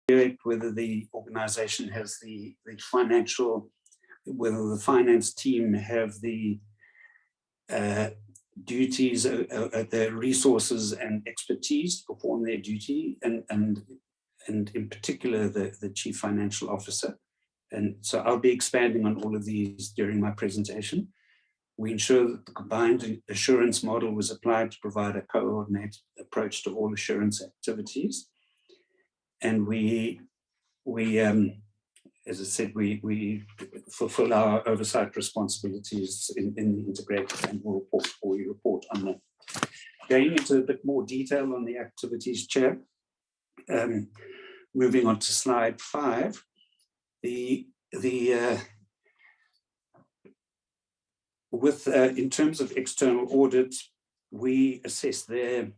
whether the organization has the financial, whether the finance team have the duties, the resources and expertise to perform their duty, and in particular the chief financial officer. And so I'll be expanding on all of these during my presentation. We ensure that the combined assurance model was applied to provide a coordinated approach to all assurance activities. And we as I said, we fulfill our oversight responsibilities in the integrated annual report, or we report on that. Going into a bit more detail on the activities, Chair. Moving on to slide 5, in terms of external audit, we assess their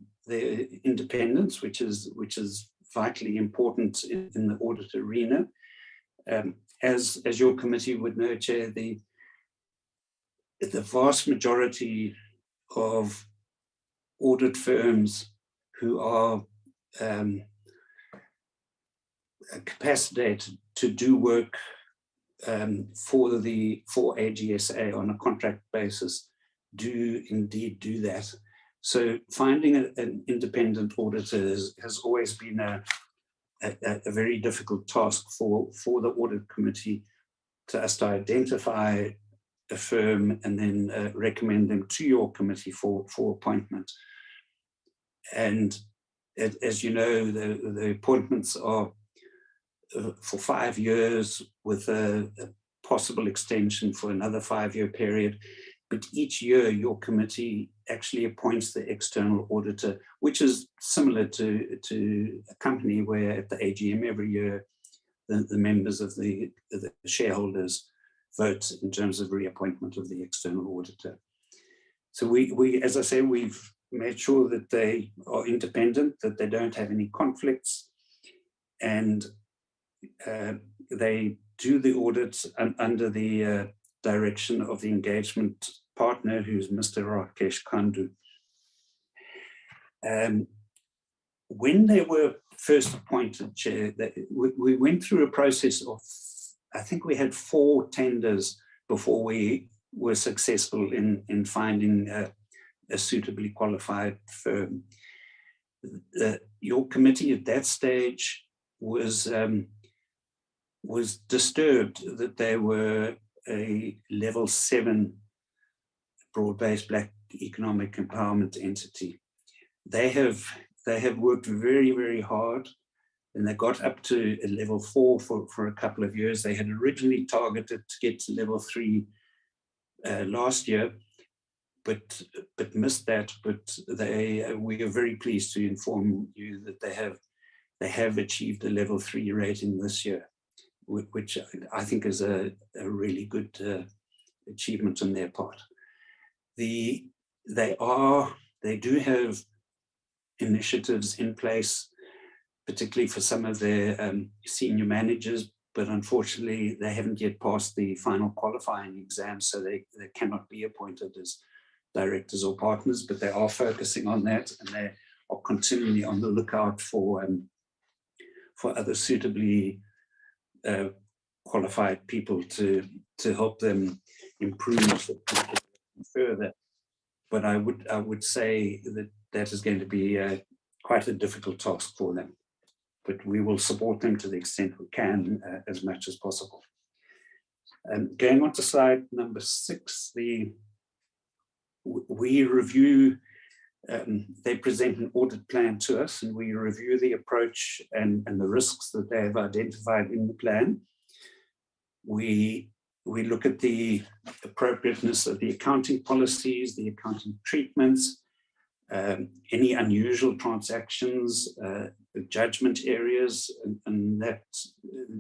independence, which is vitally important in the audit arena. As your committee would know, Chair, the vast majority of audit firms who are capacitated to do work for AGSA on a contract basis do indeed do that. So finding an independent auditor has always been a very difficult task for the audit committee, to us to identify a firm and then recommend them to your committee for appointment. And as you know, the appointments are for 5 years with a possible extension for another 5-year period. But each year your committee actually appoints the external auditor, which is similar to a company where at the AGM every year the members of the shareholders vote in terms of reappointment of the external auditor. So we as I say, we've made sure that they are independent, that they don't have any conflicts, and they do the audits under the direction of the engagement partner, who's Mr. Rakesh Khandu. When they were first appointed, Chair, we went through a process of, I think we had 4 tenders before we were successful in finding a suitably qualified firm. Your committee at that stage was disturbed that they were a level 7 broad-based Black economic empowerment entity. They have worked very, very hard, and they got up to a level 4 for a couple of years. They had originally targeted to get to level 3 last year, but missed that. But we are very pleased to inform you that they have achieved a level 3 rating this year, which I think is a really good achievement on their part. They do have initiatives in place, particularly for some of their senior managers, but unfortunately they haven't yet passed the final qualifying exam, so they cannot be appointed as directors or partners, but they are focusing on that, and they are continually on the lookout for other suitably qualified people to help them improve further. But I would say that is going to be quite a difficult task for them. But we will support them to the extent we can, as much as possible. Going on to slide number 6, we review. They present an audit plan to us, and we review the approach and the risks that they have identified in the plan. We look at the appropriateness of the accounting policies, the accounting treatments, any unusual transactions, the judgment areas, and that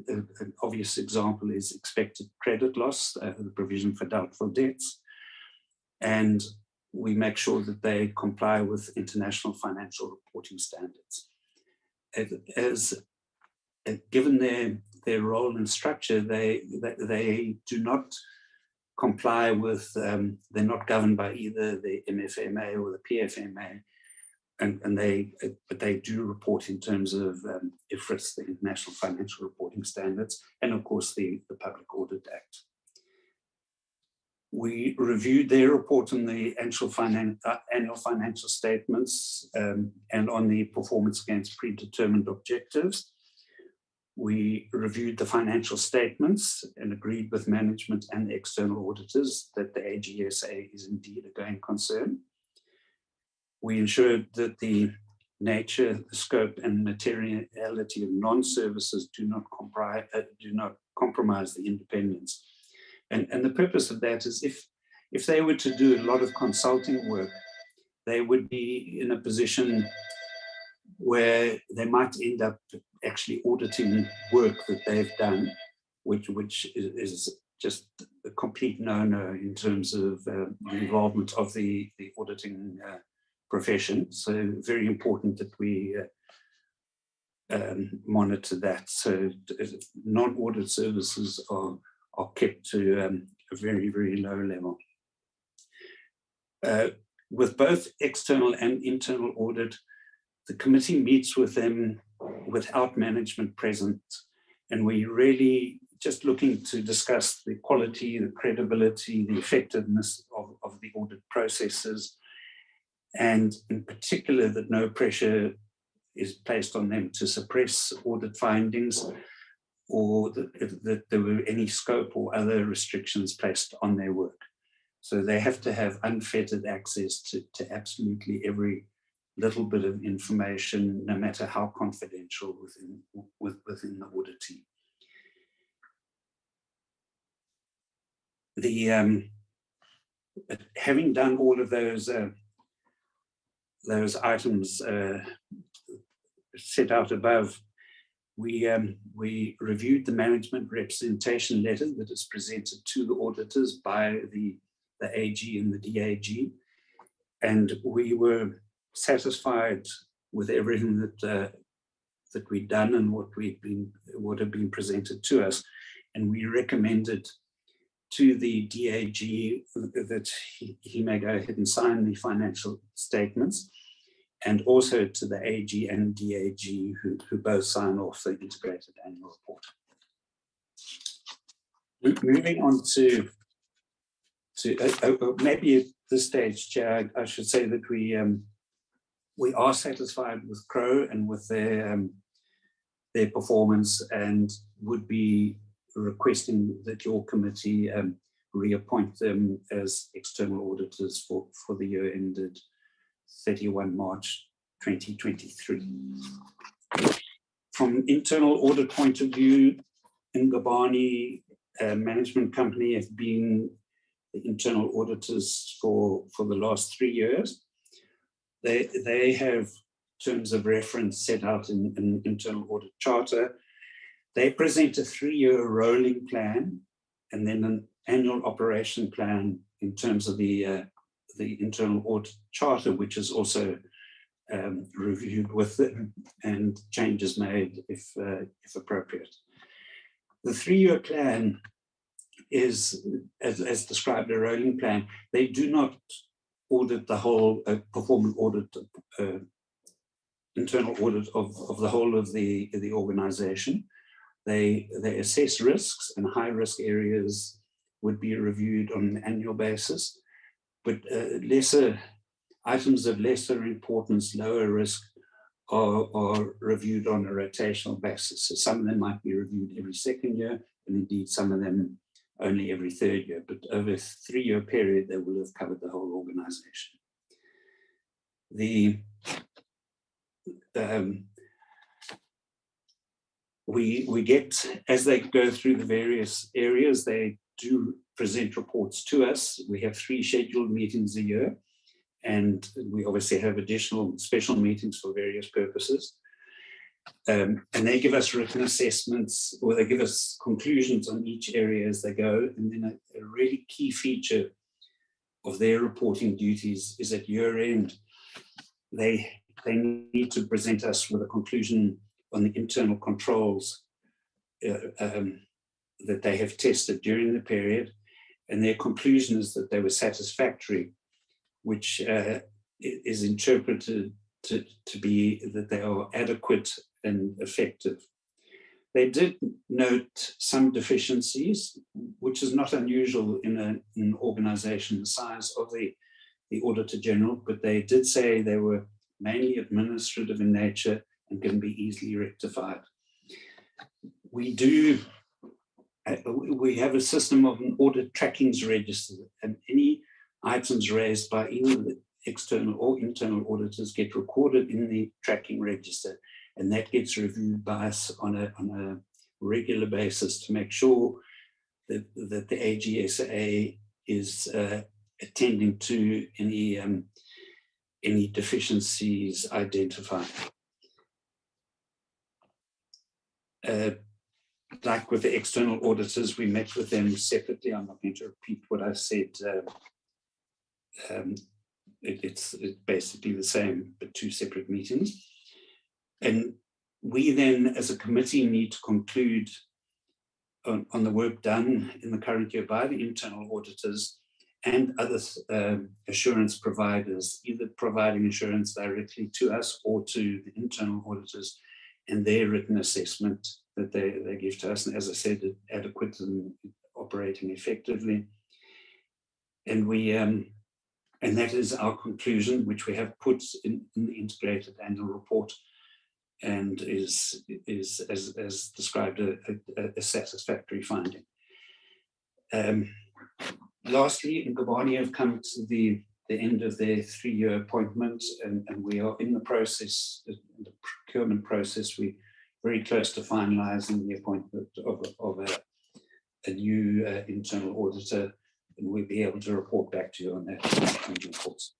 an obvious example is expected credit loss, the provision for doubtful debts, and we make sure that they comply with international financial reporting standards. Given their role and structure, they do not comply with, they're not governed by either the MFMA or the PFMA, but they do report in terms of IFRS, the International Financial Reporting Standards, and of course the Public Audit Act. We reviewed their report on the annual financial statements and on the performance against predetermined objectives. We reviewed the financial statements and agreed with management and the external auditors that the AGSA is indeed a going concern. We ensured that the nature, the scope, and materiality of non-services do not compromise the independence. And the purpose of that is if they were to do a lot of consulting work, they would be in a position where they might end up actually auditing work that they've done, which is just a complete no-no in terms of the involvement of the auditing profession. So very important that we monitor that. So non-audit services are kept to a very, very low level. With both external and internal audit, the committee meets with them without management present, and we're really just looking to discuss the quality, the credibility, the effectiveness of the audit processes, and in particular that no pressure is placed on them to suppress audit findings, or that there were any scope or other restrictions placed on their work. So they have to have unfettered access to absolutely every little bit of information, no matter how confidential within the audit team. Having done all of those items set out above, we reviewed the management representation letter that is presented to the auditors by the AG and the DAG, and we were satisfied with everything that we'd done and what had been presented to us, and we recommended to the DAG that he may go ahead and sign the financial statements, and also to the AG and DAG who both sign off the integrated annual report. Moving on to maybe at this stage, Chair, I should say that we are satisfied with Crowe and with their performance, and would be requesting that your committee reappoint them as external auditors for the year ended 31 March 2023. From internal audit point of view, Ngabani Management Company have been the internal auditors for the last 3 years. They have terms of reference set out in an internal audit charter. They present a 3-year rolling plan and then an annual operation plan in terms of the internal audit charter, which is also reviewed with them and changes made if appropriate. The 3-year plan is, as described, a rolling plan. They do not audit the whole performance audit, internal audit of the whole of the organization. They assess risks, and high risk areas would be reviewed on an annual basis, but lesser items of lesser importance, lower risk, are reviewed on a rotational basis. So some of them might be reviewed every 2nd year, and indeed some of them only every 3rd year, but over a 3-year period, they will have covered the whole organization. We get, as they go through the various areas, they do present reports to us. We have 3 scheduled meetings a year, and we obviously have additional special meetings for various purposes. And they give us written assessments, or they give us conclusions on each area as they go. And then a really key feature of their reporting duties is at year end, they need to present us with a conclusion on the internal controls that they have tested during the period. And their conclusion is that they were satisfactory, which is interpreted to be that they are adequate and effective. They did note some deficiencies, which is not unusual in an organization the size of the Auditor-General, but they did say they were mainly administrative in nature and can be easily rectified. We have a system of an audit trackings register, and any items raised by either the external or internal auditors get recorded in the tracking register, and that gets reviewed by us on a regular basis to make sure that the AGSA is attending to any deficiencies identified. Like with the external auditors, we met with them separately. I'm not going to repeat what I said. It's basically the same, but two separate meetings. And we then, as a committee, need to conclude on the work done in the current year by the internal auditors and other assurance providers, either providing assurance directly to us or to the internal auditors, and their written assessment that they give to us. And as I said, adequate and operating effectively. And and that is our conclusion, which we have put in the integrated annual report, and is as described a satisfactory finding. Lastly, Ngubani have come to the end of their 3-year appointment, and we are in the process, the procurement process. We're very close to finalising the appointment of a new internal auditor, and we'll be able to report back to you on that in due course.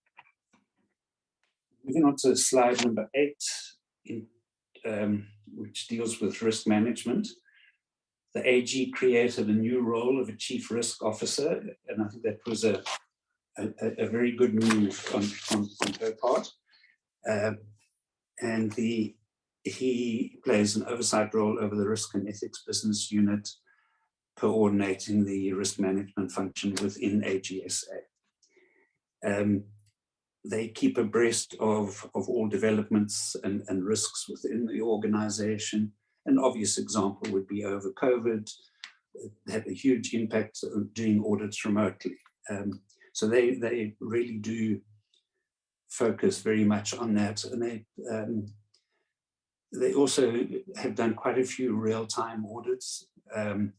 Moving on to slide number 8, which deals with risk management. The AG created a new role of a Chief Risk Officer, and I think that was a very good move on her part. And he plays an oversight role over the Risk and Ethics Business Unit, coordinating the risk management function within AGSA. They keep abreast of all developments and risks within the organization. An obvious example would be over COVID. It had a huge impact on doing audits remotely. So they really do focus very much on that. And they also have done quite a few real-time audits on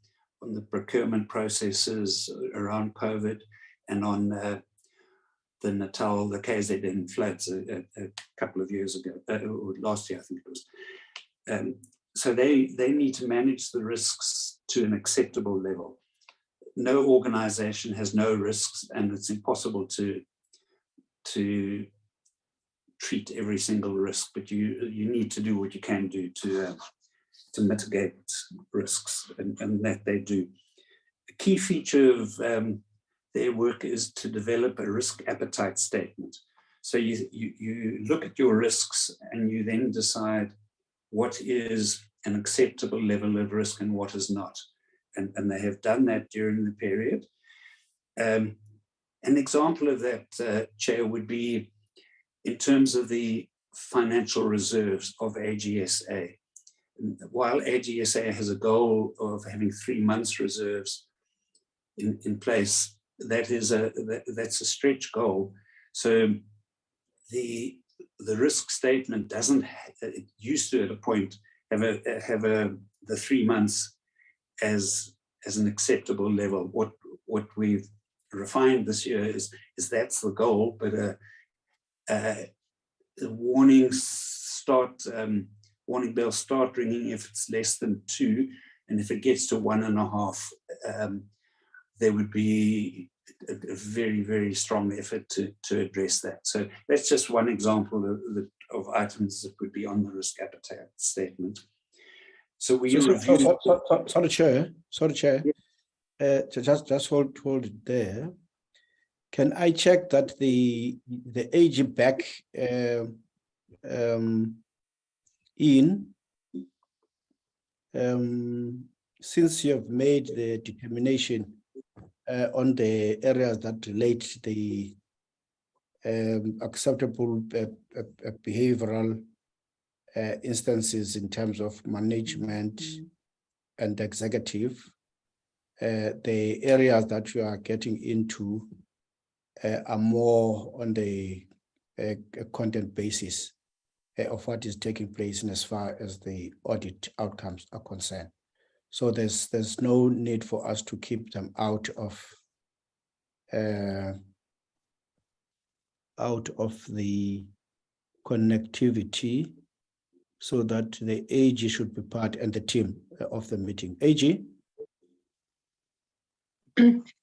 the procurement processes around COVID and on the Natal, the KZN floods a couple of years ago, or last year I think it was. So they need to manage the risks to an acceptable level. No organization has no risks, and it's impossible to treat every single risk, but you need to do what you can do to mitigate risks, and that they do. A key feature of their work is to develop a risk appetite statement. So you look at your risks and you then decide what is an acceptable level of risk and what is not. And they have done that during the period. An example of that, Chair, would be in terms of the financial reserves of AGSA. While AGSA has a goal of having 3 months reserves in place, that's a stretch goal. So the risk statement doesn't, it used to at a point have the 3 months as an acceptable level. What we've refined this year is that's the goal, but the warning bells start ringing if it's less than 2, and if it gets to 1.5, there would be a very, very strong effort to address that. So that's just one example of items that would be on the risk appetite statement. So we review. Sorry, Chair. Yeah. Just hold it there. Can I check that the AG back since you have made the determination on the areas that relate the acceptable behavioral instances in terms of management and executive. The areas that you are getting into are more on the content basis of what is taking place in as far as the audit outcomes are concerned. So there's no need for us to keep them out of the connectivity, so that the AG should be part and the team of the meeting. AG?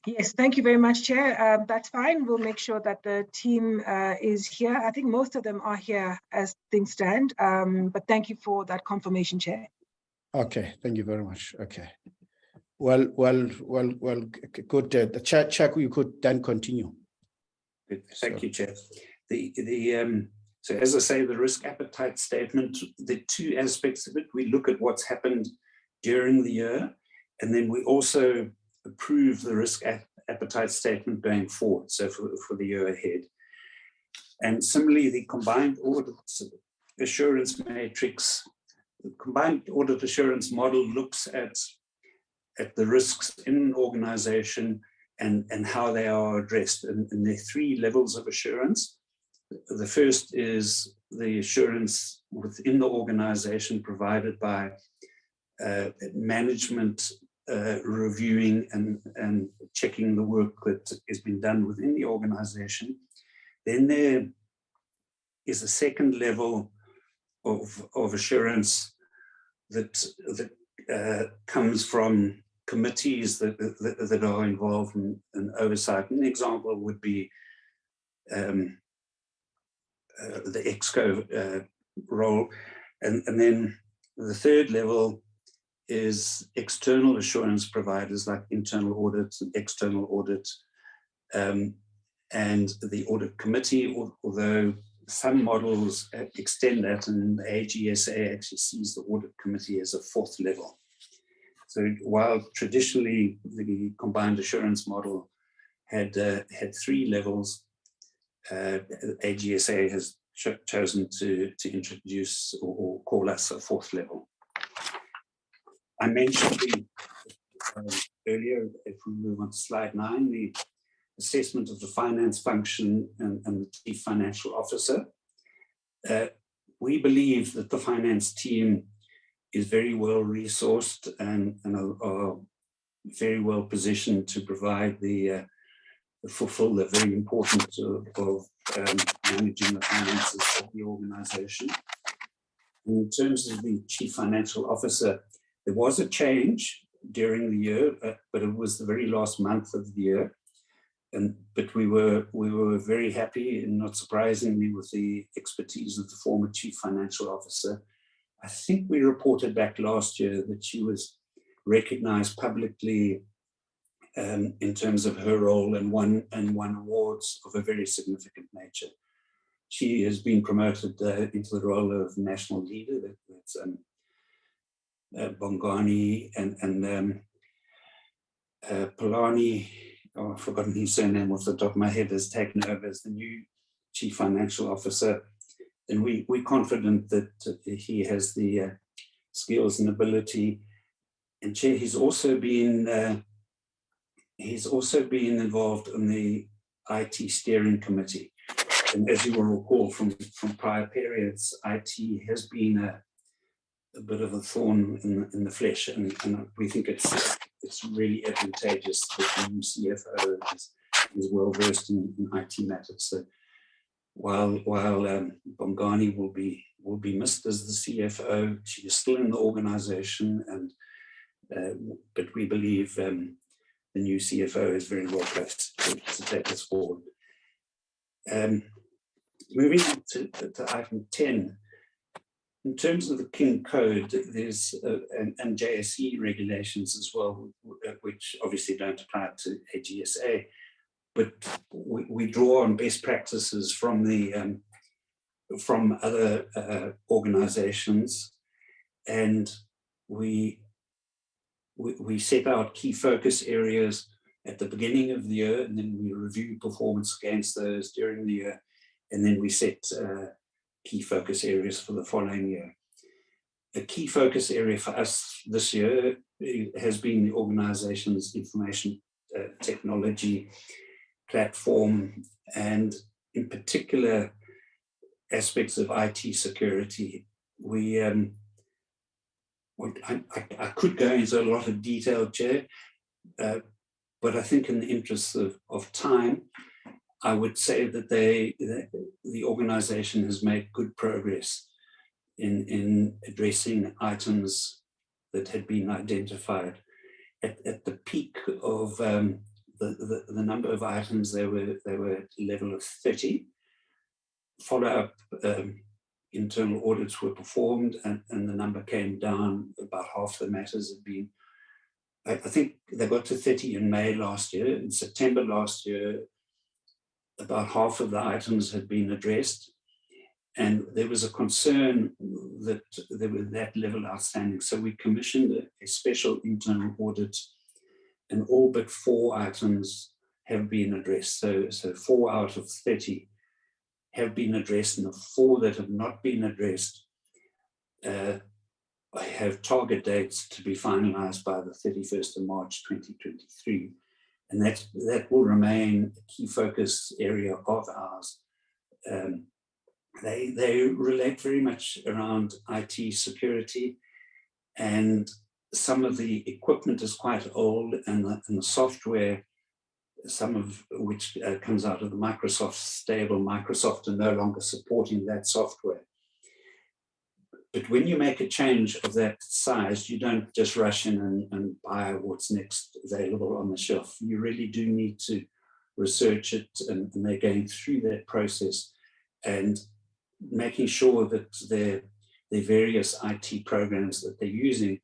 Yes, thank you very much, Chair. That's fine. We'll make sure that the team is here. I think most of them are here as things stand, but thank you for that confirmation, Chair. Okay, thank you very much. Okay. Well, good. The chair, you could then continue. Thank you, Chair. So as I say, the risk appetite statement, the two aspects of it, we look at what's happened during the year, and then we also approve the risk appetite statement going forward, so for the year ahead. And similarly, the combined audit assurance matrix, the combined audit assurance model looks at the risks in an organization and how they are addressed. And there are three levels of assurance. The first is the assurance within the organization provided by management reviewing and checking the work that has been done within the organization. Then there is a second level of assurance that comes from committees that are involved in oversight. An example would be the EXCO role. And then the third level is external assurance providers like internal audit and external audit, and the audit committee, although some models extend that, and the AGSA actually sees the audit committee as a fourth level. So while traditionally the combined assurance model had three levels, AGSA has chosen to introduce or call us a fourth level. I mentioned earlier, if we move on to slide 9, the assessment of the finance function and the chief financial officer. We believe that the finance team is very well resourced and are very well positioned to provide fulfill the very importance of managing the finances of the organization. In terms of the chief financial officer, there was a change during the year, but it was the very last month of the year. But we were very happy, and not surprisingly, with the expertise of the former chief financial officer. I think we reported back last year that she was recognized publicly in terms of her role and won awards of a very significant nature. She has been promoted into the role of national leader. That's Bongani and Polani, I've forgotten his surname off the top of my head, has taken over as the new chief financial officer. And we're confident that he has the skills and ability. And Chair, he's also been involved in the IT steering committee. And as you will recall from prior periods, IT has been a bit of a thorn in the flesh, and we think it's really advantageous that the new CFO is well versed in IT matters. So while Bongani will be missed as the CFO, she is still in the organisation, and but we believe the new CFO is very well placed to take us forward. Moving on to item 10. In terms of the King Code, there's and JSE regulations as well, which obviously don't apply to AGSA, but we draw on best practices from other organizations, and we set out key focus areas at the beginning of the year, and then we review performance against those during the year. and then we set key focus areas for the following year. A key focus area for us this year has been the organization's information technology platform, and in particular aspects of IT security. I could go into a lot of detail, Chair, but I think in the interest of time, I would say that the organization has made good progress in addressing items that had been identified. At the peak of the number of items, they were at a level of 30. Follow-up internal audits were performed, and the number came down. About half the matters had been, I think they got to 30 in May last year. In September last year, about half of the items had been addressed, and there was a concern that there were that level outstanding. So we commissioned a special internal audit, and all but 4 items have been addressed. So 4 out of 30 have been addressed, and the 4 that have not been addressed have target dates to be finalized by the 31st of March 2023. And that will remain a key focus area of ours. They relate very much around IT security, and some of the equipment is quite old, and the software, some of which comes out of the Microsoft stable. Microsoft are no longer supporting that software. But when you make a change of that size, you don't just rush in and buy what's next available on the shelf. You really do need to research it, and they're going through that process and making sure that their various IT programs that they're using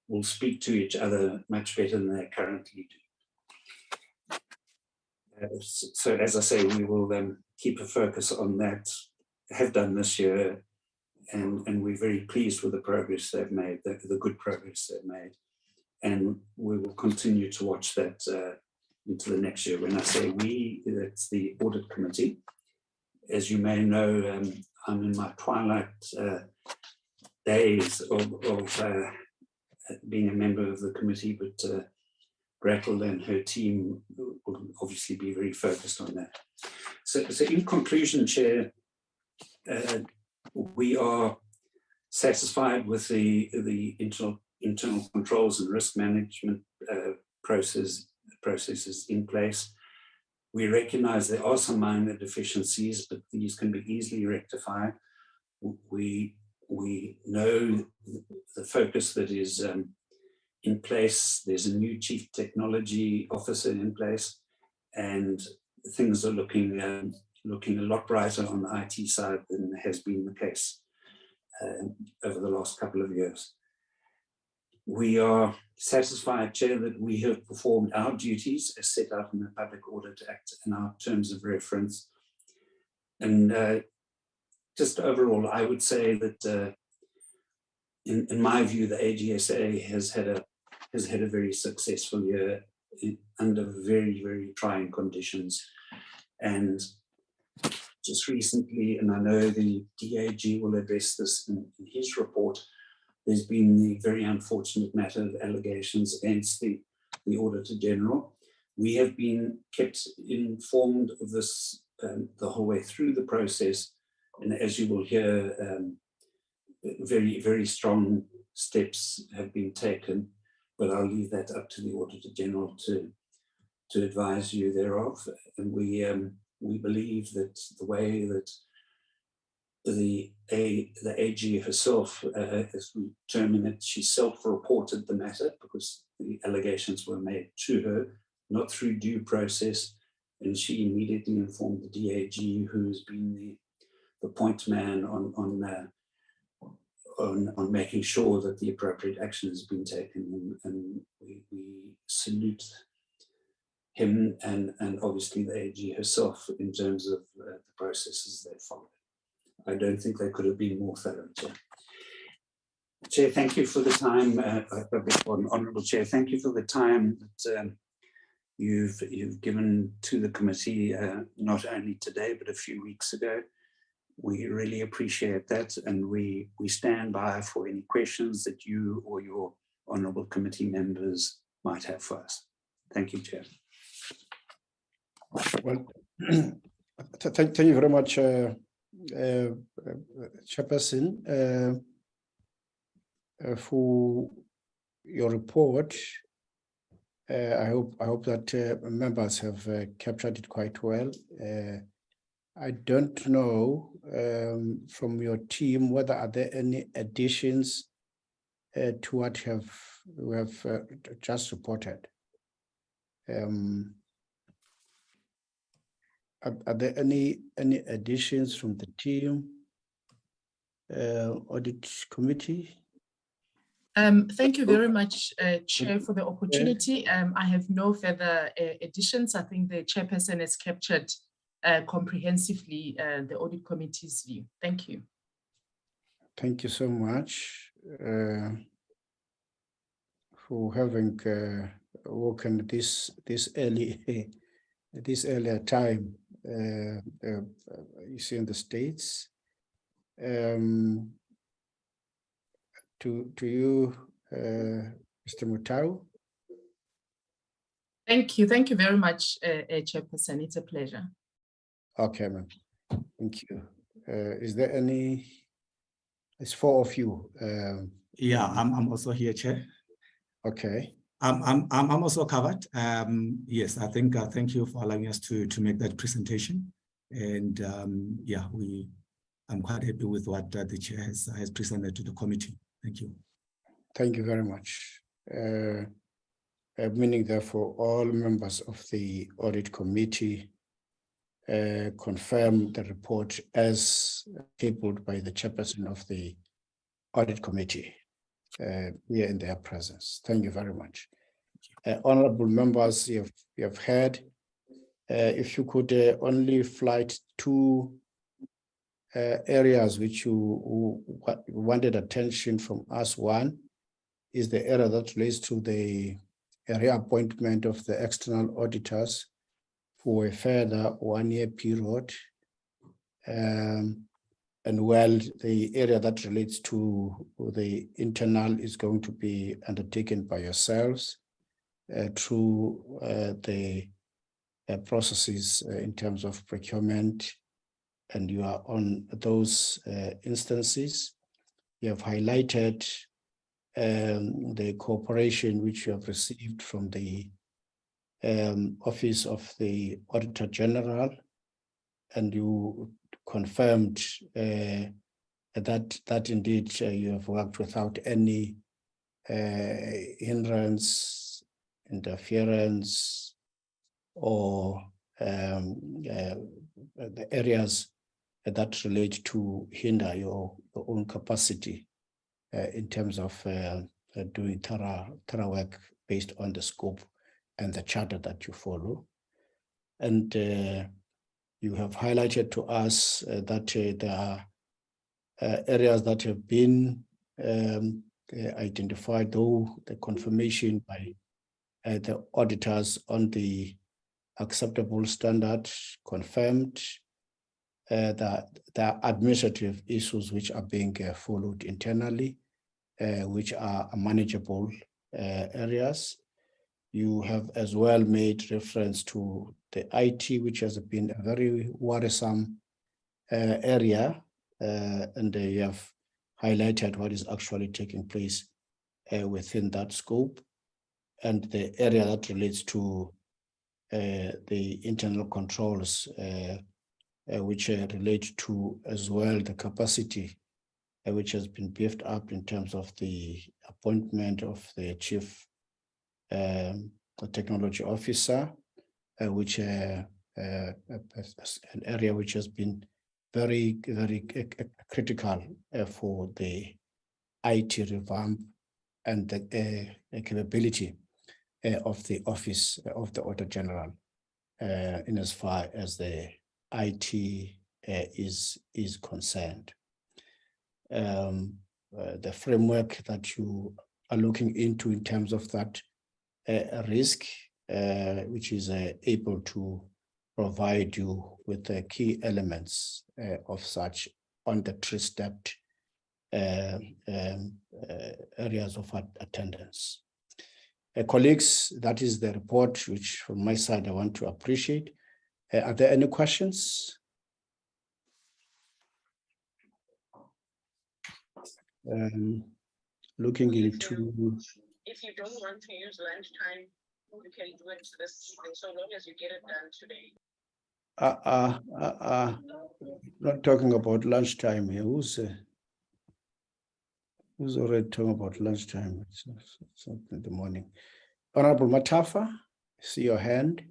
will speak to each other much better than they currently do. So as I say, we will keep a focus on that, have done this year, and we're very pleased with the progress they've made, the good progress they've made. And we will continue to watch that into the next year. When I say we, that's the audit committee. As you may know, I'm in my twilight days of being a member of the committee, but Gretel and her team will obviously be very focused on that. So in conclusion, Chair, we are satisfied with the internal controls and risk management processes in place. We recognize there are some minor deficiencies, but these can be easily rectified. We know the focus that is in place. There's a new chief technology officer in place, and things are looking a lot brighter on the IT side than has been the case over the last couple of years. We are satisfied, Chair, that we have performed our duties as set out in the Public Audit Act and our terms of reference. And just overall, I would say that in my view, the AGSA has had a very successful year under very, very trying conditions. And just recently, and I know the DAG will address this in his report, there's been the very unfortunate matter of allegations against the Auditor-General. We have been kept informed of this the whole way through the process, and as you will hear, very, very strong steps have been taken, but I'll leave that up to the Auditor-General to advise you thereof. And we believe that the way that the AG herself, as we determine it, she self-reported the matter because the allegations were made to her, not through due process, and she immediately informed the DAG, who's been the point man on making sure that the appropriate action has been taken, and we salute him and obviously the AG herself in terms of the processes they followed. I don't think they could have been more thorough, Chair. Chair, thank you for the time. Honourable Chair, thank you for the time that you've given to the committee, not only today, but a few weeks ago. We really appreciate that, and we stand by for any questions that you or your honourable committee members might have for us. Thank you, Chair. Well, thank you very much, Chairperson, for your report. I hope that members have captured it quite well. I don't know from your team whether are there any additions to what we have just reported. Are there any additions from the team, audit committee? Thank you very much, Chair, for the opportunity. I have no further additions. I think the chairperson has captured comprehensively the audit committee's view. Thank you. Thank you so much for having woken this earlier time. You see in the States. To you, Mr. Mutau. Thank you very much, Chairperson. It's a pleasure. Okay, ma'am. Thank you. Is there any? It's four of you. Yeah, I'm also here, Chair. Okay. I'm also covered. Yes, I think thank you for allowing us to make that presentation. And yeah, I'm quite happy with what the chair has presented to the committee. Thank you. Thank you very much. Meaning therefore all members of the audit committee confirm the report as tabled by the chairperson of the audit committee here in their presence. Thank you very much. Honorable members, you have heard. If you could only flight two areas which you wanted attention from us. One is the area that relates to the reappointment of the external auditors for a further 1-year period. And while the area that relates to the internal is going to be undertaken by yourselves through the processes in terms of procurement, and you are on those instances. You have highlighted the cooperation which you have received from the Office of the Auditor-General, and you confirmed that indeed you have worked without any hindrance, interference, or the areas that relate to hinder your own capacity in terms of doing thorough work based on the scope and the charter that you follow. And you have highlighted to us that there are areas that have been identified, though the confirmation by the auditors on the acceptable standard confirmed, that there are administrative issues which are being followed internally, which are manageable areas. You have as well made reference to the IT, which has been a very worrisome area, and you have highlighted what is actually taking place within that scope, and the area that relates to the internal controls, which relate to as well the capacity which has been beefed up in terms of the appointment of the chief technology officer, which an area which has been very critical for the IT revamp and the capability of the Office of the Auditor-General in as far as the IT is concerned. The framework that you are looking into in terms of that risk which is able to provide you with the key elements of such on the three-stepped areas of attendance. Colleagues, that is the report which from my side I want to appreciate. Are there any questions? Looking into... If you don't want to use lunchtime, you can do it this evening, so long as you get it done today. Not talking about lunchtime here. Who's already talking about lunchtime? It's in the morning. Honorable Matafa, see your hand.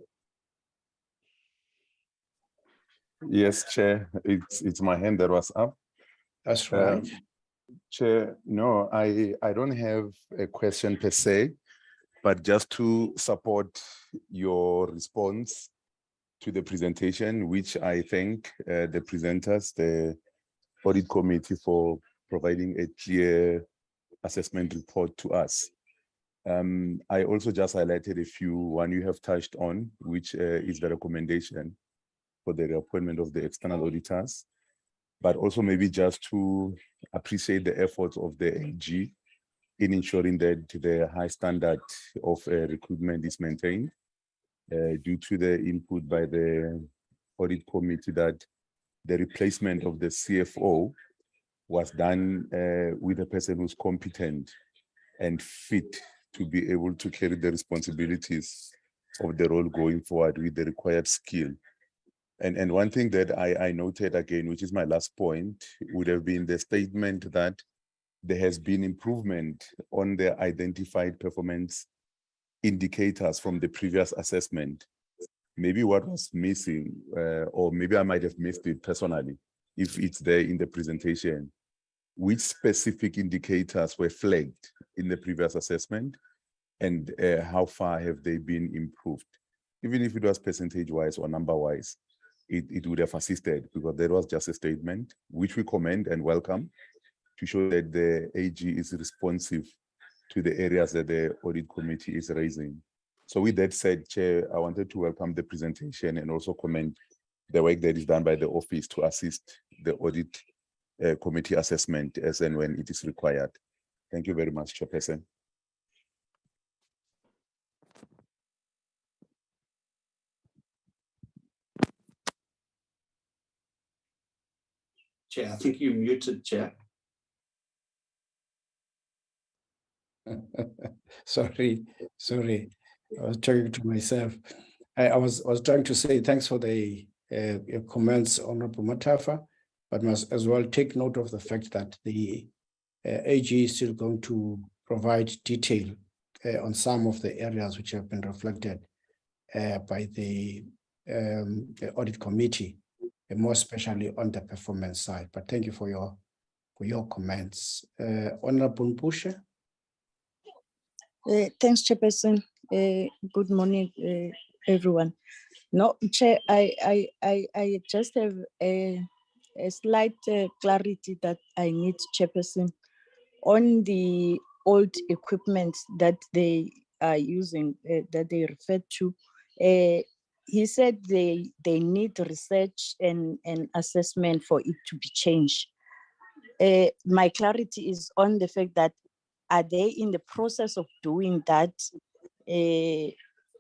Yes, Chair, it's my hand that was up. That's right. Chair, no, I don't have a question per se, but just to support your response to the presentation, which I thank the presenters, the Audit Committee, for providing a clear assessment report to us. I also just highlighted a few, one you have touched on, which is the recommendation for the reappointment of the external auditors, but also maybe just to appreciate the efforts of the AG in ensuring that the high standard of recruitment is maintained, due to the input by the Audit Committee that the replacement of the CFO was done with a person who's competent and fit to be able to carry the responsibilities of the role going forward with the required skill. And one thing that I noted again, which is my last point, would have been the statement that there has been improvement on the identified performance indicators from the previous assessment. Maybe what was missing, or maybe I might have missed it personally, if it's there in the presentation, which specific indicators were flagged in the previous assessment and how far have they been improved? Even if it was percentage-wise or number-wise, it would have assisted, because there was just a statement, which we commend and welcome, to show that the AG is responsive to the areas that the Audit Committee is raising. So with that said, Chair, I wanted to welcome the presentation and also commend the work that is done by the office to assist the Audit Committee assessment as and when it is required. Thank you very much, Chairperson. Chair, I think you're muted, Chair. Sorry. I was talking to myself. I was trying to say thanks for the your comments, Honorable Matafa, but must as well take note of the fact that the AG is still going to provide detail on some of the areas which have been reflected by the Audit Committee, and more especially on the performance side. But thank you for your comments. Honorable Mpushe. Thanks, Chairperson. Good morning, everyone. No, Chair, I just have a slight clarity that I need, Chairperson, on the old equipment that they are using, that they referred to. He said they need research and assessment for it to be changed. My clarity is on the fact that, are they in the process of doing that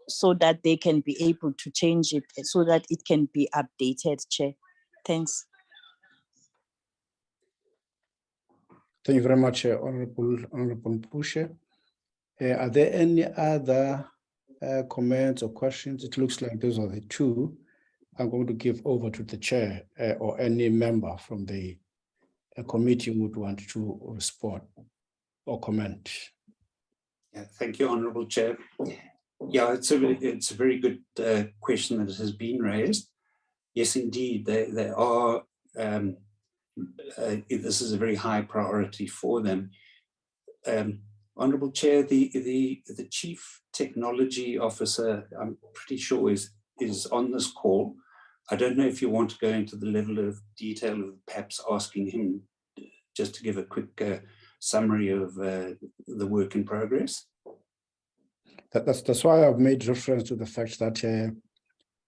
so that they can be able to change it, so that it can be updated, Chair? Thanks. Thank you very much, Honorable Mpushe. Are there any other comments or questions? It looks like those are the two. I'm going to give over to the chair or any member from the committee who would want to respond or comment. Yeah, thank you, Honourable Chair. Yeah, it's a very good question that has been raised. Yes, indeed, they are. This is a very high priority for them. Honourable Chair, the Chief Technology Officer, I'm pretty sure is on this call. I don't know if you want to go into the level of detail of perhaps asking him just to give a quick summary of the work in progress. That's why I've made reference to the fact that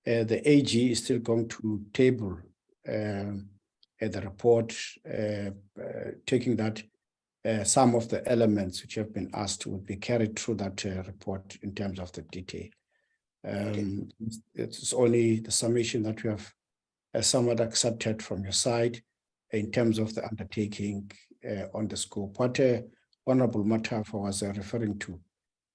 the AG is still going to table the report, taking that some of the elements which have been asked would be carried through that report in terms of the detail. It's only the summation that we have somewhat accepted from your side in terms of the undertaking on the scope. What Honorable Matafa was referring to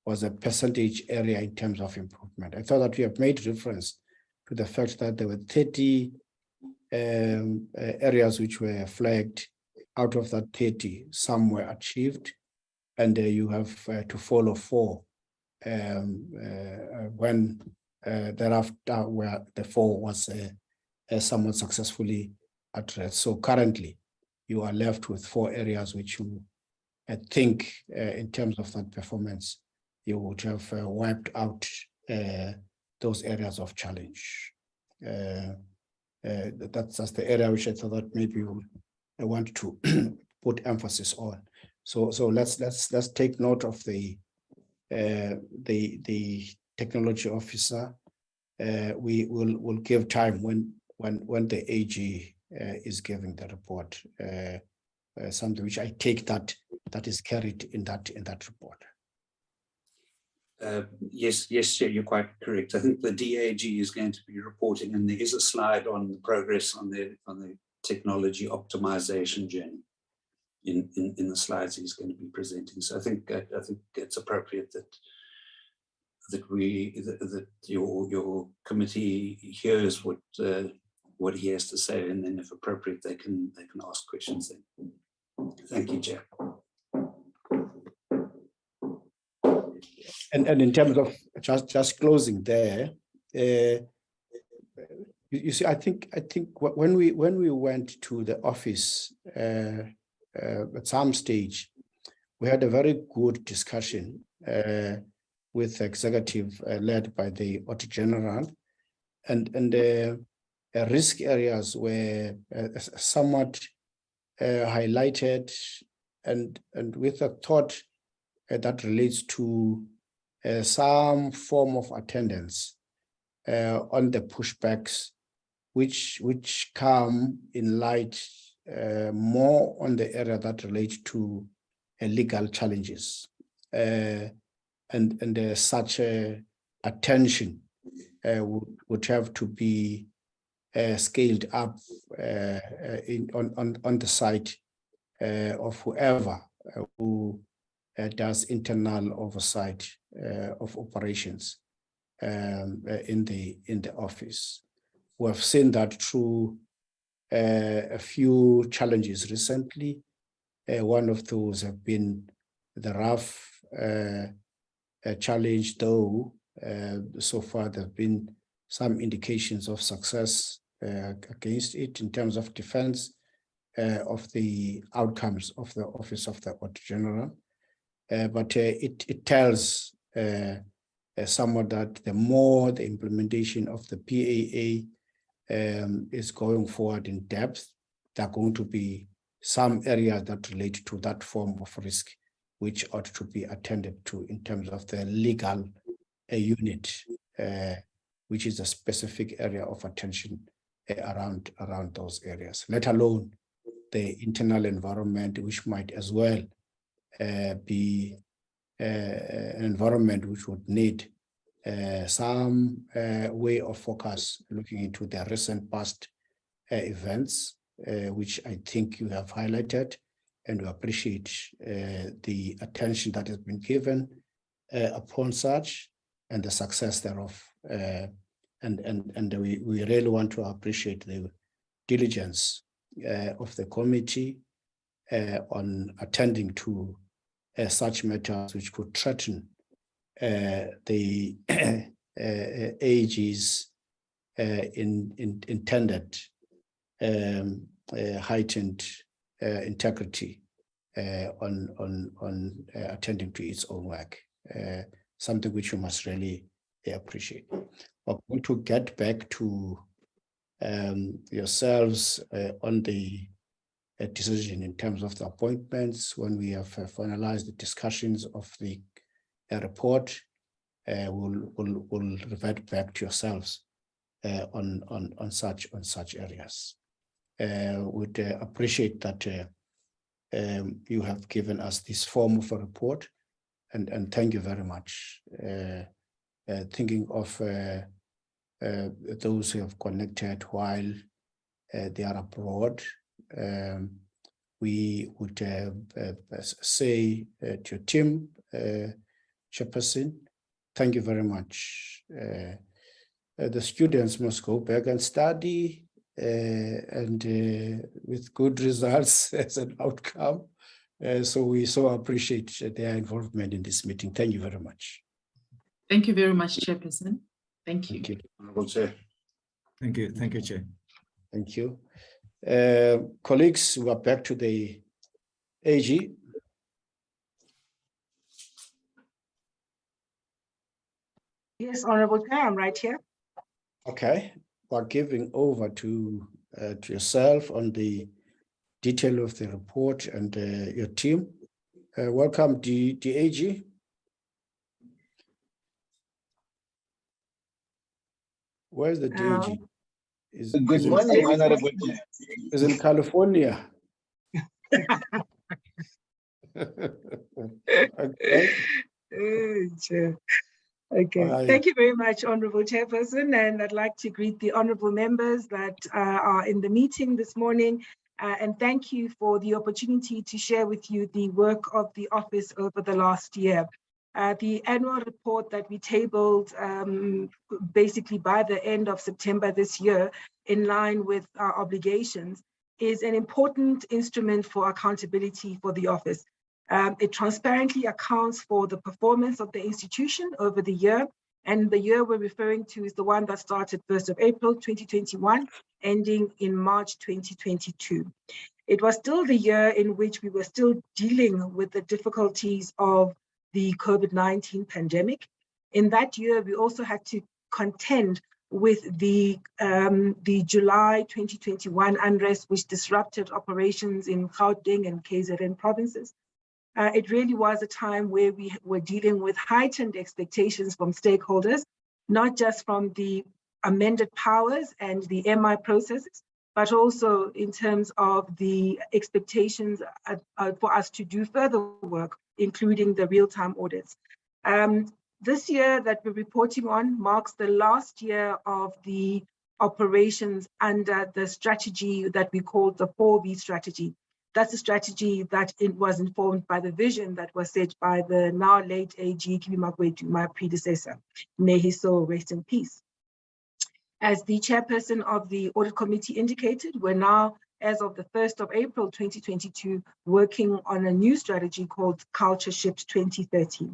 was a percentage area in terms of improvement. I thought that we have made reference to the fact that there were 30 areas which were flagged. Out of that 30, some were achieved, and you have to follow 4 when thereafter where the 4 was somewhat successfully addressed. So currently, you are left with 4 areas which you think in terms of that performance, you would have wiped out those areas of challenge. That's the area which I thought that maybe I want to put emphasis on. So let's take note of the technology officer. We will give time when the AG is giving the report, something which I take that is carried in that report. Yes, Chair, you're quite correct. I think the DAG is going to be reporting, and there is a slide on the progress on the technology optimization journey in the slides he's going to be presenting. So I think it's appropriate that your committee hears what he has to say, and then if appropriate, they can ask questions then. Thank you, Chair. And in terms of just closing there, you see, I think when we went to the office at some stage, we had a very good discussion with the executive led by the Auditor-General, and risk areas were somewhat highlighted, and with a thought that relates to some form of attendance on the pushbacks, which come in light more on the area that relates to legal challenges, and such attention would have to be scaled up on the side of whoever who does internal oversight of operations in the office. We have seen that through a few challenges recently. One of those have been the rough challenge, though so far there have been some indications of success against it in terms of defense of the outcomes of the Office of the Auditor-General. But it tells somewhat that the more the implementation of the PAA is going forward in depth, there are going to be some areas that relate to that form of risk, which ought to be attended to in terms of the legal unit, which is a specific area of attention around those areas, let alone the internal environment, which might as well be an environment which would need some way of focus looking into the recent past events, which I think you have highlighted, and we appreciate the attention that has been given upon such and the success thereof. And we really want to appreciate the diligence of the committee on attending to such matters which could threaten the AG's intended heightened integrity on attending to its own work, something which you must really appreciate. I want to get back to yourselves on the decision in terms of the appointments when we have finalized the discussions of the report. will revert back to yourselves on such areas. Would appreciate that you have given us this form of a report, and thank you very much. Thinking of those who have connected while they are abroad, we would say to your team, Chairperson, thank you very much. The students must go back and study and with good results as an outcome. So we so appreciate their involvement in this meeting. Thank you very much. Thank you very much, Chairperson. Thank you. Thank you. Honourable Chair. Thank you, Chair. Thank you. Colleagues, we are back to the AG. Yes, Honourable Chair, I'm right here. Okay, we're giving over to yourself on the detail of the report and your team. Welcome, DAG. Where's the DAG? Good morning, Honorable Chair. Is in California. Okay. Okay, thank you very much, Honourable Chairperson, and I'd like to greet the honourable members that are in the meeting this morning, and thank you for the opportunity to share with you the work of the office over the last year. The annual report that we tabled basically by the end of September this year, in line with our obligations, is an important instrument for accountability for the office. It transparently accounts for the performance of the institution over the year, and the year we're referring to is the one that started 1st of April 2021, ending in March 2022. It was still the year in which we were still dealing with the difficulties of the COVID-19 pandemic. In that year, we also had to contend with the July 2021 unrest, which disrupted operations in Gauteng and KZN provinces. It really was a time where we were dealing with heightened expectations from stakeholders, not just from the amended powers and the MI processes, but also in terms of the expectations for us to do further work, including the real-time audits. This year that we're reporting on marks the last year of the operations under the strategy that we call the 4V strategy. That's a strategy that it was informed by the vision that was set by the now late AG Kibi Magwedu, my predecessor. May his soul rest in peace. As the chairperson of the audit committee indicated, we're now, as of the 1st of April 2022, working on a new strategy called Culture Shift 2030.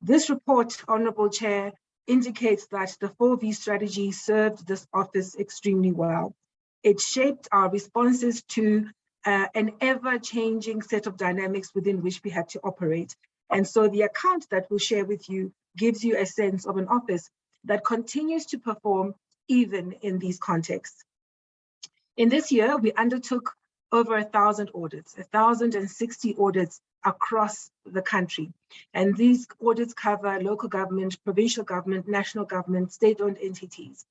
This report, Honourable Chair, indicates that the 4V strategy served this office extremely well. It shaped our responses to an ever-changing set of dynamics within which we had to operate. And so the account that we'll share with you gives you a sense of an office that continues to perform even in these contexts. In this year, we undertook over 1,000 audits, 1,060 audits across the country. And these audits cover local government, provincial government, national government, state-owned entities.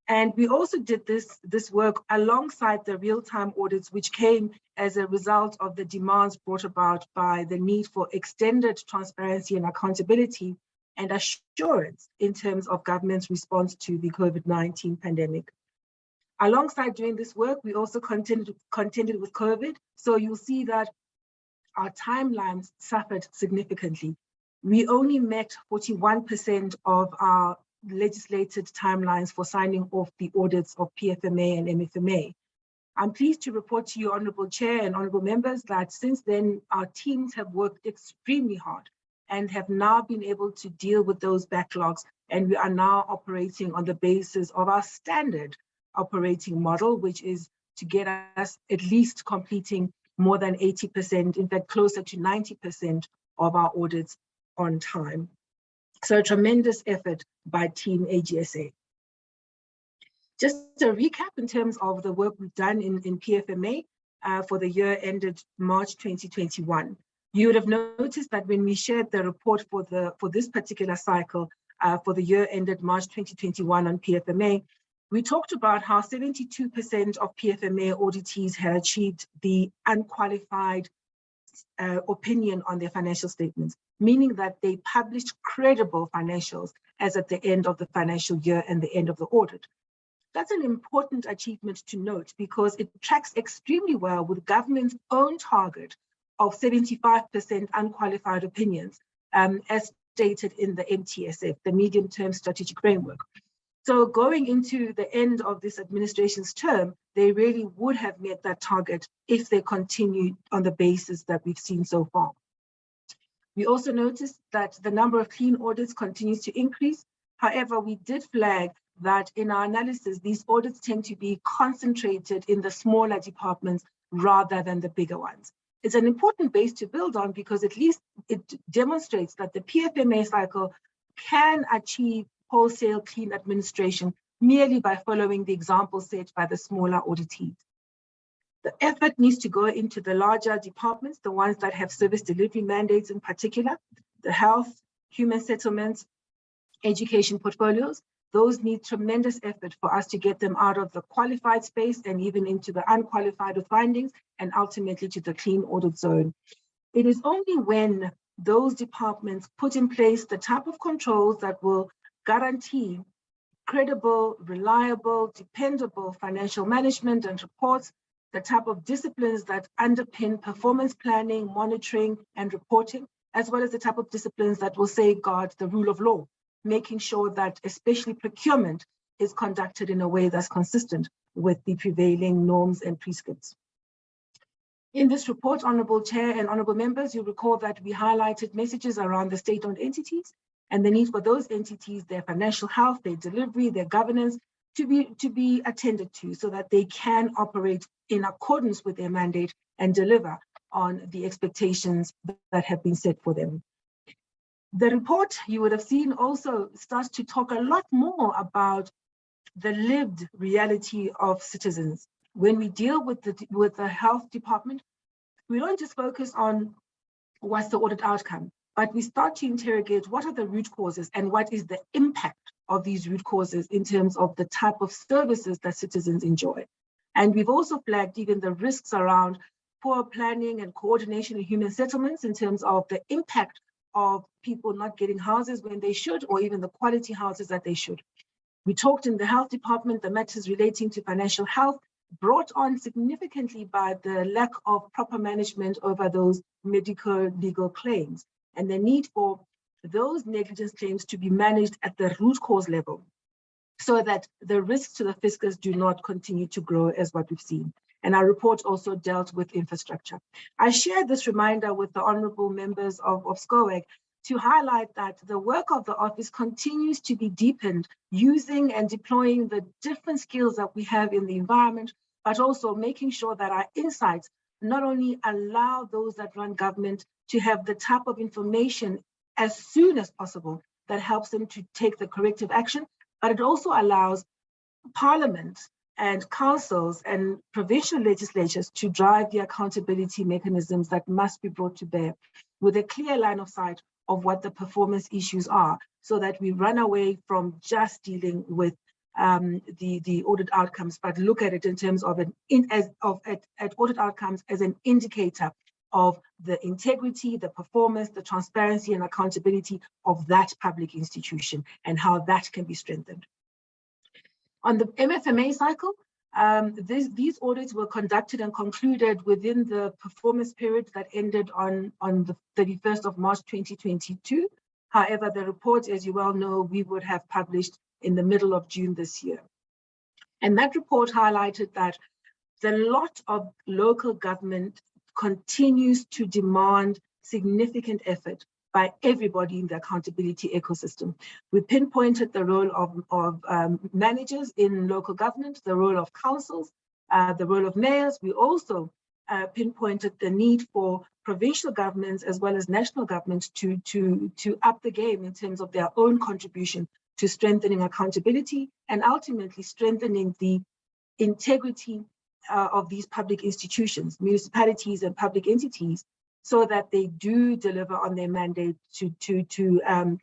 And we also did this work alongside the real-time audits, which came as a result of the demands brought about by the need for extended transparency and accountability and assurance in terms of government's response to the COVID-19 pandemic. Alongside doing this work, we also contended with COVID. So you'll see that our timelines suffered significantly. We only met 41% of our legislated timelines for signing off the audits of PFMA and MFMA. I'm pleased to report to you, Honourable Chair and Honourable Members, that since then, our teams have worked extremely hard and have now been able to deal with those backlogs. And we are now operating on the basis of our standard operating model, which is to get us at least completing more than 80%, in fact, closer to 90% of our audits on time. So a tremendous effort by Team AGSA. Just a recap in terms of the work we've done in PFMA for the year ended March 2021. You would have noticed that when we shared the report for this particular cycle for the year ended March 2021 on PFMA, we talked about how 72% of PFMA auditees had achieved the unqualified opinion on their financial statements, meaning that they published credible financials as at the end of the financial year and the end of the audit. That's an important achievement to note because it tracks extremely well with government's own target of 75% unqualified opinions, as stated in the MTSF, the Medium-Term Strategic Framework. So going into the end of this administration's term, they really would have met that target if they continued on the basis that we've seen so far. We also noticed that the number of clean audits continues to increase. However, we did flag that in our analysis, these audits tend to be concentrated in the smaller departments rather than the bigger ones. It's an important base to build on because at least it demonstrates that the PFMA cycle can achieve wholesale clean administration merely by following the example set by the smaller auditees. The effort needs to go into the larger departments, the ones that have service delivery mandates in particular, the health, human settlements, education portfolios. Those need tremendous effort for us to get them out of the qualified space and even into the unqualified with findings and ultimately to the clean audit zone. It is only when those departments put in place the type of controls that will guarantee credible, reliable, dependable financial management and reports, the type of disciplines that underpin performance planning, monitoring, and reporting, as well as the type of disciplines that will safeguard the rule of law, making sure that especially procurement is conducted in a way that's consistent with the prevailing norms and prescripts. In this report, Honourable Chair and Honourable Members, you'll recall that we highlighted messages around the state-owned entities and the need for those entities, their financial health, their delivery, their governance, to be attended to so that they can operate in accordance with their mandate and deliver on the expectations that have been set for them. The report, you would have seen, also starts to talk a lot more about the lived reality of citizens. When we deal with the health department, we don't just focus on what's the audit outcome, but we start to interrogate what are the root causes and what is the impact of these root causes in terms of the type of services that citizens enjoy. And we've also flagged even the risks around poor planning and coordination in human settlements in terms of the impact of people not getting houses when they should, or even the quality houses that they should. We talked in the health department, the matters relating to financial health, brought on significantly by the lack of proper management over those medical legal claims and the need for those negligence claims to be managed at the root cause level so that the risks to the fiscus do not continue to grow as what we've seen. And our report also dealt with infrastructure. I shared this reminder with the honourable members of SCOAG to highlight that the work of the office continues to be deepened using and deploying the different skills that we have in the environment, but also making sure that our insights not only allow those that run government to have the type of information as soon as possible that helps them to take the corrective action, but it also allows Parliament and councils and provincial legislatures to drive the accountability mechanisms that must be brought to bear with a clear line of sight of what the performance issues are, so that we run away from just dealing with the audit outcomes, but look at it in terms of audit outcomes as an indicator of the integrity, the performance, the transparency and accountability of that public institution and how that can be strengthened. On the MFMA cycle, these audits were conducted and concluded within the performance period that ended on the 31st of March 2022. However, the report, as you well know, we would have published in the middle of June this year. And that report highlighted that the lot of local government continues to demand significant effort by everybody in the accountability ecosystem. We pinpointed the role of managers in local government, the role of councils, the role of mayors. We also pinpointed the need for provincial governments as well as national governments to up the game in terms of their own contribution to strengthening accountability and ultimately strengthening the integrity of these public institutions, municipalities and public entities, so that they do deliver on their mandate to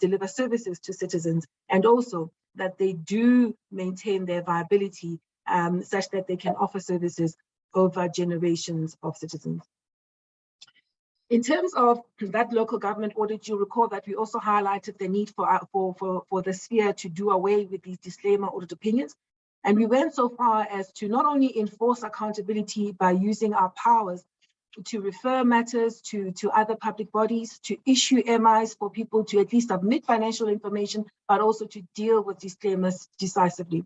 deliver services to citizens, and also that they do maintain their viability such that they can offer services over generations of citizens. In terms of that local government audit, you'll recall that we also highlighted the need for the sphere to do away with these disclaimer audit opinions. And we went so far as to not only enforce accountability by using our powers to refer matters to other public bodies, to issue MIs for people to at least submit financial information, but also to deal with disclaimers decisively.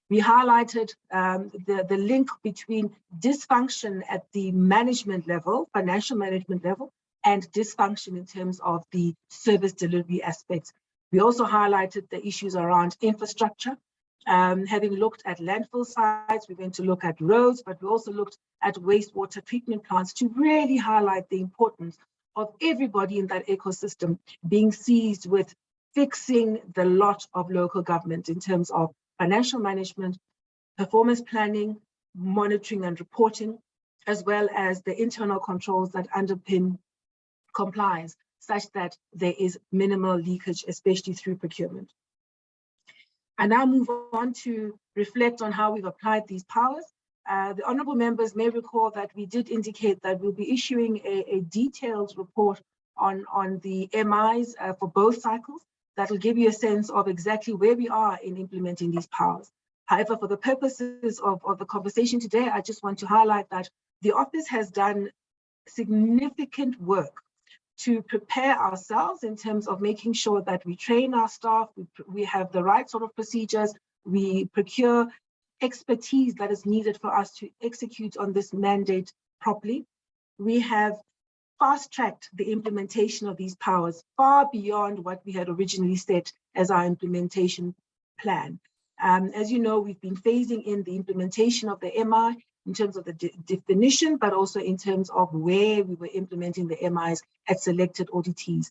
We highlighted the link between dysfunction at the management level, financial management level, and dysfunction in terms of the service delivery aspects. We also highlighted the issues around infrastructure. Having looked at landfill sites, we're going to look at roads, but we also looked at wastewater treatment plants to really highlight the importance of everybody in that ecosystem being seized with fixing the lot of local government in terms of financial management, performance planning, monitoring and reporting, as well as the internal controls that underpin compliance, such that there is minimal leakage, especially through procurement. I now move on to reflect on how we've applied these powers. The honourable members may recall that we did indicate that we'll be issuing a detailed report on the MIs for both cycles. That will give you a sense of exactly where we are in implementing these powers. However, for the purposes of the conversation today, I just want to highlight that the office has done significant work to prepare ourselves in terms of making sure that we train our staff, we have the right sort of procedures, we procure expertise that is needed for us to execute on this mandate properly. We have fast-tracked the implementation of these powers far beyond what we had originally set as our implementation plan. As you know, we've been phasing in the implementation of the MI in terms of the definition, but also in terms of where we were implementing the MIs at selected auditees.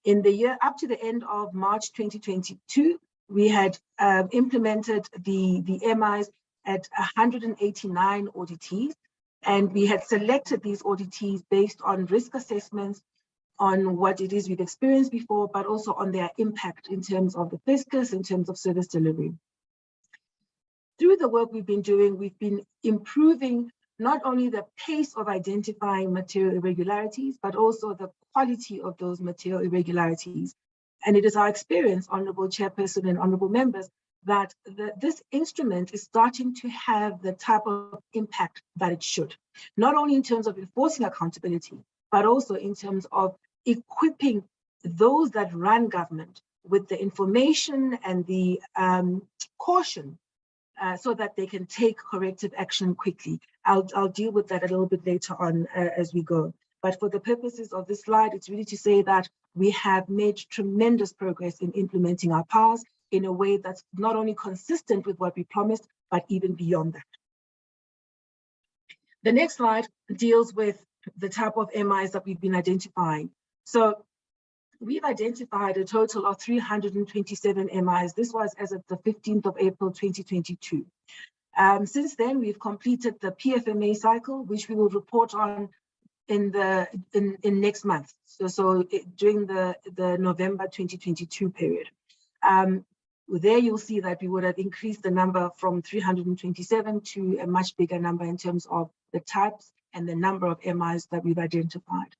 In the year up to the end of March 2022, we had implemented the MIs at 189 auditees. And we had selected these auditees based on risk assessments, on what it is we've experienced before, but also on their impact in terms of the fiscus, in terms of service delivery. Through the work we've been doing, we've been improving not only the pace of identifying material irregularities, but also the quality of those material irregularities. And it is our experience, Honourable Chairperson and Honourable Members, that this instrument is starting to have the type of impact that it should, not only in terms of enforcing accountability, but also in terms of equipping those that run government with the information and the caution so that they can take corrective action quickly. I'll deal with that a little bit later on as we go. But for the purposes of this slide, it's really to say that we have made tremendous progress in implementing our powers in a way that's not only consistent with what we promised, but even beyond that. The next slide deals with the type of MIs that we've been identifying. So we've identified a total of 327 MIs. This was as of the 15th of April, 2022. Since then, we've completed the PFMA cycle, which we will report on in next month. So during the November 2022 period. There you'll see that we would have increased the number from 327 to a much bigger number in terms of the types and the number of MIs that we've identified.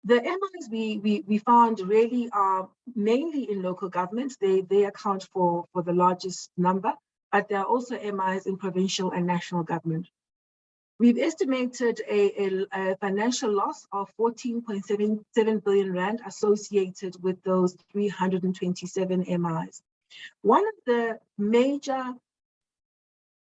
The MIs we found really are mainly in local governments. They account for the largest number, but there are also MIs in provincial and national government. We've estimated a financial loss of 14.77 billion rand associated with those 327 MIs. One of the major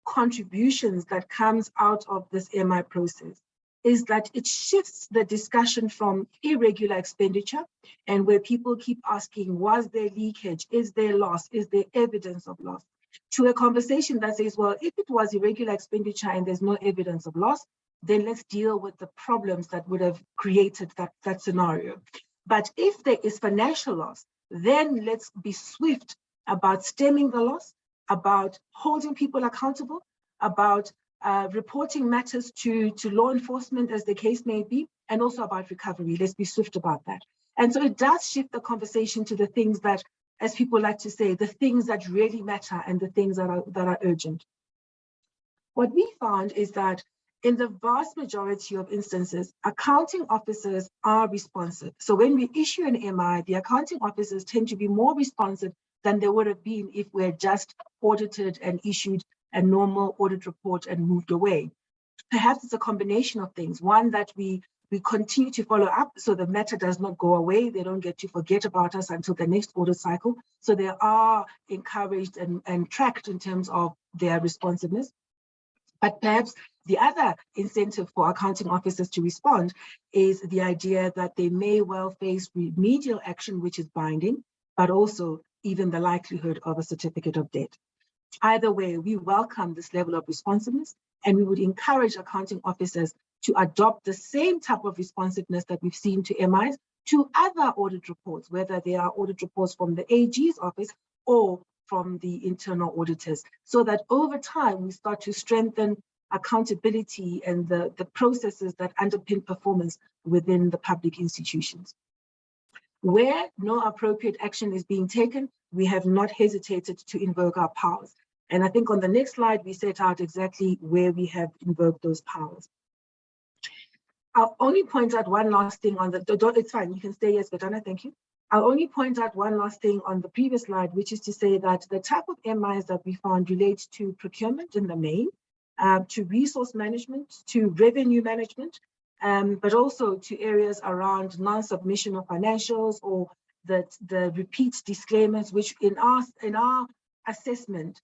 contributions that comes out of this MI process is that it shifts the discussion from irregular expenditure, and where people keep asking, was there leakage? Is there loss? Is there evidence of loss? To a conversation that says, well, if it was irregular expenditure and there's no evidence of loss, then let's deal with the problems that would have created that scenario. But if there is financial loss, then let's be swift about stemming the loss, about holding people accountable, about reporting matters to law enforcement as the case may be, and also about recovery. Let's be swift about that. And so it does shift the conversation to the things that, as people like to say, the things that really matter and the things that are urgent. What we found is that in the vast majority of instances, accounting officers are responsive. So when we issue an MI, the accounting officers tend to be more responsive than they would have been if we're just audited and issued a normal audit report and moved away. Perhaps it's a combination of things. One, that we continue to follow up so the matter does not go away. They don't get to forget about us until the next audit cycle. So they are encouraged and tracked in terms of their responsiveness. But perhaps the other incentive for accounting officers to respond is the idea that they may well face remedial action, which is binding, but also even the likelihood of a certificate of debt. Either way, we welcome this level of responsiveness, and we would encourage accounting officers to adopt the same type of responsiveness that we've seen to MIs to other audit reports, whether they are audit reports from the AG's office or from the internal auditors, so that over time we start to strengthen accountability and the processes that underpin performance within the public institutions. Where no appropriate action is being taken, we have not hesitated to invoke our powers. And I think on the next slide, we set out exactly where we have invoked those powers. I'll only point out one last thing on the, it's fine, you can stay, yes, Vedana, thank you. I'll only point out one last thing on the previous slide, which is to say that the type of MIs that we found relate to procurement in the main, to resource management, to revenue management, but also to areas around non-submission of financials or the repeat disclaimers, which in our assessment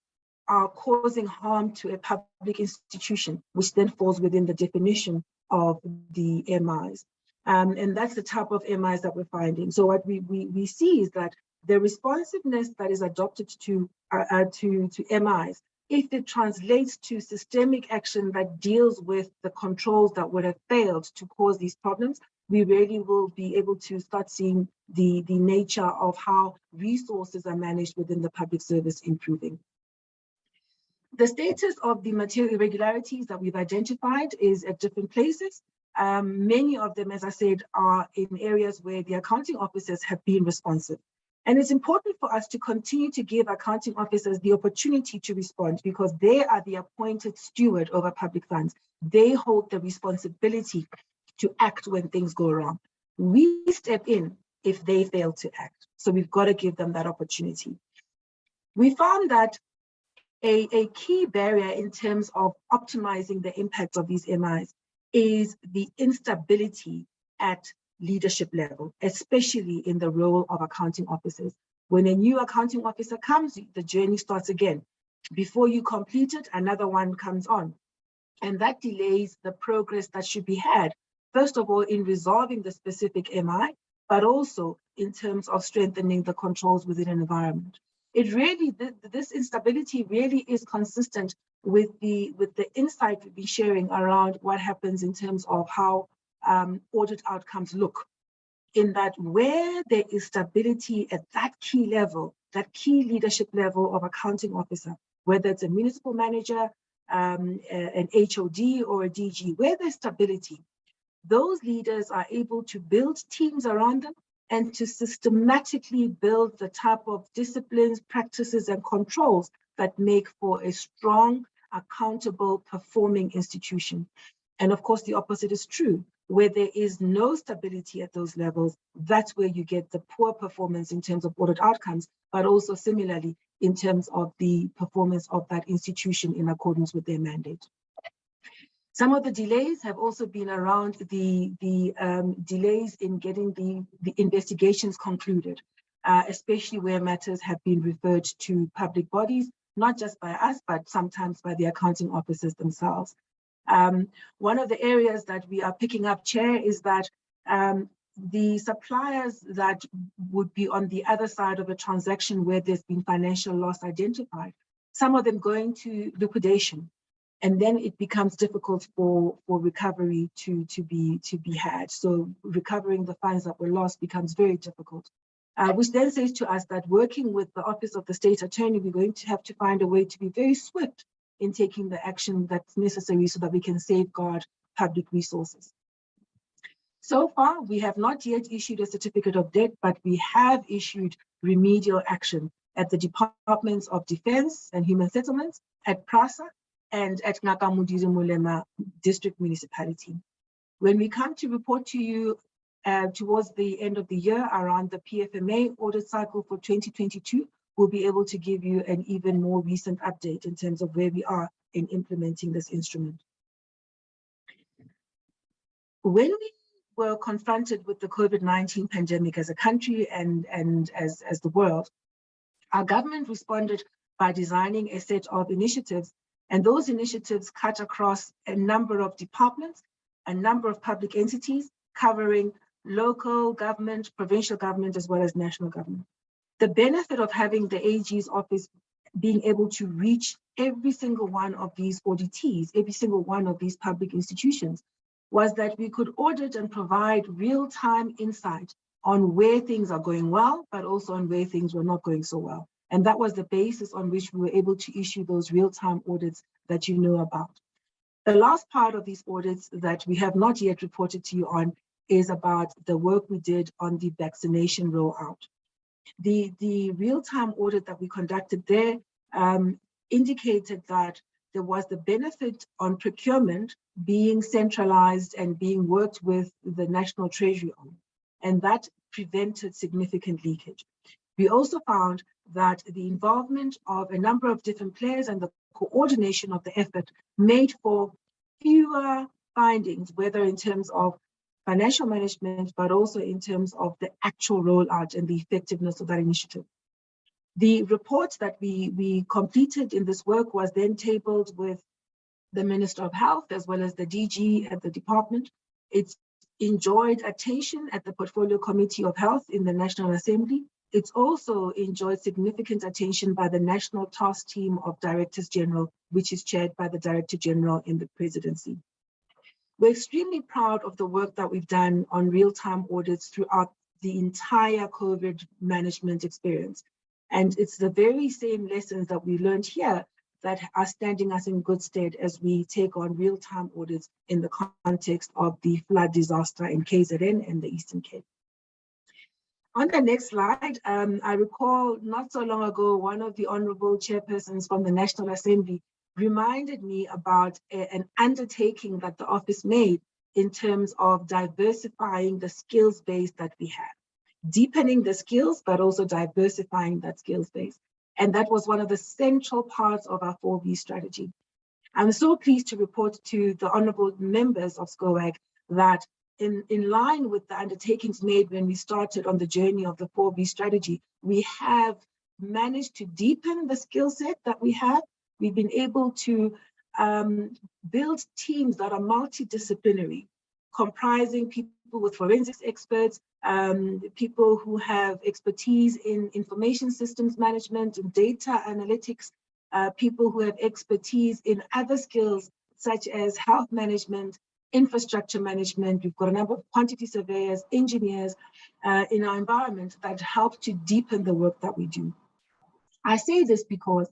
are causing harm to a public institution, which then falls within the definition of the MIs. And that's the type of MIs that we're finding. So what we see is that the responsiveness that is adopted to MIs, if it translates to systemic action that deals with the controls that would have failed to cause these problems, we really will be able to start seeing the nature of how resources are managed within the public service improving. The status of the material irregularities that we've identified is at different places. Many of them, as I said, are in areas where the accounting officers have been responsive. And it's important for us to continue to give accounting officers the opportunity to respond, because they are the appointed steward over public funds. They hold the responsibility to act when things go wrong. We step in if they fail to act. So we've got to give them that opportunity. We found that a key barrier in terms of optimizing the impact of these MIs is the instability at leadership level, especially in the role of accounting officers. When a new accounting officer comes, the journey starts again. Before you complete it, another one comes on. And that delays the progress that should be had, first of all, in resolving the specific MI, but also in terms of strengthening the controls within an environment. It really, this instability really is consistent with the insight we've been sharing around what happens in terms of how audit outcomes look. In that, where there is stability at that key level, that key leadership level of accounting officer, whether it's a municipal manager, an HOD or a DG, where there's stability, those leaders are able to build teams around them and to systematically build the type of disciplines, practices, and controls that make for a strong, accountable, performing institution. And of course, the opposite is true. Where there is no stability at those levels, that's where you get the poor performance in terms of audit outcomes, but also similarly in terms of the performance of that institution in accordance with their mandate. Some of the delays have also been around the delays in getting the investigations concluded, especially where matters have been referred to public bodies, not just by us, but sometimes by the accounting officers themselves. One of the areas that we are picking up, Chair, is that the suppliers that would be on the other side of a transaction where there's been financial loss identified, some of them going to liquidation, and then it becomes difficult for recovery to be had. So recovering the funds that were lost becomes very difficult, which then says to us that working with the Office of the State Attorney, we're going to have to find a way to be very swift in taking the action that's necessary so that we can safeguard public resources. So far, we have not yet issued a certificate of debt, but we have issued remedial action at the Departments of Defense and Human Settlements, at PRASA, and at Ngakamudiri Mulema District Municipality. When we come to report to you towards the end of the year around the PFMA audit cycle for 2022, we'll be able to give you an even more recent update in terms of where we are in implementing this instrument. When we were confronted with the COVID-19 pandemic as a country and as the world, our government responded by designing a set of initiatives, and those initiatives cut across a number of departments, a number of public entities, covering local government, provincial government, as well as national government. The benefit of having the AG's office being able to reach every single one of these auditees, every single one of these public institutions, was that we could audit and provide real-time insight on where things are going well, but also on where things were not going so well. And that was the basis on which we were able to issue those real-time audits that you know about. The last part of these audits that we have not yet reported to you on is about the work we did on the vaccination rollout. The real-time audit that we conducted there indicated that there was the benefit on procurement being centralized and being worked with the National Treasury on, and that prevented significant leakage. We also found that the involvement of a number of different players and the coordination of the effort made for fewer findings, whether in terms of financial management, but also in terms of the actual rollout and the effectiveness of that initiative. The report that we completed in this work was then tabled with the Minister of Health as well as the DG at the department. It's enjoyed attention at the Portfolio Committee of Health in the National Assembly. It's also enjoyed significant attention by the National Task Team of Directors General, which is chaired by the Director General in the Presidency. We're extremely proud of the work that we've done on real-time audits throughout the entire COVID management experience. And it's the very same lessons that we learned here that are standing us in good stead as we take on real-time audits in the context of the flood disaster in KZN and the Eastern Cape. On the next slide, I recall not so long ago, one of the honorable chairpersons from the National Assembly reminded me about an undertaking that the office made in terms of diversifying the skills base that we have. Deepening the skills, but also diversifying that skills base. And that was one of the central parts of our 4B strategy. I'm so pleased to report to the honorable members of SCOAG that in line with the undertakings made when we started on the journey of the 4B strategy, we have managed to deepen the skill set that we have. We've been able to build teams that are multidisciplinary, comprising people with forensics experts, people who have expertise in information systems management and data analytics, people who have expertise in other skills such as health management, infrastructure management. We've got a number of quantity surveyors, engineers in our environment that help to deepen the work that we do. I say this because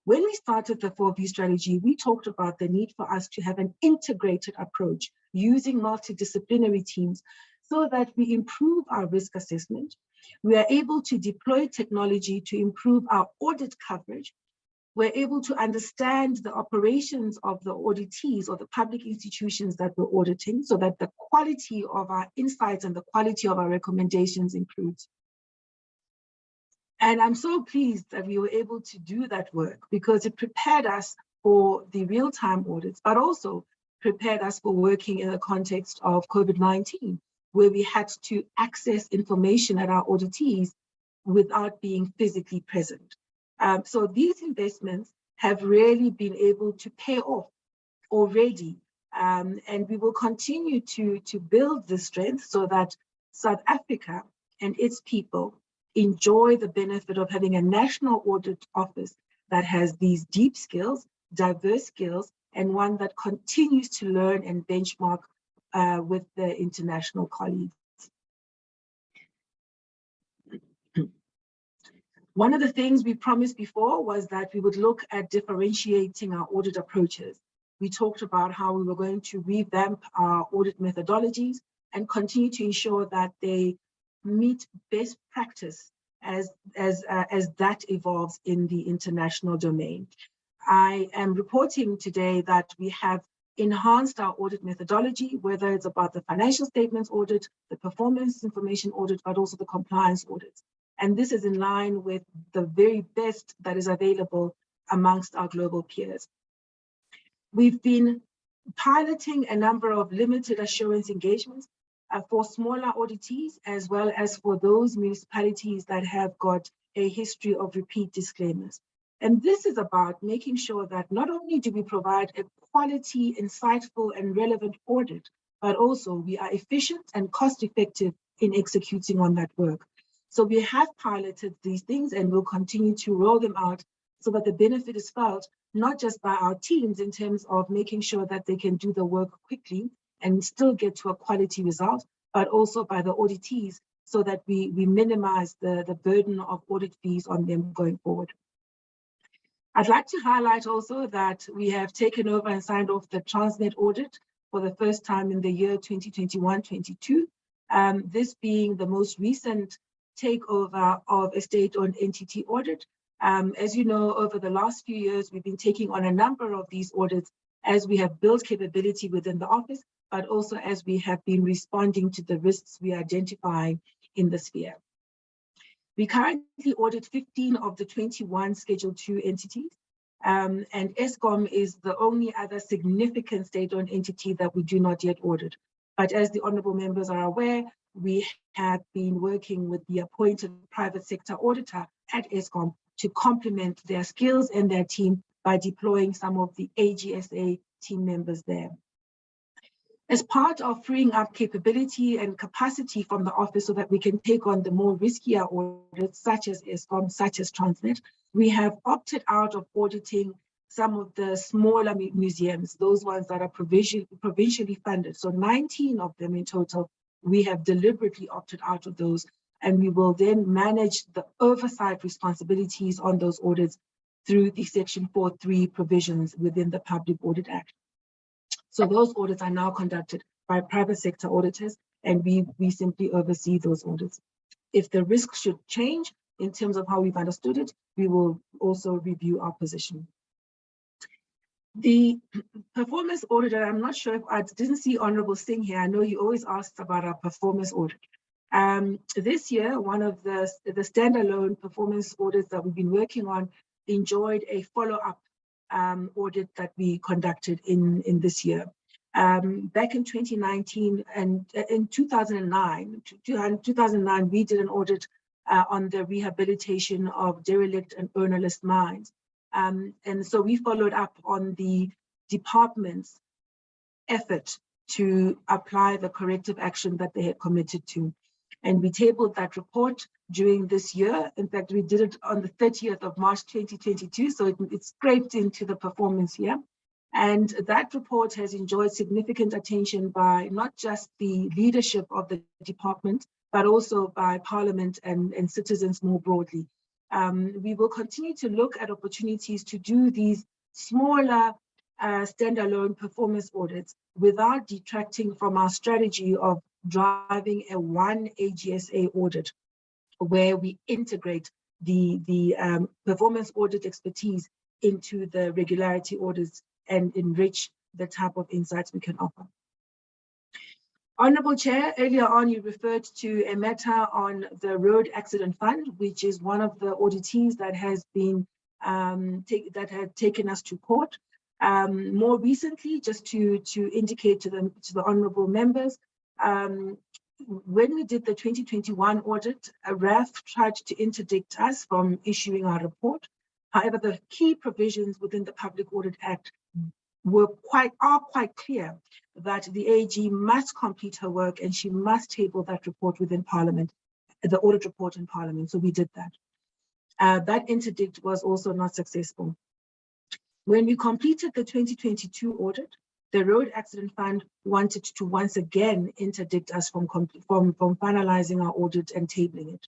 when we started the 4B strategy, we talked about the need for us to have an integrated approach using multidisciplinary teams so that we improve our risk assessment. We are able to deploy technology to improve our audit coverage. We're able to understand the operations of the auditees or the public institutions that we're auditing so that the quality of our insights and the quality of our recommendations improves. And I'm so pleased that we were able to do that work because it prepared us for the real-time audits, but also prepared us for working in the context of COVID-19, where we had to access information at our auditees without being physically present. So these investments have really been able to pay off already. And we will continue to build the strength so that South Africa and its people enjoy the benefit of having a national audit office that has these deep skills, diverse skills, and one that continues to learn and benchmark with the international colleagues. One of the things we promised before was that we would look at differentiating our audit approaches. We talked about how we were going to revamp our audit methodologies. and continue to ensure that they meet best practice as that evolves in the international domain. I am reporting today that we have enhanced our audit methodology, whether it's about the financial statements audit, the performance information audit, but also the compliance audits. And this is in line with the very best that is available amongst our global peers. We've been piloting a number of limited assurance engagements for smaller auditees, as well as for those municipalities that have got a history of repeat disclaimers. And this is about making sure that not only do we provide a quality, insightful, and relevant audit, but also we are efficient and cost-effective in executing on that work. So we have piloted these things and will continue to roll them out so that the benefit is felt not just by our teams in terms of making sure that they can do the work quickly and still get to a quality result, but also by the auditees so that we minimize the burden of audit fees on them going forward. I'd like to highlight also that we have taken over and signed off the Transnet audit for the first time in the year 2021-22, this being the most recent takeover of a state-owned entity audit. As you know, over the last few years, we've been taking on a number of these audits as we have built capability within the office, but also as we have been responding to the risks we are identifying in the sphere. We currently audit 15 of the 21 Schedule 2 entities, and Eskom is the only other significant state-owned entity that we do not yet audit. But as the honourable members are aware, we have been working with the appointed private sector auditor at Eskom to complement their skills and their team by deploying some of the AGSA team members there. As part of freeing up capability and capacity from the office so that we can take on the more riskier audits, such as Eskom, such as Transnet, we have opted out of auditing some of the smaller museums, those ones that are provincially funded. So 19 of them in total, we have deliberately opted out of those, and we will then manage the oversight responsibilities on those audits through the Section 4.3 provisions within the Public Audit Act. So those audits are now conducted by private sector auditors, and we simply oversee those audits. If the risk should change in terms of how we've understood it, we will also review our position. The performance auditor, I'm not sure if I didn't see Honorable Singh here. I know he always asks about our performance audit. This year, one of the standalone performance audits that we've been working on enjoyed a follow-up audit that we conducted in this year. Back in 2019 and in 2009, we did an audit on the rehabilitation of derelict and ownerless mines. And so we followed up on the department's effort to apply the corrective action that they had committed to. And we tabled that report during this year. In fact, we did it on the 30th of March 2022, so it scraped into the performance year. And that report has enjoyed significant attention by not just the leadership of the department, but also by Parliament and citizens more broadly. We will continue to look at opportunities to do these smaller standalone performance audits without detracting from our strategy of driving a one AGSA audit where we integrate the performance audit expertise into the regularity audits and enrich the type of insights we can offer. Honourable Chair, earlier on you referred to a matter on the Road Accident Fund, which is one of the auditees that has been that had taken us to court. More recently, just to indicate to the honourable members, when we did the 2021 audit, RAF tried to interdict us from issuing our report. However, the key provisions within the Public Audit Act are quite clear that the AG must complete her work and she must table that report within Parliament, the audit report in Parliament. So we did that. That interdict was also not successful. When we completed the 2022 audit, the Road Accident Fund wanted to once again interdict us from finalizing our audit and tabling it.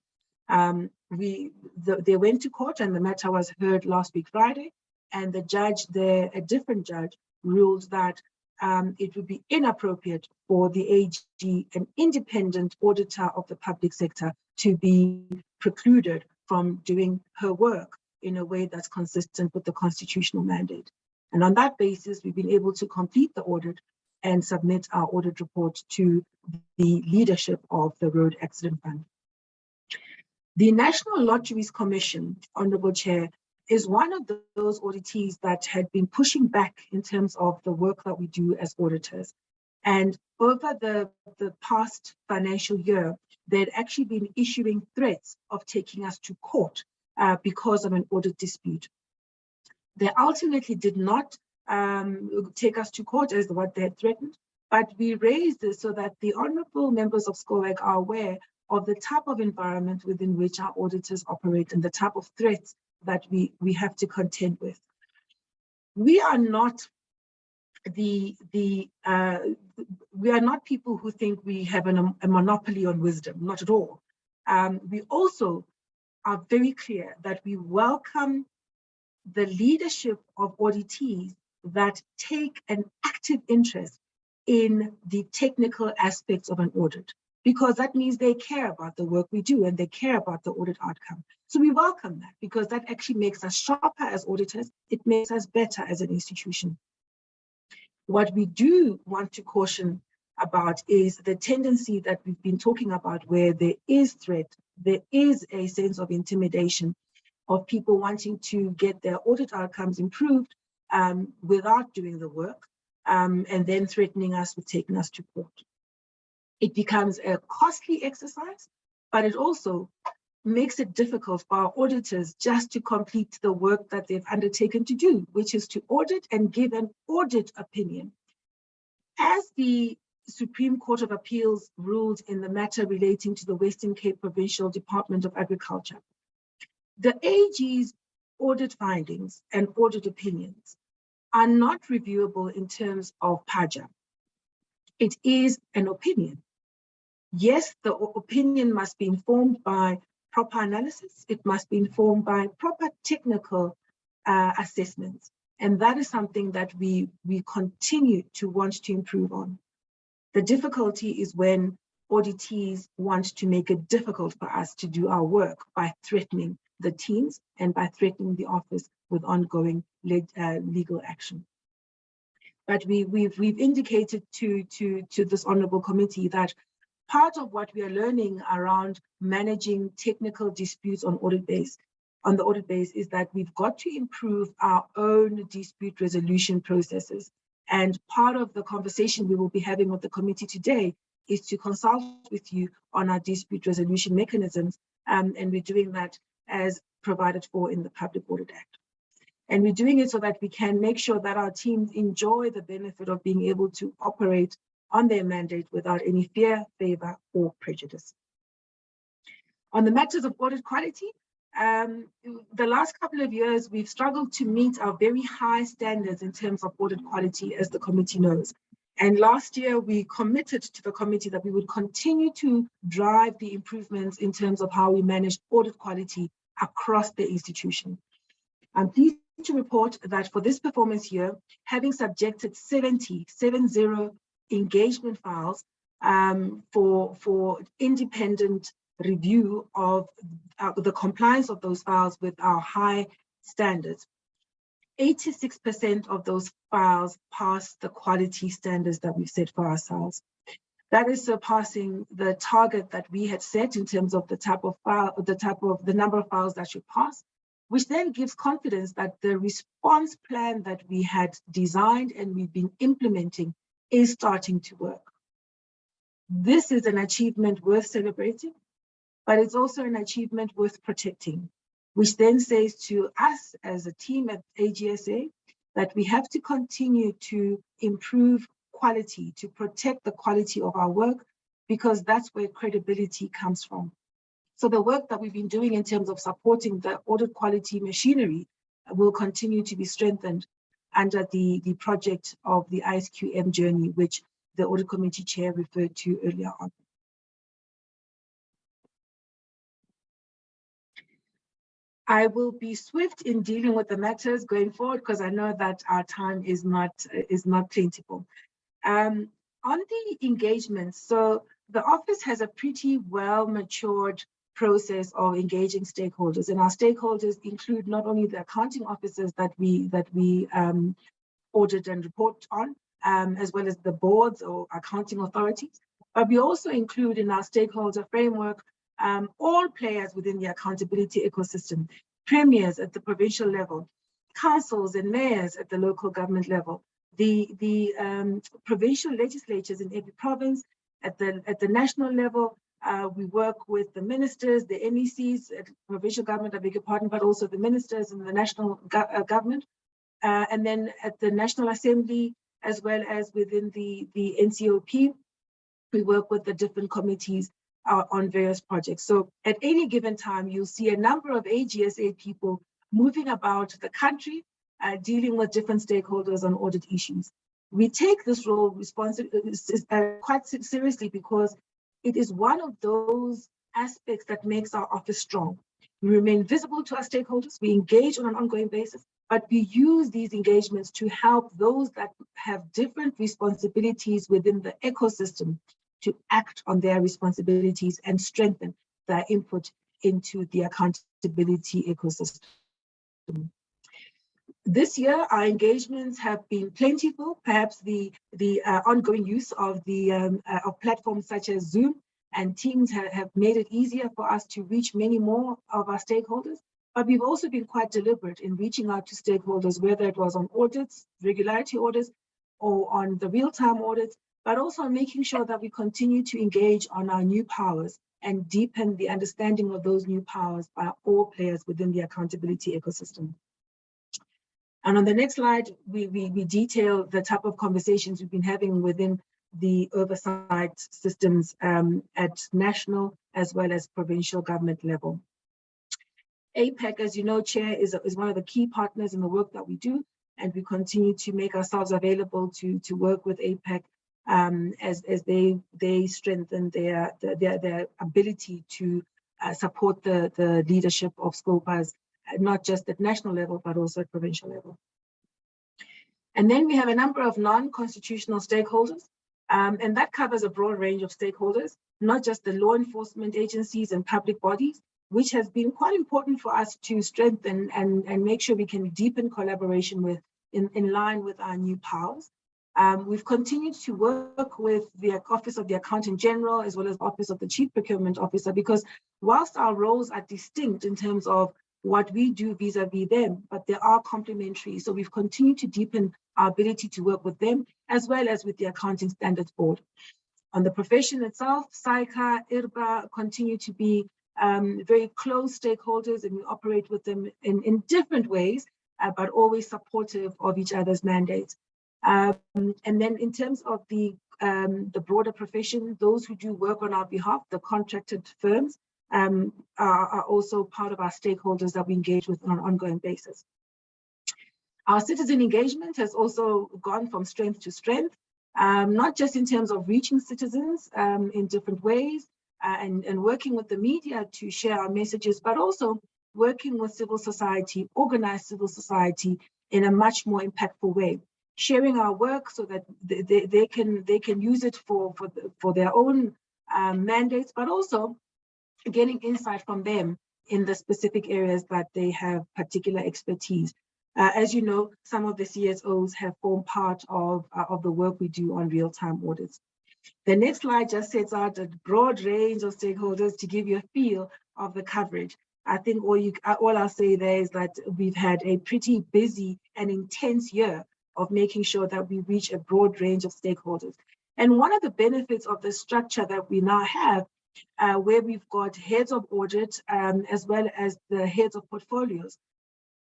They went to court and the matter was heard last week Friday, and the judge there, a different judge, ruled that it would be inappropriate for the AG, an independent auditor of the public sector, to be precluded from doing her work in a way that's consistent with the constitutional mandate. And on that basis, we've been able to complete the audit and submit our audit report to the leadership of the Road Accident Fund. The National Lotteries Commission, Honorable Chair, is one of those auditees that had been pushing back in terms of the work that we do as auditors. And over the past financial year, they'd actually been issuing threats of taking us to court because of an audit dispute. They ultimately did not take us to court as what they had threatened, but we raised this so that the honorable members of SCOAG are aware of the type of environment within which our auditors operate and the type of threats that we have to contend with. We are not we are not people who think we have a monopoly on wisdom, not at all. We also are very clear that we welcome the leadership of auditees that take an active interest in the technical aspects of an audit, because that means they care about the work we do and they care about the audit outcome. So we welcome that, because that actually makes us sharper as auditors. It makes us better as an institution. What we do want to caution about is the tendency that we've been talking about, where there is threat, there is a sense of intimidation of people wanting to get their audit outcomes improved without doing the work, and then threatening us with taking us to court. It becomes a costly exercise, but it also makes it difficult for our auditors just to complete the work that they've undertaken to do, which is to audit and give an audit opinion. As the Supreme Court of Appeals ruled in the matter relating to the Western Cape Provincial Department of Agriculture, the AG's audit findings and audit opinions are not reviewable in terms of PAJA. It is an opinion. Yes, the opinion must be informed by proper analysis. It must be informed by proper technical assessments. And that is something that we continue to want to improve on. The difficulty is when auditees want to make it difficult for us to do our work by threatening the teams and by threatening the office with ongoing legal action. But we've indicated to this honorable committee that part of what we are learning around managing technical disputes on the audit base is that we've got to improve our own dispute resolution processes. And part of the conversation we will be having with the committee today is to consult with you on our dispute resolution mechanisms. And we're doing that as provided for in the Public Audit Act. And we're doing it so that we can make sure that our teams enjoy the benefit of being able to operate on their mandate without any fear, favor, or prejudice. On the matters of audit quality, the last couple of years, we've struggled to meet our very high standards in terms of audit quality, as the committee knows. And last year, we committed to the committee that we would continue to drive the improvements in terms of how we manage audit quality across the institution. I'm pleased to report that for this performance year, having subjected 70 engagement files for independent review of the compliance of those files with our high standards, 86% of those files pass the quality standards that we've set for ourselves. That is surpassing the target that we had set in terms of the number of files that should pass, which then gives confidence that the response plan that we had designed and we've been implementing is starting to work. This is an achievement worth celebrating, but it's also an achievement worth protecting, which then says to us as a team at AGSA that we have to continue to improve quality, to protect the quality of our work, because that's where credibility comes from. So the work that we've been doing in terms of supporting the audit quality machinery will continue to be strengthened under the project of the ISQM journey, which the audit committee chair referred to earlier on. I will be swift in dealing with the matters going forward because I know that our time is not plentiful. On the engagement, so the office has a pretty well matured process of engaging stakeholders, and our stakeholders include not only the accounting officers that we audit and report on, as well as the boards or accounting authorities, but we also include in our stakeholder framework all players within the accountability ecosystem, premiers at the provincial level, councils and mayors at the local government level, the provincial legislatures in every province. At the national level, we work with the ministers, the NECs, provincial government, I beg your pardon, but also the ministers in the national government. And then at the National Assembly, as well as within the NCOP, we work with the different committees on various projects. So at any given time, you'll see a number of AGSA people moving about the country, dealing with different stakeholders on audit issues. We take this role quite seriously because it is one of those aspects that makes our office strong. We remain visible to our stakeholders, we engage on an ongoing basis, but we use these engagements to help those that have different responsibilities within the ecosystem to act on their responsibilities and strengthen their input into the accountability ecosystem. This year, our engagements have been plentiful. Perhaps the ongoing use of of platforms such as Zoom and Teams have made it easier for us to reach many more of our stakeholders. But we've also been quite deliberate in reaching out to stakeholders, whether it was on audits, regularity audits, or on the real-time audits, but also making sure that we continue to engage on our new powers and deepen the understanding of those new powers by all players within the accountability ecosystem. And on the next slide, we detail the type of conversations we've been having within the oversight systems at national as well as provincial government level. APAC, as you know, Chair, is one of the key partners in the work that we do, and we continue to make ourselves available to work with APAC as they strengthen their ability to support the leadership of Scopers, not just at national level, but also at provincial level. And then we have a number of non-constitutional stakeholders, and that covers a broad range of stakeholders, not just the law enforcement agencies and public bodies, which has been quite important for us to strengthen and make sure we can deepen collaboration with in line with our new powers. We've continued to work with the Office of the Accountant-General as well as Office of the Chief Procurement Officer, because whilst our roles are distinct in terms of what we do vis-a-vis them, but they are complementary. So we've continued to deepen our ability to work with them as well as with the Accounting Standards Board. On the profession itself, SAICA, IRBA continue to be very close stakeholders, and we operate with them in different ways, but always supportive of each other's mandates. And then in terms of the broader profession, those who do work on our behalf, the contracted firms, are also part of our stakeholders that we engage with on an ongoing basis. Our citizen engagement has also gone from strength to strength, not just in terms of reaching citizens in different ways and working with the media to share our messages, but also working with civil society, organized civil society in a much more impactful way, sharing our work so that they can use it for their own mandates, but also getting insight from them in the specific areas that they have particular expertise. As you know, some of the CSOs have formed part of the work we do on real-time audits. The next slide just sets out a broad range of stakeholders to give you a feel of the coverage. I think all I'll say there is that we've had a pretty busy and intense year of making sure that we reach a broad range of stakeholders. And one of the benefits of the structure that we now have, where we've got heads of audit as well as the heads of portfolios,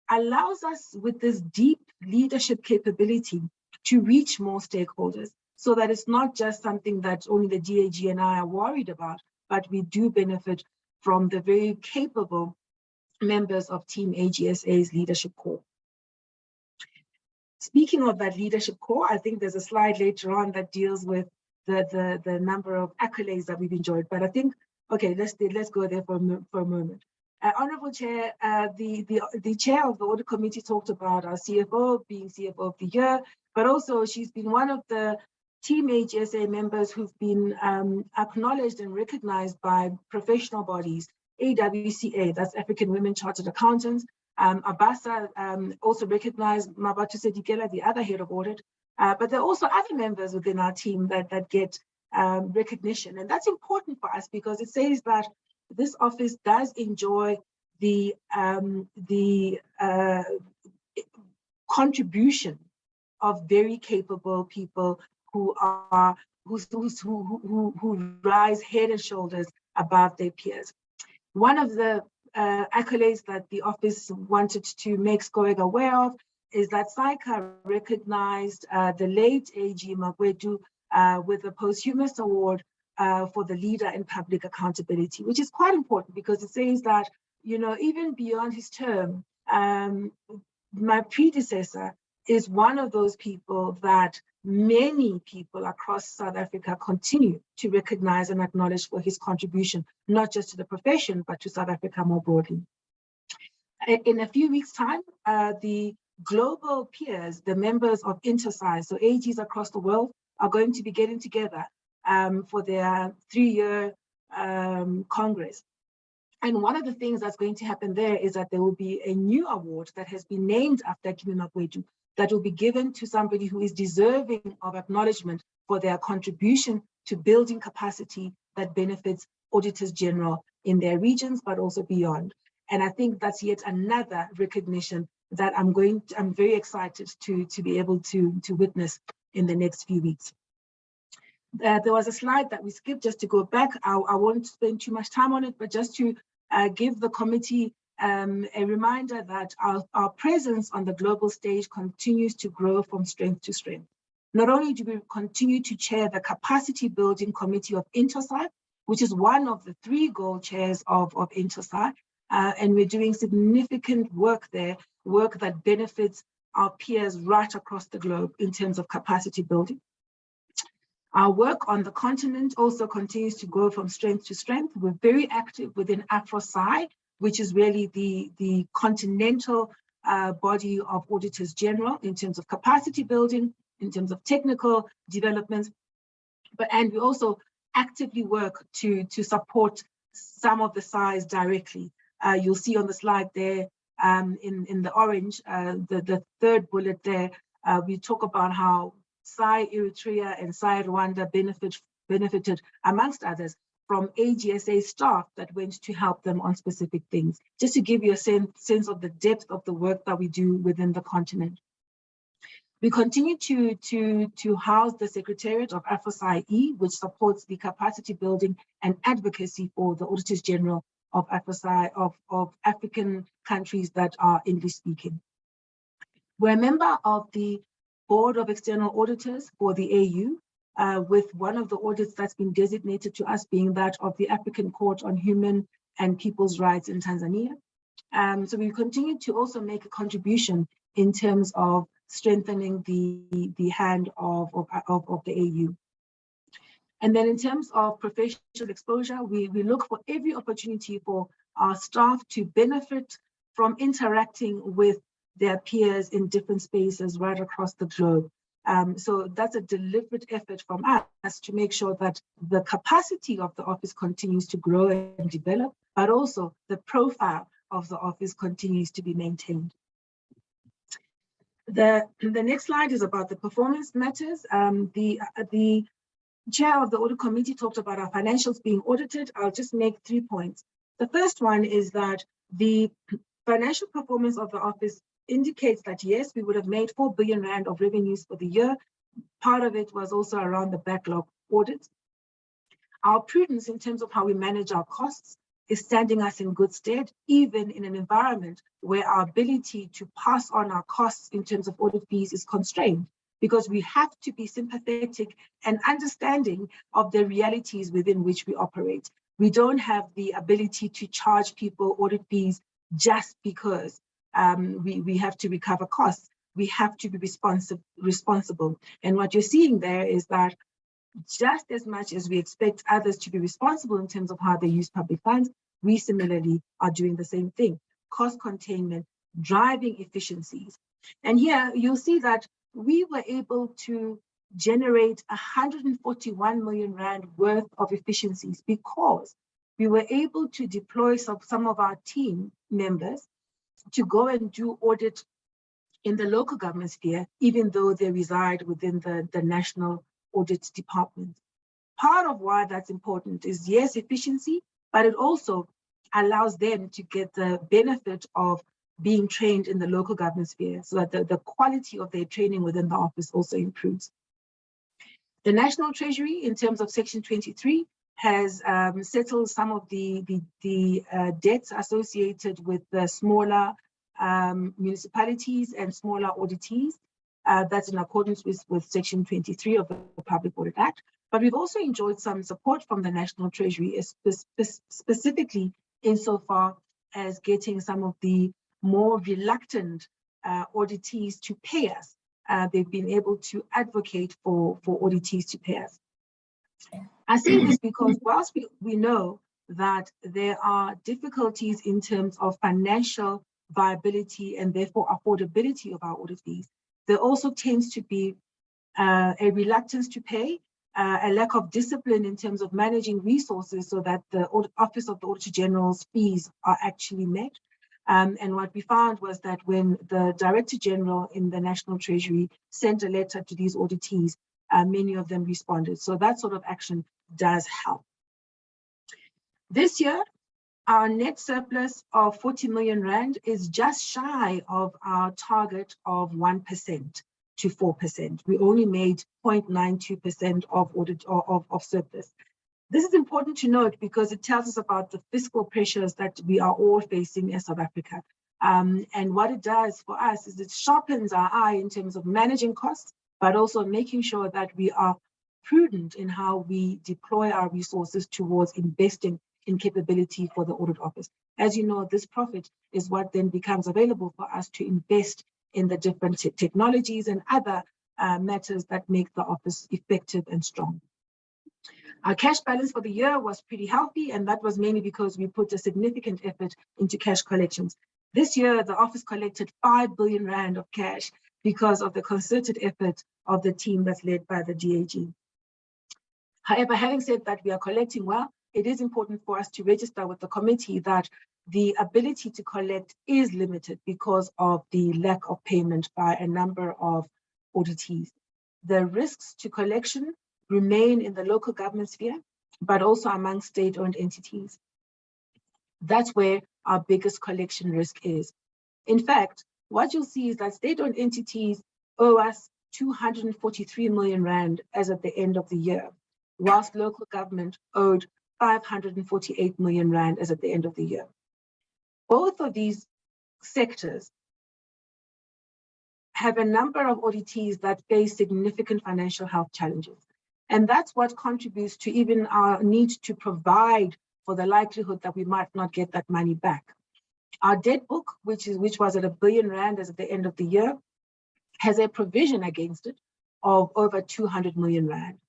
allows us with this deep leadership capability to reach more stakeholders, so that it's not just something that only the DAG and I are worried about, but we do benefit from the very capable members of Team AGSA's leadership core. Speaking of that leadership core, I think there's a slide later on that deals with the number of accolades that we've enjoyed. But I think, okay, let's go there for a moment. Honorable Chair, the chair of the audit committee talked about our CFO being CFO of the year, but also she's been one of the Team AGSA members who've been acknowledged and recognized by professional bodies, AWCA, that's African Women Chartered Accountants, ABASA also recognized Mabatu Sedikela, the other head of audit, but there are also other members within our team that get recognition. And that's important for us because it says that this office does enjoy the contribution of very capable people who rise head and shoulders above their peers. One of the accolades that the office wanted to make SCOEG aware of is that SAICA recognized the late AG Magwedu with the posthumous award for the leader in public accountability, which is quite important because it says that, you know, even beyond his term, my predecessor is one of those people that many people across South Africa continue to recognize and acknowledge for his contribution, not just to the profession, but to South Africa more broadly. In a few weeks' time, the global peers, the members of InterSci, so AGs across the world, are going to be getting together for their 3-year Congress. And one of the things that's going to happen there is that there will be a new award that has been named after Kimi Magwedu that will be given to somebody who is deserving of acknowledgement for their contribution to building capacity that benefits auditors general in their regions, but also beyond. And I think that's yet another recognition that I'm very excited to be able to witness in the next few weeks. There was a slide that we skipped just to go back. I won't spend too much time on it, but just to give the committee a reminder that our presence on the global stage continues to grow from strength to strength. Not only do we continue to chair the capacity building committee of InterSci, which is one of the 3 gold chairs of InterSci, and we're doing significant work there, work that benefits our peers right across the globe in terms of capacity building. Our work on the continent also continues to go from strength to strength. We're very active within AfroSci, which is really the continental body of auditors general in terms of capacity building, in terms of technical developments, and we also actively work to support some of the SIs directly. You'll see on the slide there in the orange, the 3rd bullet there, we talk about how SAI Eritrea and SAI Rwanda benefited, amongst others, from AGSA staff that went to help them on specific things, just to give you a sense of the depth of the work that we do within the continent. We continue to house the Secretariat of AfroSci-E, which supports the capacity building and advocacy for the Auditors General of AfroSci, of African countries that are English speaking. We're a member of the Board of External Auditors for the AU, with one of the audits that's been designated to us being that of the African Court on Human and People's Rights in Tanzania. So we continue to also make a contribution in terms of strengthening the hand of the AU. And then in terms of professional exposure, we look for every opportunity for our staff to benefit from interacting with their peers in different spaces right across the globe. So that's a deliberate effort from us to make sure that the capacity of the office continues to grow and develop, but also the profile of the office continues to be maintained. The next slide is about the performance matters. The chair of the audit committee talked about our financials being audited. I'll just make 3 points. The first one is that the financial performance of the office indicates that, yes, we would have made 4 billion rand of revenues for the year. Part of it was also around the backlog audits. Our prudence in terms of how we manage our costs is standing us in good stead, even in an environment where our ability to pass on our costs in terms of audit fees is constrained, because we have to be sympathetic and understanding of the realities within which we operate. We don't have the ability to charge people audit fees just because we have to recover costs. We have to be responsible. And what you're seeing there is that just as much as we expect others to be responsible in terms of how they use public funds, we similarly are doing the same thing. Cost containment, driving efficiencies. And here you'll see that we were able to generate 141 million rand worth of efficiencies because we were able to deploy some of our team members to go and do audit in the local government sphere, even though they reside within the national audit department. Part of why that's important is, yes, efficiency, but it also allows them to get the benefit of being trained in the local government sphere so that the quality of their training within the office also improves. The National Treasury, in terms of Section 23, has settled some of the debts associated with the smaller municipalities and smaller auditees. That's in accordance with Section 23 of the Public Audit Act. But we've also enjoyed some support from the National Treasury, specifically insofar as getting some of the more reluctant auditees to pay us. They've been able to advocate for auditees to pay us. I say this because whilst we know that there are difficulties in terms of financial viability and therefore affordability of our audit fees, there also tends to be a reluctance to pay, a lack of discipline in terms of managing resources so that the Office of the Auditor-General's fees are actually met. And what we found was that when the Director-General in the National Treasury sent a letter to these auditees, many of them responded. So that sort of action does help. This year, our net surplus of 40 million rand is just shy of our target of 1% to 4%. We only made 0.92% of audit of surplus. This is important to note because it tells us about the fiscal pressures that we are all facing in South Africa. And what it does for us is it sharpens our eye in terms of managing costs, but also making sure that we are prudent in how we deploy our resources towards investing in capability for the audit office. As you know, this profit is what then becomes available for us to invest in the different technologies and other matters that make the office effective and strong. Our cash balance for the year was pretty healthy, and that was mainly because we put a significant effort into cash collections. This year, the office collected 5 billion rand of cash because of the concerted effort of the team that's led by the DAG. However, having said that we are collecting well, it is important for us to register with the committee that the ability to collect is limited because of the lack of payment by a number of auditees. The risks to collection remain in the local government sphere, but also among state-owned entities. That's where our biggest collection risk is. In fact, what you'll see is that state-owned entities owe us 243 million rand as at the end of the year, whilst local government owed 548 million rand as at the end of the year. Both of these sectors have a number of auditees that face significant financial health challenges. And that's what contributes to even our need to provide for the likelihood that we might not get that money back. Our debt book, which was at 1 billion rand as at the end of the year, has a provision against it of over 200 million rand,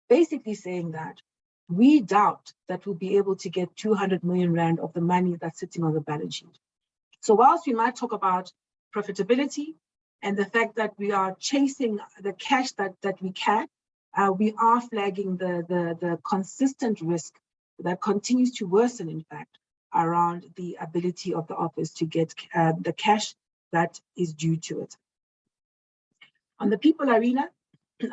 basically saying that we doubt that we'll be able to get 200 million rand of the money that's sitting on the balance sheet. So whilst we might talk about profitability and the fact that we are chasing the cash that we can, we are flagging the consistent risk that continues to worsen, in fact, around the ability of the office to get the cash that is due to it. On the people arena,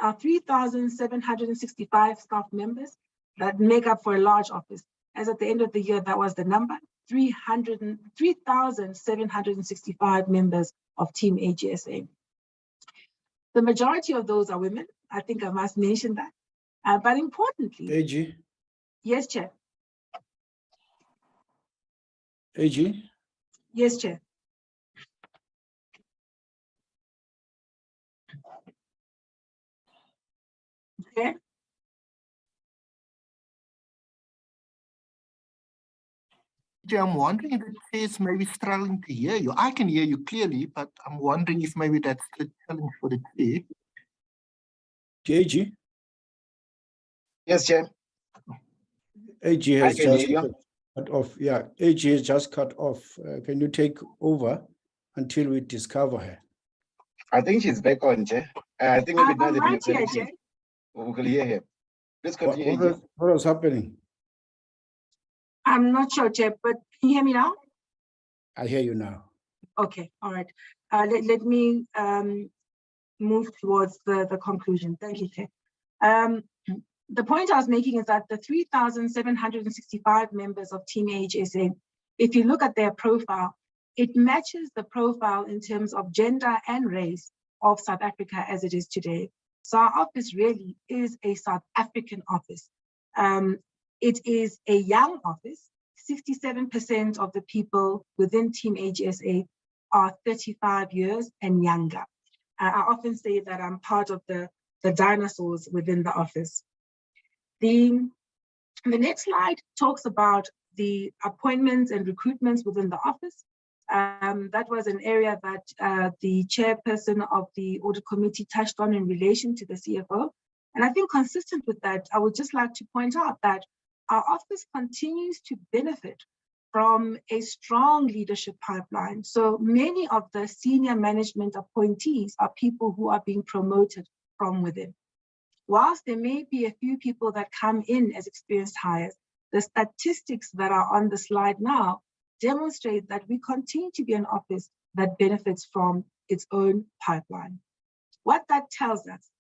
our 3,765 staff members that make up for a large office. As at the end of the year, that was the number, 3,765 members of Team AGSA. The majority of those are women. I think I must mention that. But importantly... AG? Yes, Chair. AG? Yes, Chair. Okay. I'm wondering if it says maybe struggling to hear you. I can hear you clearly, but I'm wondering if maybe that's the challenge for the chair. AG? Yes, Chair. AG has I can just hear you. cut off. Yeah, AG has just cut off. Can you take over until we discover her? I think she's back on, Chair. I think maybe now I'm the right here, connection. Chair. We can hear him. Let's continue. AG. What was happening? I'm not sure, Chair, but can you hear me now? I hear you now. Okay, all right. Let me move towards the conclusion. Thank you, Chair. The point I was making is that the 3,765 members of Team AGSA, if you look at their profile, it matches the profile in terms of gender and race of South Africa as it is today. So our office really is a South African office. It is a young office. 67% of the people within Team AGSA are 35 years and younger. I often say that I'm part of the dinosaurs within the office. The next slide talks about the appointments and recruitments within the office. That was an area that the chairperson of the audit committee touched on in relation to the CFO. And I think consistent with that, I would just like to point out that our office continues to benefit from a strong leadership pipeline. So many of the senior management appointees are people who are being promoted from within. Whilst there may be a few people that come in as experienced hires, the statistics that are on the slide now demonstrate that we continue to be an office that benefits from its own pipeline. What that tells us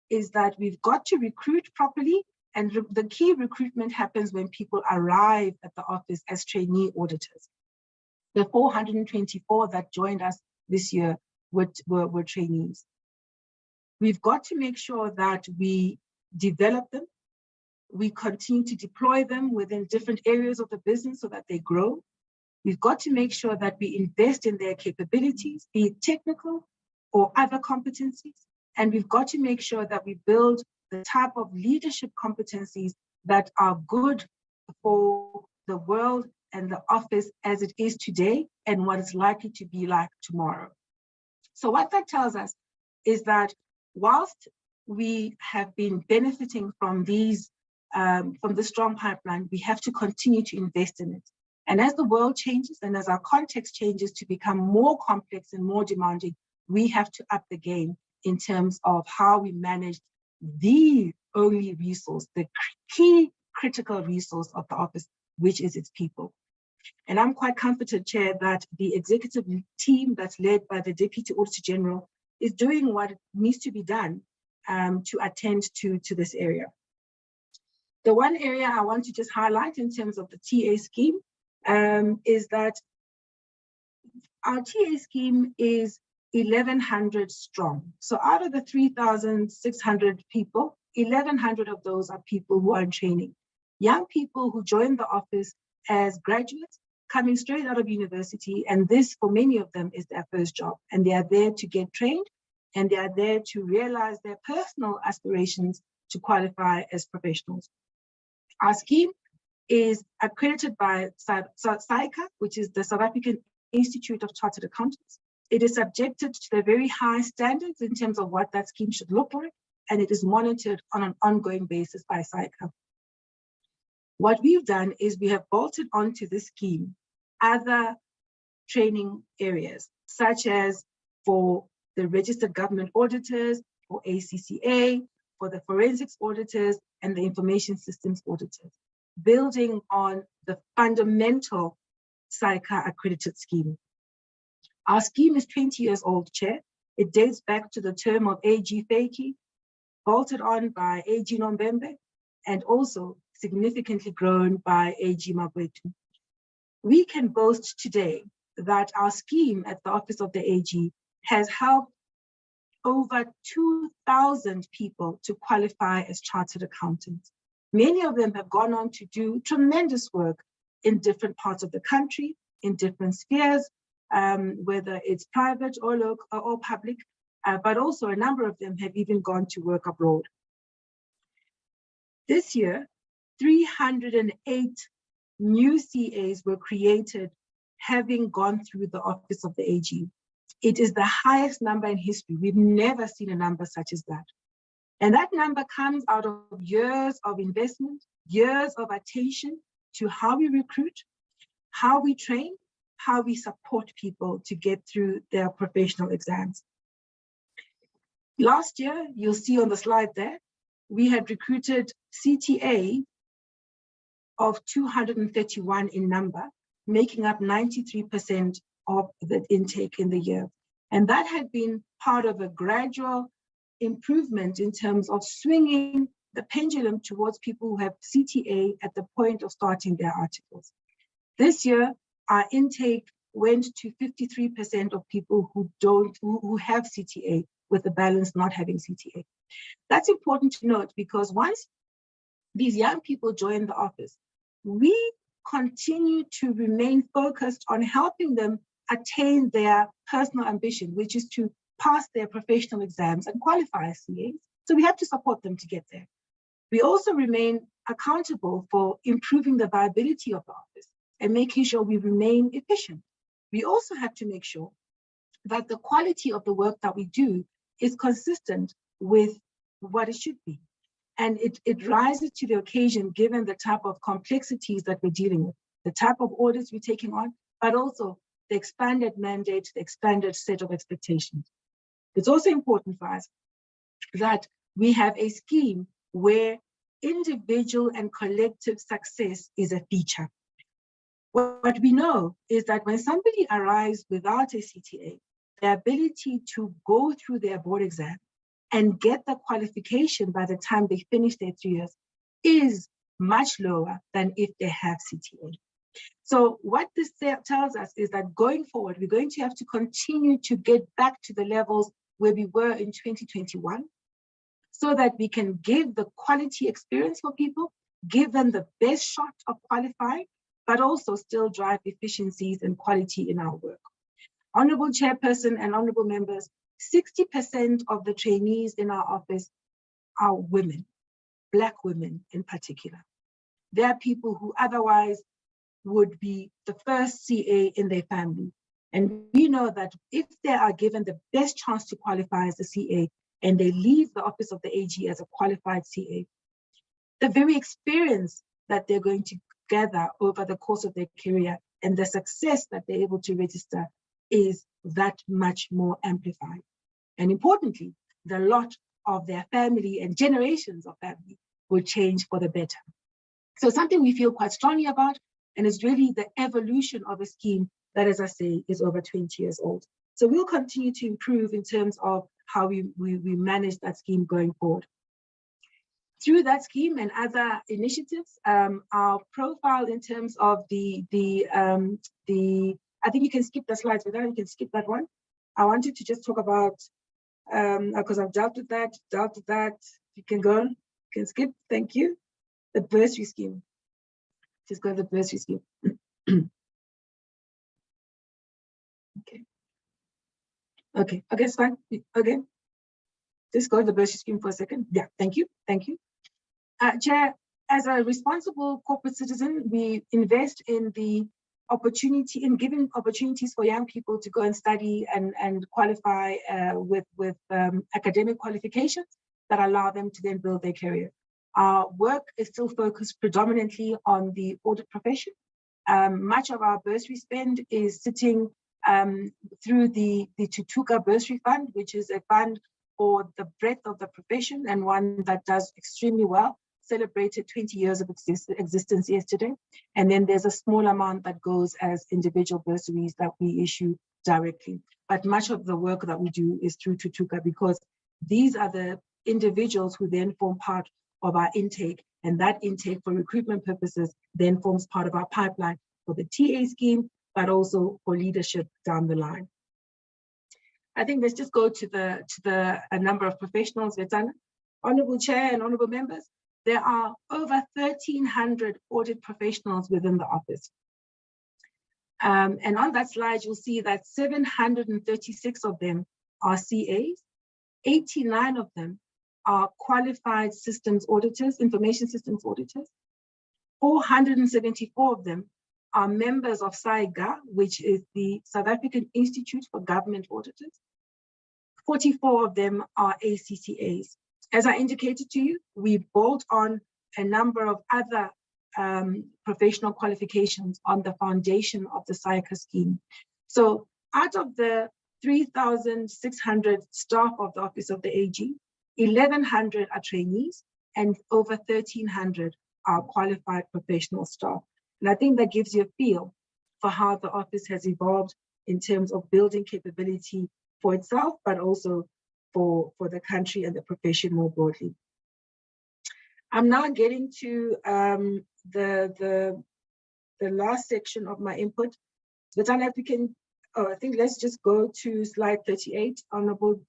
is that we've got to recruit properly, and the key recruitment happens when people arrive at the office as trainee auditors. The 424 that joined us this year were trainees. We've got to make sure that we develop them, we continue to deploy them within different areas of the business so that they grow. We've got to make sure that we invest in their capabilities, be it technical or other competencies. And we've got to make sure that we build the type of leadership competencies that are good for the world and the office as it is today and what it's likely to be like tomorrow. So what that tells us is that whilst we have been benefiting from these, from the strong pipeline, we have to continue to invest in it. And as the world changes and as our context changes to become more complex and more demanding, we have to up the game in terms of how we manage the only resource, the key critical resource of the office, which is its people. And I'm quite comforted, Chair, that the executive team that's led by the Deputy Auditor-General is doing what needs to be done to attend to this area. The one area I want to just highlight in terms of the TA scheme is that our TA scheme is 1,100 strong. So out of the 3,600 people, 1,100 of those are people who are in training. Young people who join the office as graduates, coming straight out of university, and this, for many of them, is their first job. And they are there to get trained, and they are there to realize their personal aspirations to qualify as professionals. Our scheme is accredited by SAICA, which is the South African Institute of Chartered Accountants. It is subjected to the very high standards in terms of what that scheme should look like, and it is monitored on an ongoing basis by SAICA. What we've done is we have bolted onto this scheme other training areas, such as for the registered government auditors, for ACCA, for the forensics auditors, and the information systems auditors, building on the fundamental SAICA accredited scheme. Our scheme is 20 years old, Chair. It dates back to the term of AG Feki, bolted on by AG Nombembe, and also significantly grown by AG Magwetu. We can boast today that our scheme at the Office of the AG has helped over 2,000 people to qualify as chartered accountants. Many of them have gone on to do tremendous work in different parts of the country, in different spheres, whether it's private or local or public, but also a number of them have even gone to work abroad. This year, 308 new CAs were created, having gone through the Office of the AG. It is the highest number in history. We've never seen a number such as that. And that number comes out of years of investment, years of attention to how we recruit, how we train, how we support people to get through their professional exams. Last year, you'll see on the slide there, we had recruited CTA of 231 in number, making up 93% of the intake in the year. And that had been part of a gradual improvement in terms of swinging the pendulum towards people who have CTA at the point of starting their articles. This year, our intake went to 53% of people who have CTA, with the balance not having CTA. That's important to note, because once these young people join the office, we continue to remain focused on helping them attain their personal ambition, which is to pass their professional exams and qualify as CAs. So we have to support them to get there. We also remain accountable for improving the viability of the office and making sure we remain efficient. We also have to make sure that the quality of the work that we do is consistent with what it should be. And it rises to the occasion given the type of complexities that we're dealing with, the type of audits we're taking on, but also the expanded mandate, the expanded set of expectations. It's also important for us that we have a scheme where individual and collective success is a feature. What we know is that when somebody arrives without a CTA, the ability to go through their board exam and get the qualification by the time they finish their 3 years is much lower than if they have CTA. So what this tells us is that going forward, we're going to have to continue to get back to the levels where we were in 2021, so that we can give the quality experience for people, give them the best shot of qualifying, but also still drive efficiencies and quality in our work. Honorable Chairperson and honorable members, 60% of the trainees in our office are women, Black women in particular. They are people who otherwise would be the first CA in their family. And we know that if they are given the best chance to qualify as a CA and they leave the office of the AG as a qualified CA, the very experience that they're going to gather over the course of their career and the success that they're able to register is that much more amplified. And importantly, the lot of their family and generations of family will change for the better. So something we feel quite strongly about, and it's really the evolution of a scheme that, as I say, is over 20 years old. So we'll continue to improve in terms of how we manage that scheme going forward. Through that scheme and other initiatives, our profile in terms of I think you can skip the slides, but you can skip that one. I wanted to just talk about, because I've dealt with that. You can go, you can skip, thank you. The bursary scheme. Just go to the bursary scheme. Okay, it's fine. Okay, just go to the bursary scheme for a second. Yeah, thank you. Chair, as a responsible corporate citizen, we invest in the opportunity, in giving opportunities for young people to go and study and qualify with academic qualifications that allow them to then build their career. Our work is still focused predominantly on the audit profession. Much of our bursary spend is sitting through the Tutuka Bursary Fund, which is a fund for the breadth of the profession and one that does extremely well. Celebrated 20 years of existence yesterday. And then there's a small amount that goes as individual bursaries that we issue directly. But much of the work that we do is through Tutuka, because these are the individuals who then form part of our intake, and that intake for recruitment purposes then forms part of our pipeline for the TA scheme, but also for leadership down the line. I think let's just go to the number of professionals. Honorable Chair and honorable members, there are over 1,300 audit professionals within the office. And on that slide, you'll see that 736 of them are CAs, 89 of them are qualified systems auditors, information systems auditors. 474 of them are members of SAIGA, which is the South African Institute for Government Auditors. 44 of them are ACCAs. As I indicated to you, we bolt on a number of other professional qualifications on the foundation of the SAIGA scheme. So out of the 3,600 staff of the Office of the AG, 1,100 are trainees, and over 1,300 are qualified professional staff. And I think that gives you a feel for how the office has evolved in terms of building capability for itself, but also for the country and the profession more broadly. I'm now getting to the last section of my input. But if we can, I think let's just go to slide 38, honorable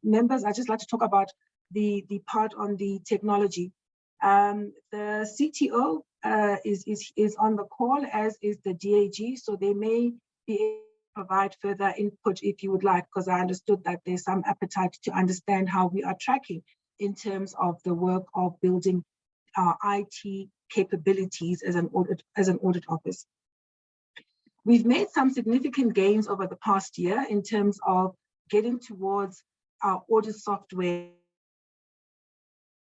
members. I'd just like to talk about the part on the technology. The CTO is on the call, as is the DAG, so they may be able to provide further input if you would like, because I understood that there's some appetite to understand how we are tracking in terms of the work of building our IT capabilities as an audit office. We've made some significant gains over the past year in terms of getting towards our audit software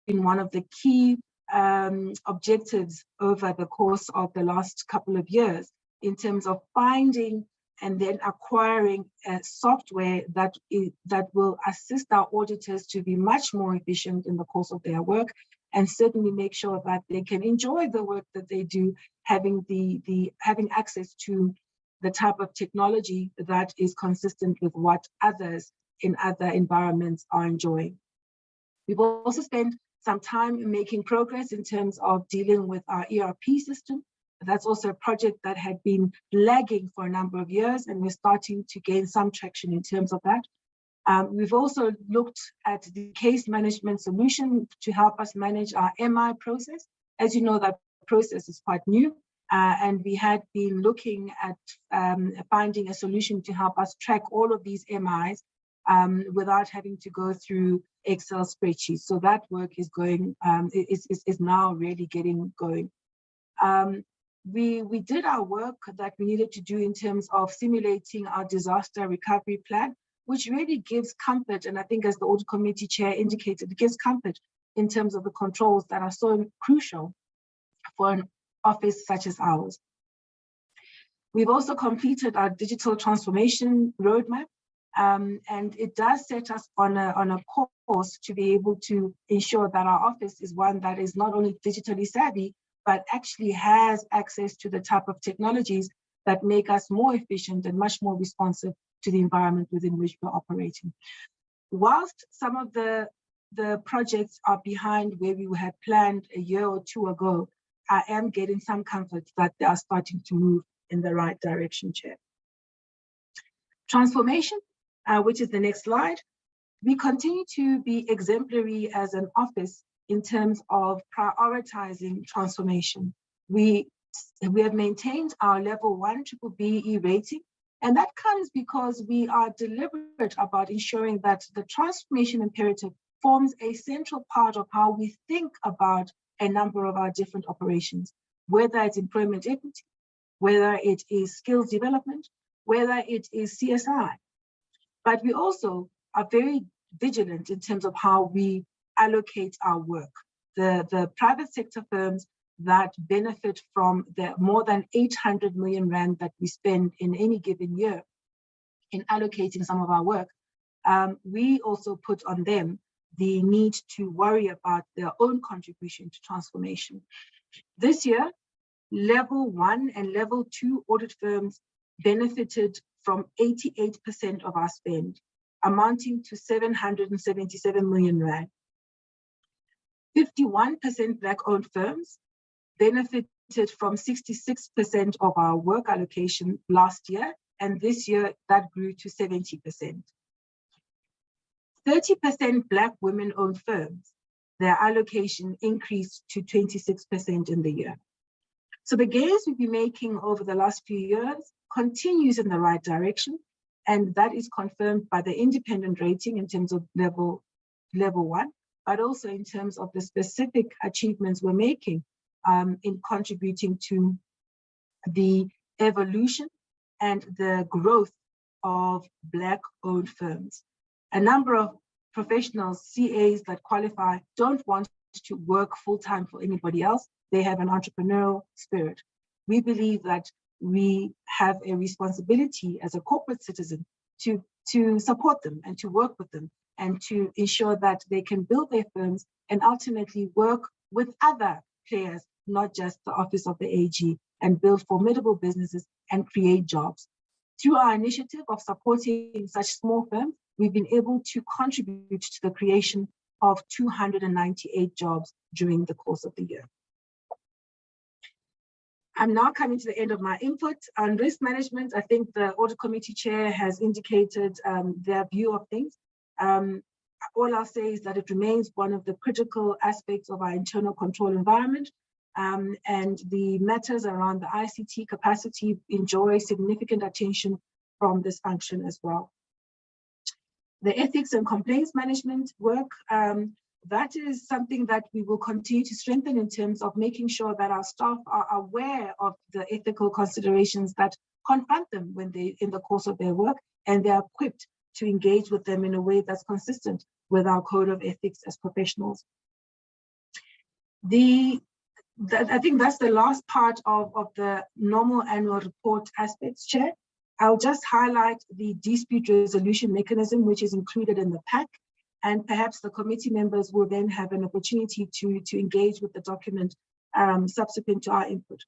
in one of the key objectives over the course of the last couple of years, in terms of finding and then acquiring software that will assist our auditors to be much more efficient in the course of their work, and certainly make sure that they can enjoy the work that they do, having access to the type of technology that is consistent with what others in other environments are enjoying. We've also spent some time making progress in terms of dealing with our ERP system. That's also a project that had been lagging for a number of years, and we're starting to gain some traction in terms of that. We've also looked at the case management solution to help us manage our MI process. As you know, that process is quite new, and we had been looking at finding a solution to help us track all of these MIs without having to go through Excel spreadsheets. So that work is going, is now really getting going. We did our work that we needed to do in terms of simulating our disaster recovery plan, which really gives comfort. And I think, as the audit committee chair indicated, it gives comfort in terms of the controls that are so crucial for an office such as ours. We've also completed our digital transformation roadmap, and it does set us on a course to be able to ensure that our office is one that is not only digitally savvy, but actually has access to the type of technologies that make us more efficient and much more responsive to the environment within which we're operating. Whilst some of the projects are behind where we had planned a year or two ago, I am getting some comfort that they are starting to move in the right direction, Chair. Transformation, which is the next slide. We continue to be exemplary as an office in terms of prioritizing transformation. We have maintained our level 1 BBBE rating, and that comes because we are deliberate about ensuring that the transformation imperative forms a central part of how we think about a number of our different operations, whether it's employment equity, whether it is skills development, whether it is CSI. But we also are very vigilant in terms of how we allocate our work. The private sector firms that benefit from the more than 800 million rand that we spend in any given year in allocating some of our work, we also put on them the need to worry about their own contribution to transformation. This year, level 1 and level 2 audit firms benefited from 88% of our spend, amounting to 777 million rand. 51% Black-owned firms benefited from 66% of our work allocation last year, and this year that grew to 70%. 30% Black women-owned firms, their allocation increased to 26% in the year. So the gains we've been making over the last few years continues in the right direction, and that is confirmed by the independent rating in terms of level 1, but also in terms of the specific achievements we're making in contributing to the evolution and the growth of Black-owned firms. A number of professionals, CAs that qualify, don't want to work full-time for anybody else. They have an entrepreneurial spirit. We believe that we have a responsibility as a corporate citizen to support them and to work with them and to ensure that they can build their firms and ultimately work with other players, not just the Office of the AG, and build formidable businesses and create jobs. Through our initiative of supporting such small firms, we've been able to contribute to the creation of 298 jobs during the course of the year. I'm now coming to the end of my input on risk management. I think the Audit Committee Chair has indicated their view of things. All I'll say is that it remains one of the critical aspects of our internal control environment, and the matters around the ICT capacity enjoy significant attention from this function as well. The ethics and complaints management work, that is something that we will continue to strengthen in terms of making sure that our staff are aware of the ethical considerations that confront them when they, in the course of their work, and they're equipped to engage with them in a way that's consistent with our code of ethics as professionals. I think that's the last part of the normal annual report aspects, Chair. I'll just highlight the dispute resolution mechanism, which is included in the pack, and perhaps the committee members will then have an opportunity to engage with the document subsequent to our input.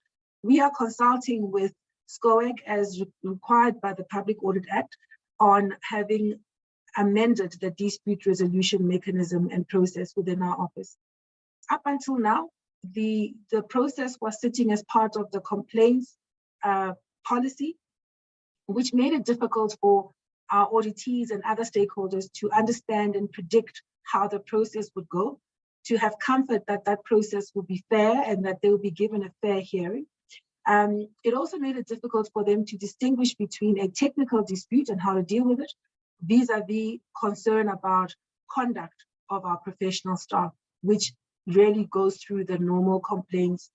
We are consulting with SCOAG as required by the Public Audit Act on having amended the dispute resolution mechanism and process within our office. Up until now, the process was sitting as part of the complaints policy, which made it difficult for our auditees and other stakeholders to understand and predict how the process would go, to have comfort that that process will be fair and that they will be given a fair hearing. It also made it difficult for them to distinguish between a technical dispute and how to deal with it, vis-a-vis concern about conduct of our professional staff, which really goes through the normal complaints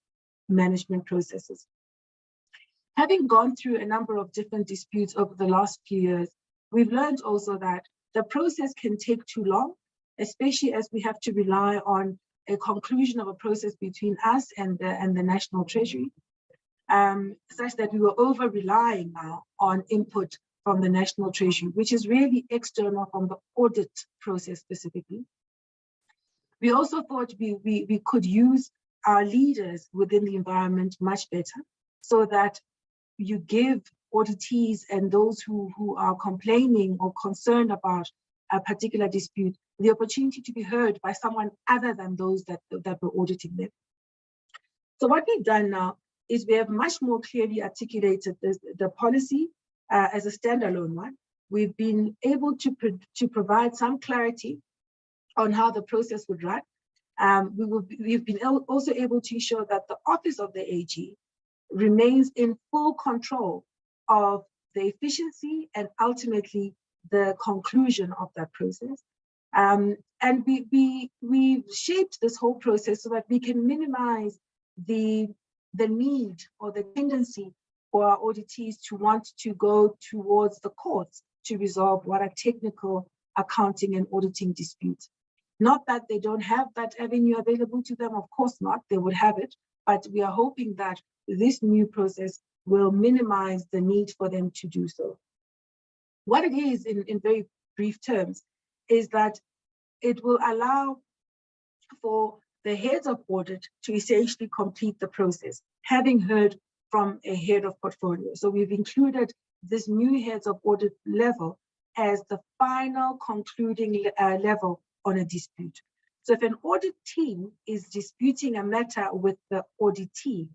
management processes. Having gone through a number of different disputes over the last few years, we've learned also that the process can take too long, especially as we have to rely on a conclusion of a process between us and the National Treasury, such that we were over-relying now on input from the National Treasury, which is really external from the audit process specifically. We also thought we could use our leaders within the environment much better, so that you give auditees and those who are complaining or concerned about a particular dispute the opportunity to be heard by someone other than those that were auditing them. So what we've done now is we have much more clearly articulated the policy as a standalone one. We've been able to provide some clarity on how the process would run. We've been also able to ensure that the Office of the AG remains in full control of the efficiency and ultimately the conclusion of that process. And we've shaped this whole process so that we can minimize the need or the tendency for our auditees to want to go towards the courts to resolve what are technical accounting and auditing disputes. Not that they don't have that avenue available to them, of course not, they would have it, but we are hoping that this new process will minimize the need for them to do so. What it is, in very brief terms, is that it will allow for the heads of audit to essentially complete the process, having heard from a head of portfolio. So we've included this new heads of audit level as the final concluding level on a dispute. So if an audit team is disputing a matter with the auditee,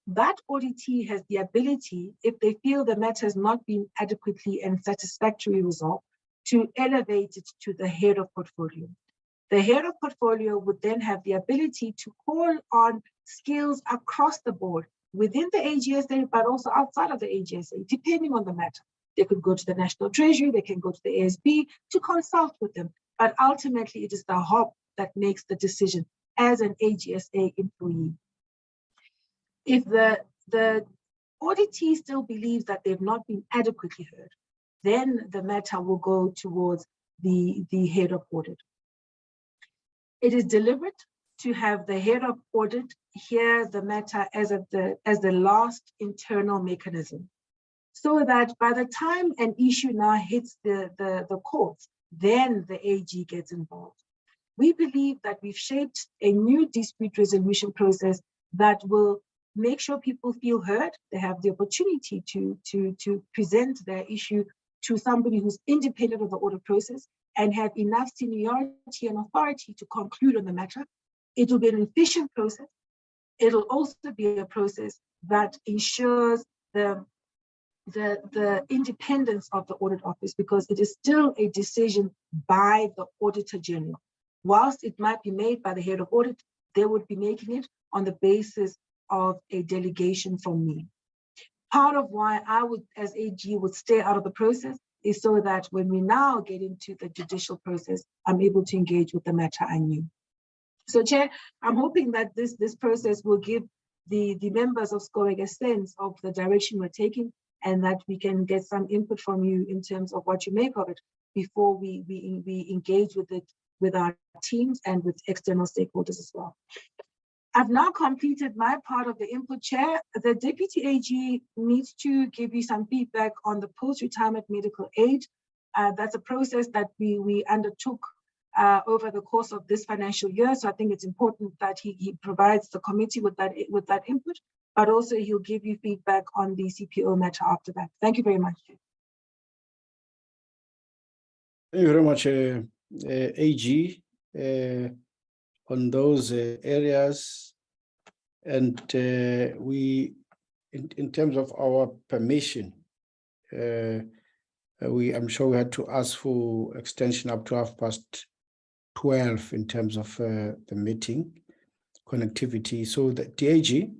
that auditee has the ability, if they feel the matter has not been adequately and satisfactorily resolved, to elevate it to the head of portfolio. The head of portfolio would then have the ability to call on skills across the board within the AGSA, but also outside of the AGSA, depending on the matter. They could go to the National Treasury, they can go to the ASB to consult with them, but ultimately it is the hub that makes the decision as an AGSA employee. If the auditee still believes that they've not been adequately heard, then the matter will go towards the head of audit. It is deliberate to have the head of audit hear the matter as the last internal mechanism, so that by the time an issue now hits the courts, then the AG gets involved. We believe that we've shaped a new dispute resolution process that will make sure people feel heard. They have the opportunity to present their issue to somebody who's independent of the audit process and have enough seniority and authority to conclude on the matter. It will be an efficient process. It'll also be a process that ensures the independence of the audit office, because it is still a decision by the Auditor-General. Whilst it might be made by the head of audit, they would be making it on the basis of a delegation from me. Part of why I would, as AG, would stay out of the process is so that when we now get into the judicial process, I'm able to engage with the matter anew. So, Chair, I'm hoping that this process will give the members of SCOEG a sense of the direction we're taking, and that we can get some input from you in terms of what you make of it before we engage with it with our teams and with external stakeholders as well. I've now completed my part of the input, Chair. The Deputy AG needs to give you some feedback on the post-retirement medical aid. That's a process that we undertook over the course of this financial year. So I think it's important that he provides the committee with that input, but also he'll give you feedback on the CPO matter after that. Thank you very much. Thank you very much, AG, on those areas. And in terms of our permission, I'm sure we had to ask for extension up to 12:30 in terms of the meeting connectivity. So the DAG.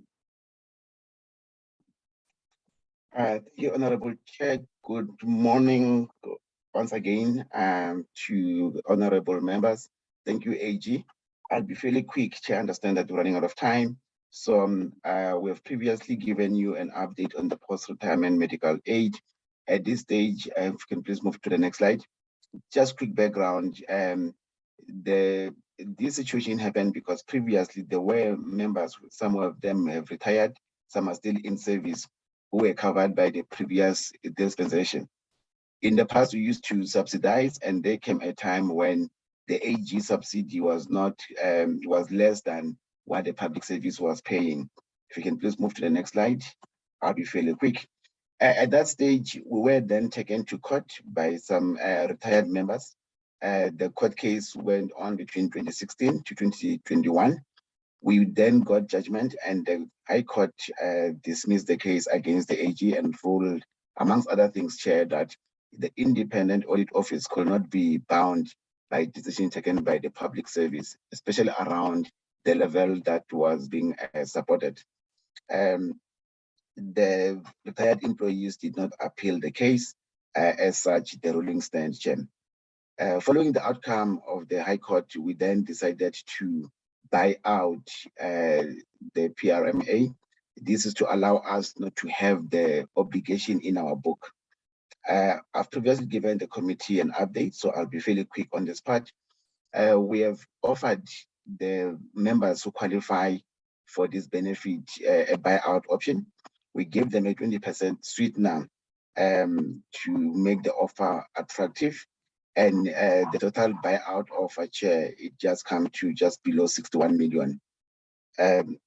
Thank you, Honorable Chair. Good morning once again to honorable members. Thank you, AG. I'll be fairly quick, Chair. I understand that we're running out of time. So we have previously given you an update on the post-retirement medical aid. At this stage, if you can please move to the next slide. Just quick background. This situation happened because previously there were members, some of them have retired, some are still in service, who were covered by the previous dispensation. In the past, we used to subsidize, and there came a time when the AG subsidy was not was less than what the public service was paying. If you can please move to the next slide, I'll be fairly quick. At that stage, we were then taken to court by some retired members. The court case went on between 2016 to 2021. We then got judgment, and the High Court dismissed the case against the AG and ruled, amongst other things, Chair, that the independent audit office could not be bound by decision taken by the public service, especially around the level that was being supported. The retired employees did not appeal the case. As such, the ruling stands, Chair. Following the outcome of the High Court, we then decided to buy out the PRMA. This is to allow us not to have the obligation in our book. I've previously given the committee an update, so I'll be fairly quick on this part. We have offered the members who qualify for this benefit a buyout option. We give them a 20% sweetener to make the offer attractive. And the total buyout offer, Chair, it just comes to just below 61 million. The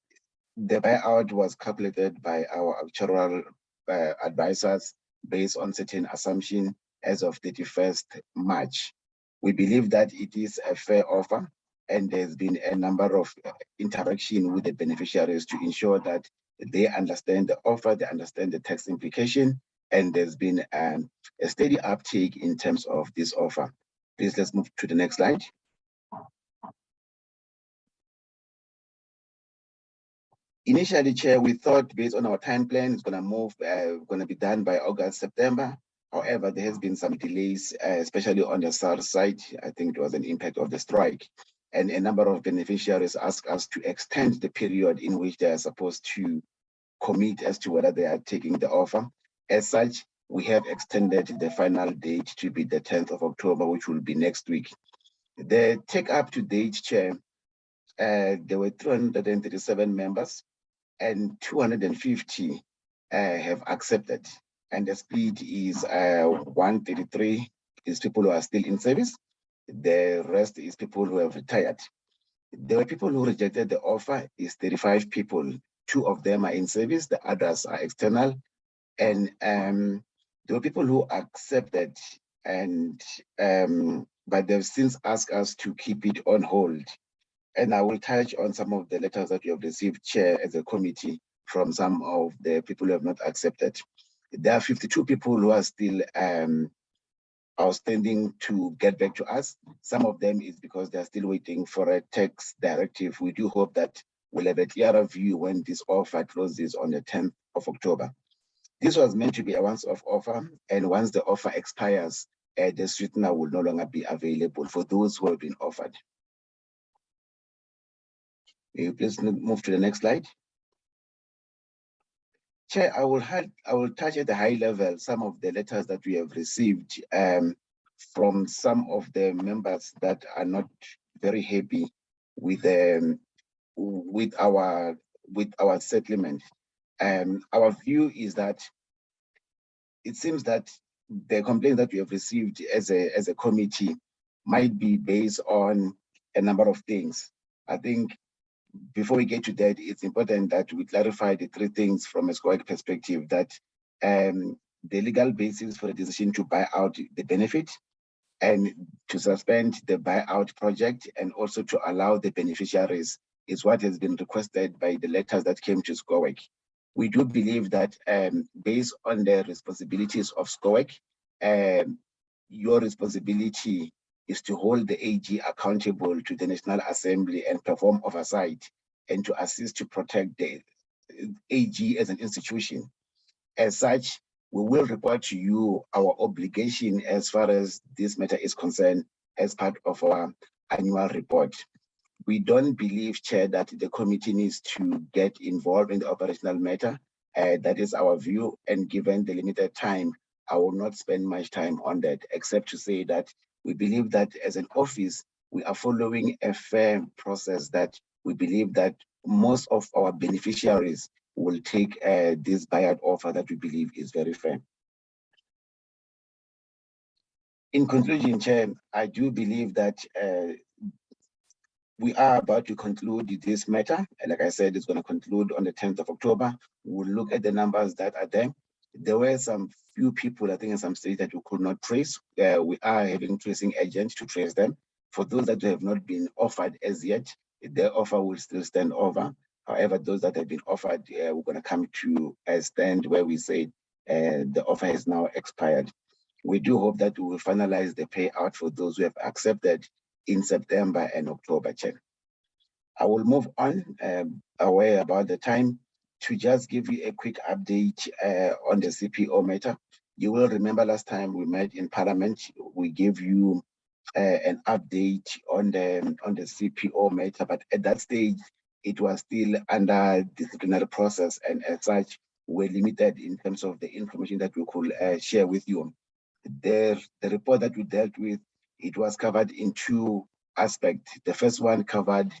buyout was calculated by our actuarial advisors based on certain assumptions as of 31st March. We believe that it is a fair offer, and there's been a number of interaction with the beneficiaries to ensure that they understand the offer, they understand the tax implication, and there's been a steady uptake in terms of this offer. Please, let's move to the next slide. Initially, Chair, we thought based on our time plan, it's going to be done by August, September. However, there has been some delays, especially on the south side. I think it was an impact of the strike. And a number of beneficiaries asked us to extend the period in which they are supposed to commit as to whether they are taking the offer. As such, we have extended the final date to be the 10th of October, which will be next week. The take up to date, Chair, there were 337 members and 250 have accepted. And the split is 133 is people who are still in service. The rest is people who have retired. There were people who rejected the offer, is 35 people. 2 of them are in service, the others are external. And there were people who accepted, and but they've since asked us to keep it on hold. And I will touch on some of the letters that we have received, Chair, as a committee, from some of the people who have not accepted. There are 52 people who are still outstanding to get back to us. Some of them is because they're still waiting for a tax directive. We do hope that we'll have a clearer view when this offer closes on the 10th of October. This was meant to be a once-off offer, and once the offer expires, the sweetener will no longer be available for those who have been offered. May you please move to the next slide? Chair, I will touch at the high level some of the letters that we have received from some of the members that are not very happy with our settlement. Our view is that it seems that the complaint that we have received as a committee might be based on a number of things. I think before we get to that, it's important that we clarify the 3 things from a SCOIC perspective, that the legal basis for the decision to buy out the benefit and to suspend the buyout project, and also to allow the beneficiaries, is what has been requested by the letters that came to SCOIC. We do believe that based on the responsibilities of SCOIC, your responsibility is to hold the AG accountable to the National Assembly and perform oversight, and to assist to protect the AG as an institution. As such, we will report to you our obligation as far as this matter is concerned as part of our annual report. We don't believe, Chair, that the committee needs to get involved in the operational matter. That is our view, and given the limited time, I will not spend much time on that, except to say that we believe that as an office, we are following a fair process, that we believe that most of our beneficiaries will take this buyout offer that we believe is very fair. In conclusion, Chair, I do believe that we are about to conclude this matter. And like I said, it's going to conclude on the 10th of October. We'll look at the numbers that are there. There were some few people, I think in some states, that we could not trace. We are having tracing agents to trace them. For those that have not been offered as yet, their offer will still stand over. However, those that have been offered, we're going to come to a stand where we say the offer has now expired. We do hope that we will finalize the payout for those who have accepted in September and October, Chair. I will move on, away about the time, to just give you a quick update on the CPO matter. You will remember last time we met in Parliament, we gave you an update on the CPO matter, but at that stage, it was still under disciplinary process, and as such, we're limited in terms of the information that we could share with you. The report that we dealt with, it was covered in 2 aspects. The first one covered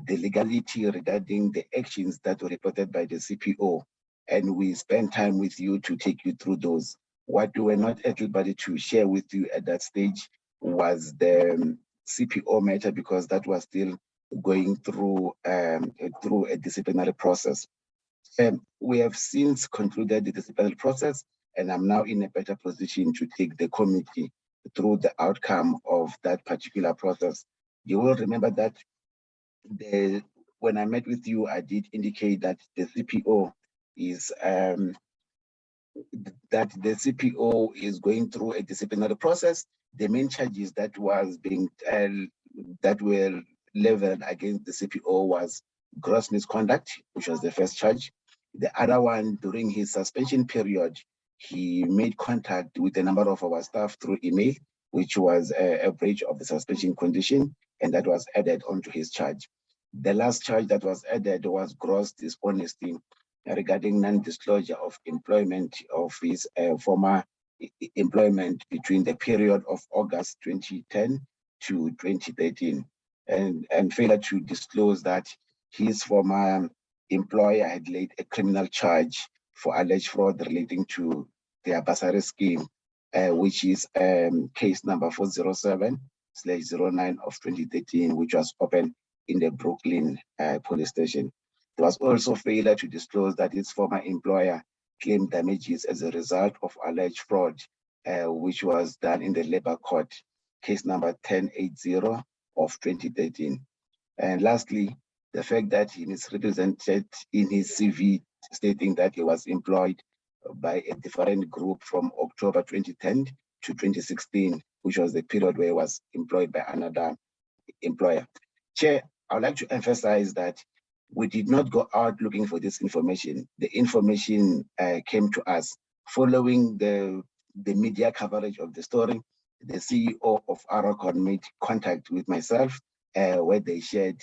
the legality regarding the actions that were reported by the CPO, and we spent time with you to take you through those. What we were not able to share with you at that stage was the CPO matter, because that was still going through a disciplinary process. We have since concluded the disciplinary process, and I'm now in a better position to take the committee through the outcome of that particular process. You will remember that when I met with you, I did indicate that the CPO is going through a disciplinary process. The main charges that were leveled against the CPO was gross misconduct, which was the first charge. The other one, during his suspension period, he made contact with a number of our staff through email, which was a breach of the suspension condition, and that was added onto his charge. The last charge that was added was gross dishonesty regarding non-disclosure of employment of his former employment between the period of August 2010 to 2013, and failure to disclose that his former employer had laid a criminal charge for alleged fraud relating to their bursary scheme, which is case number 407/09 of 2013, which was opened in the Brooklyn police station. There was also failure to disclose that its former employer claimed damages as a result of alleged fraud, which was done in the labor court, case number 1080 of 2013. And lastly, the fact that he misrepresented in his CV stating that he was employed by a different group from October 2010 to 2016, which was the period where he was employed by another employer. Chair, I would like to emphasize that we did not go out looking for this information. The information came to us following the media coverage of the story. The CEO of Aracon made contact with myself where they shared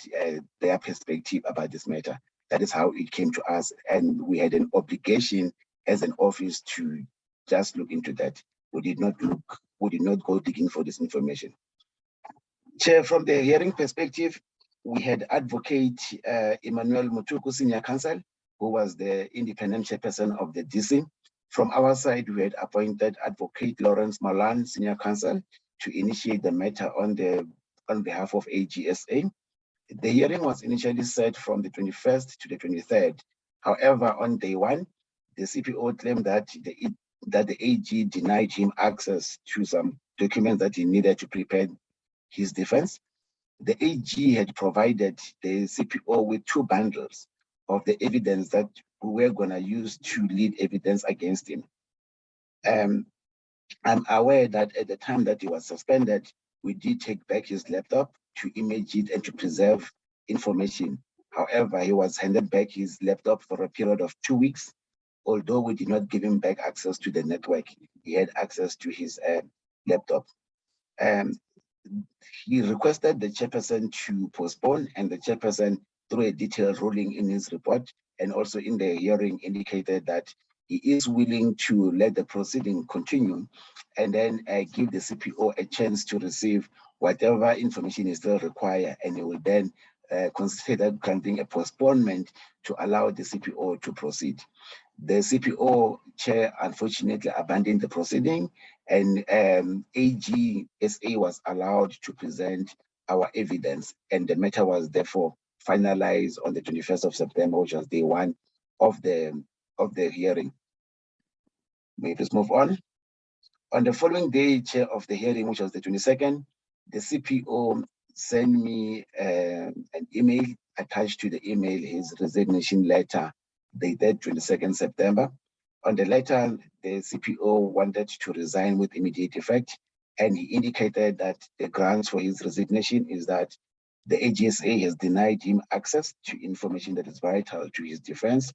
their perspective about this matter. That is how it came to us, and we had an obligation as an office to just look into that. We did not go digging for this information. Chair, from the hearing perspective, we had Advocate Emmanuel Mutuku, Senior Counsel, who was the independent chairperson of the DC. From our side, we had appointed Advocate Lawrence Malan, Senior Counsel, to initiate the matter on behalf of AGSA. The hearing was initially set from the 21st to the 23rd. However, on day one, the CPO claimed that the AG denied him access to some documents that he needed to prepare his defense. The AG had provided the CPO with 2 bundles of the evidence that we were going to use to lead evidence against him. I'm aware that at the time that he was suspended, we did take back his laptop to image it and to preserve information. However, he was handed back his laptop for a period of 2 weeks. Although we did not give him back access to the network, he had access to his laptop. He requested the chairperson to postpone, and the chairperson, through a detailed ruling in his report and also in the hearing, indicated that he is willing to let the proceeding continue and then give the CPO a chance to receive whatever information is still required, and he will then consider granting a postponement to allow the CPO to proceed. The CPO chair unfortunately abandoned the proceeding, and AGSA was allowed to present our evidence, and the matter was therefore finalized on the 21st of September, which was day one of the hearing. May we please move on? On the following day, chair of the hearing, which was the 22nd, the CPO sent me an email. Attached to the email his resignation letter dated 22nd September. On the letter, the CPO wanted to resign with immediate effect, and he indicated that the grounds for his resignation is that the AGSA has denied him access to information that is vital to his defense.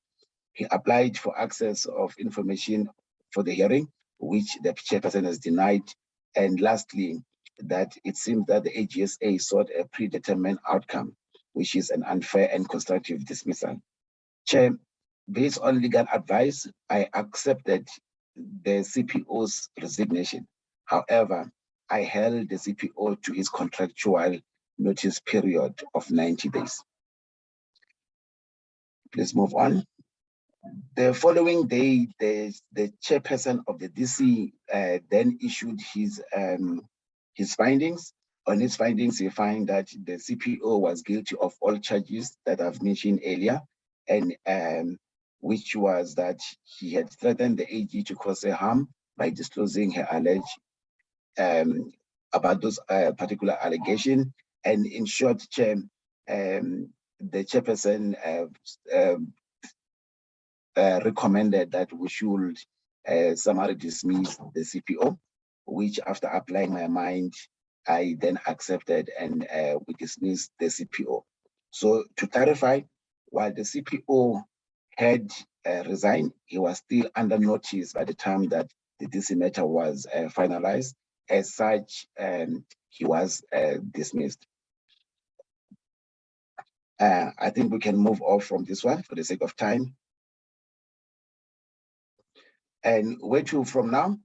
He applied for access of information for the hearing, which the chairperson has denied. And lastly, that it seems that the AGSA sought a predetermined outcome, which is an unfair and constructive dismissal. Chair, based on legal advice, I accepted the CPO's resignation. However, I held the CPO to his contractual notice period of 90 days. Please move on. The following day, the chairperson of the DC then issued his findings. On his findings, he found that the CPO was guilty of all charges that I've mentioned earlier, and which was that he had threatened the AG to cause her harm by disclosing her alleged about those particular allegations. And in short, Chair, the chairperson recommended that we should summary dismiss the CPO, which after applying my mind, I then accepted, and we dismissed the CPO. So to clarify, while the CPO had resigned, he was still under notice by the time that the DC matter was finalized. As such, he was dismissed. I think we can move off from this one for the sake of time. And where to from now?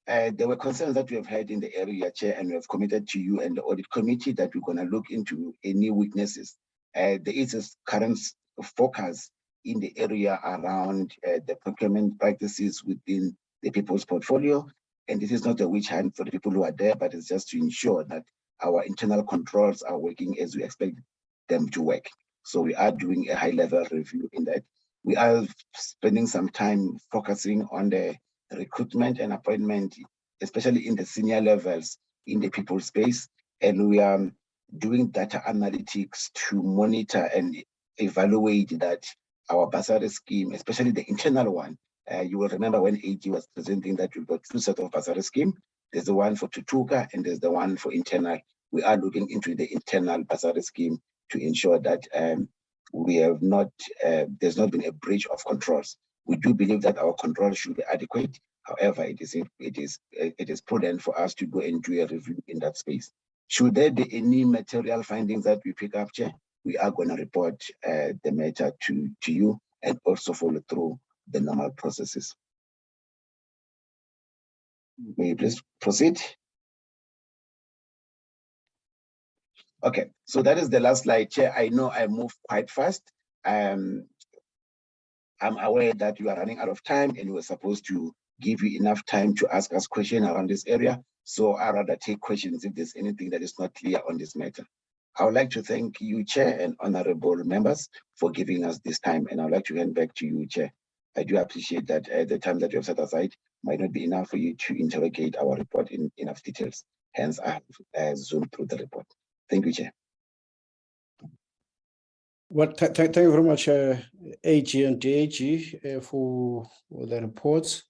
There were concerns that we have had in the area, Chair, and we have committed to you and the audit committee that we're going to look into any weaknesses. There is a current focus in the area around the procurement practices within the people's portfolio, And this is not a witch hunt for the people who are there, but it's just to ensure that our internal controls are working as we expect them to work. So we are doing a high-level review in that. We are spending some time focusing on the recruitment and appointment, especially in the senior levels in the people space. And we are doing data analytics to monitor and evaluate that our bursary scheme, especially the internal one. You will remember when AG was presenting that we've got two sets of bursary scheme. There's the one for Tutuka and there's the one for internal. We are looking into the internal bursary scheme to ensure that we have not, there's not been a breach of controls. We do believe that our controls should be adequate. However, it is prudent for us to go and do a review in that space. Should there be any material findings that we pick up, Chair, we are going to report the matter to you and also follow through the normal processes. May you please proceed? Okay, so that is the last slide, Chair. I know I moved quite fast. I'm aware that you are running out of time and we were supposed to give you enough time to ask us questions around this area. So I'd rather take questions if there's anything that is not clear on this matter. I would like to thank you, Chair, and honorable members for giving us this time. And I'd like to hand back to you, Chair. I do appreciate that the time that you have set aside might not be enough for you to interrogate our report in enough details. Hence, I have zoomed through the report. Thank you, Chair. Well, thank you very much, AG and DAG, for the reports.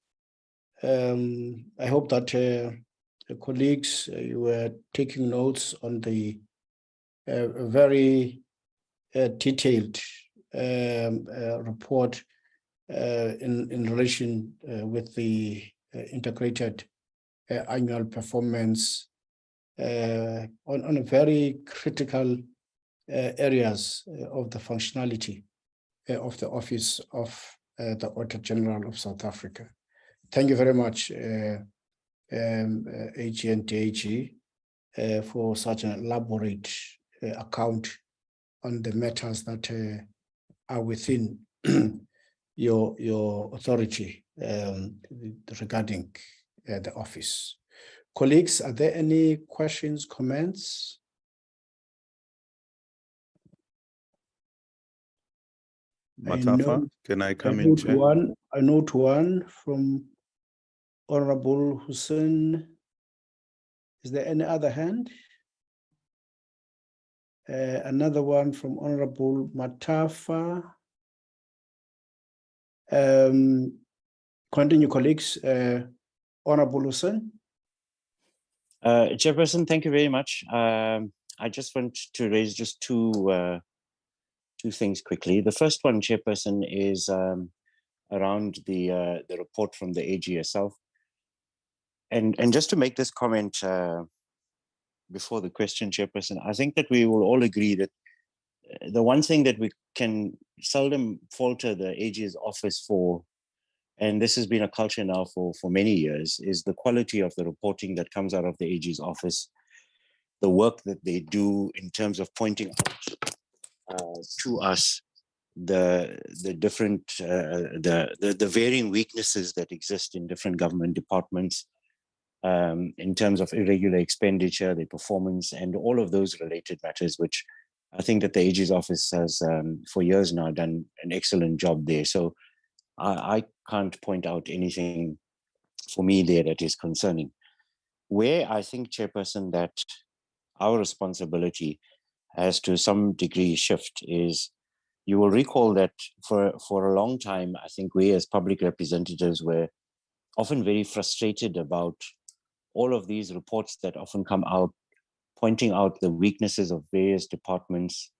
I hope that the colleagues, you were taking notes on the very detailed report in relation with the integrated annual performance on a very critical areas of the functionality of the Office of the Auditor-General of South Africa. Thank you very much, AG and DAG, for such an elaborate account on the matters that are within your authority regarding the office. Colleagues, are there any questions, comments? Matafa, can I come in, Chair? I note one from Honorable Hussein. Is there any other hand? Another one from Honorable Matafa. Continue, colleagues. Honorable Hussein. Chairperson, thank you very much. I just want to raise just two things quickly. The first one, Chairperson, is around the report from the AG itself. And just to make this comment before the question, Chairperson, I think that we will all agree that the one thing that we can seldom falter the AG's office for, and this has been a culture now for many years, is the quality of the reporting that comes out of the AG's office, the work that they do in terms of pointing out to us the different, the varying weaknesses that exist in different government departments in terms of irregular expenditure, their performance, and all of those related matters, which I think that the AG's office has for years now done an excellent job there. So I can't point out anything for me there that is concerning. Where I think, Chairperson, that our responsibility has to some degree shift is, you will recall that for a long time, I think we as public representatives were often very frustrated about all of these reports that often come out, pointing out the weaknesses of various departments,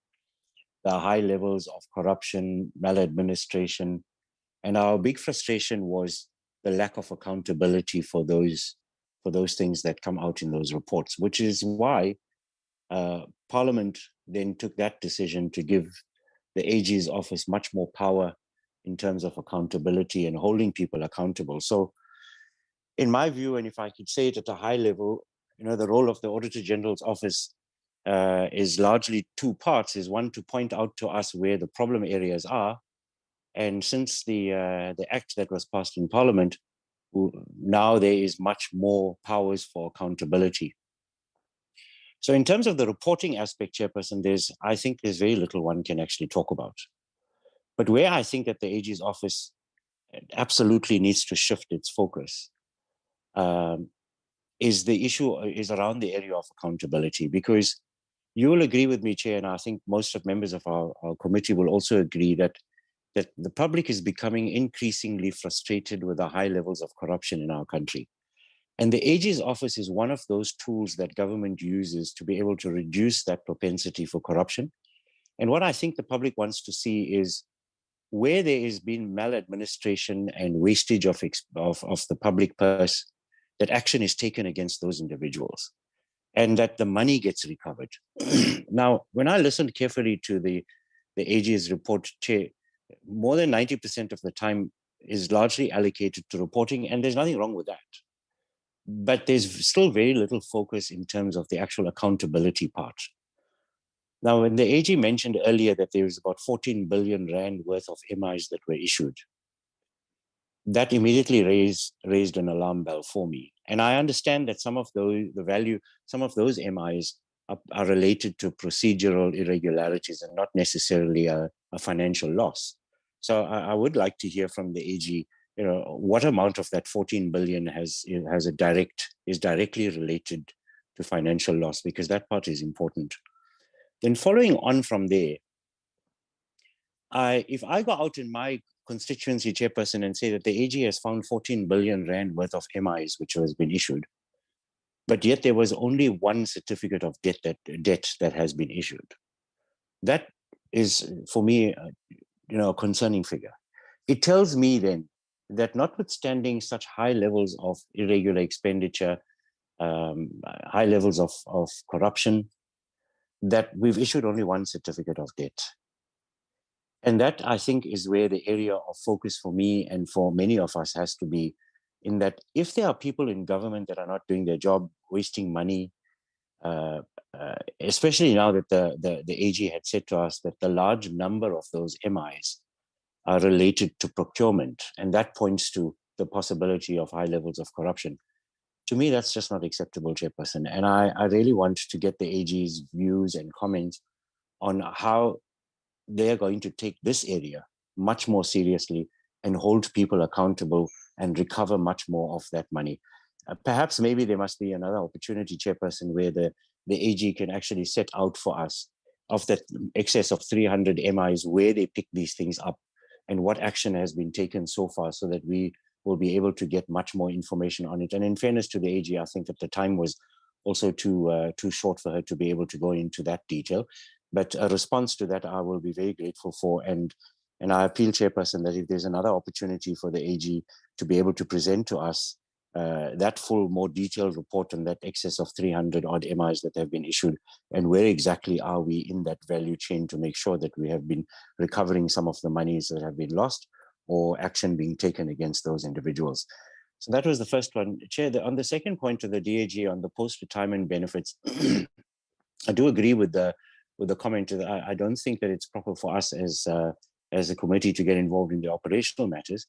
the high levels of corruption, maladministration. And our big frustration was the lack of accountability for those things that come out in those reports, which is why Parliament then took that decision to give the AG's office much more power in terms of accountability and holding people accountable. So in my view, and if I could say it at a high level, the role of the Auditor-General's office is largely two parts. Is one, to point out to us where the problem areas are. And since the act that was passed in Parliament, now there is much more powers for accountability. So in terms of the reporting aspect, Chairperson, I think there's very little one can actually talk about. But where I think that the AG's office absolutely needs to shift its focus is the issue is around the area of accountability, because you will agree with me, Chair, and I think most of members of our committee will also agree that the public is becoming increasingly frustrated with the high levels of corruption in our country. And the AG's office is one of those tools that government uses to be able to reduce that propensity for corruption. And what I think the public wants to see is where there has been maladministration and wastage of the public purse, that action is taken against those individuals and that the money gets recovered. Now, when I listened carefully to the AG's report, Chair, more than 90% of the time is largely allocated to reporting, and there's nothing wrong with that. But there's still very little focus in terms of the actual accountability part. Now, when the AG mentioned earlier that there is about 14 billion Rand worth of MIs that were issued, that immediately raised an alarm bell for me. And I understand that some of those MIs are related to procedural irregularities and not necessarily a financial loss. So I would like to hear from the AG, what amount of that 14 billion is directly related to financial loss, because that part is important. Then following on from there, if I go out in my constituency, Chairperson, and say that the AG has found 14 billion Rand worth of MIs which has been issued, but yet there was only one certificate of debt that has been issued, that is for me, a concerning figure. It tells me then that notwithstanding such high levels of irregular expenditure, high levels of corruption, that we've issued only one certificate of debt. And that, I think, is where the area of focus for me and for many of us has to be, in that if there are people in government that are not doing their job, wasting money, especially now that the AG had said to us that the large number of those MIs are related to procurement, and that points to the possibility of high levels of corruption. To me, that's just not acceptable, Chairperson. And I really want to get the AG's views and comments on how they're going to take this area much more seriously and hold people accountable and recover much more of that money. Perhaps maybe there must be another opportunity, Chairperson, where the AG can actually set out for us of that excess of 300 MIs, where they pick these things up and what action has been taken so far, so that we will be able to get much more information on it. And in fairness to the AG, I think that the time was also too short for her to be able to go into that detail. But a response to that, I will be very grateful for. And I appeal, Chairperson, that if there's another opportunity for the AG to be able to present to us that full, more detailed report on that excess of 300 odd MIs that have been issued, and where exactly are we in that value chain to make sure that we have been recovering some of the monies that have been lost, or action being taken against those individuals. So that was the first one. Chair, on the second point of the DAG on the post-retirement benefits, I do agree with the comment that I don't think that it's proper for us as a committee to get involved in the operational matters.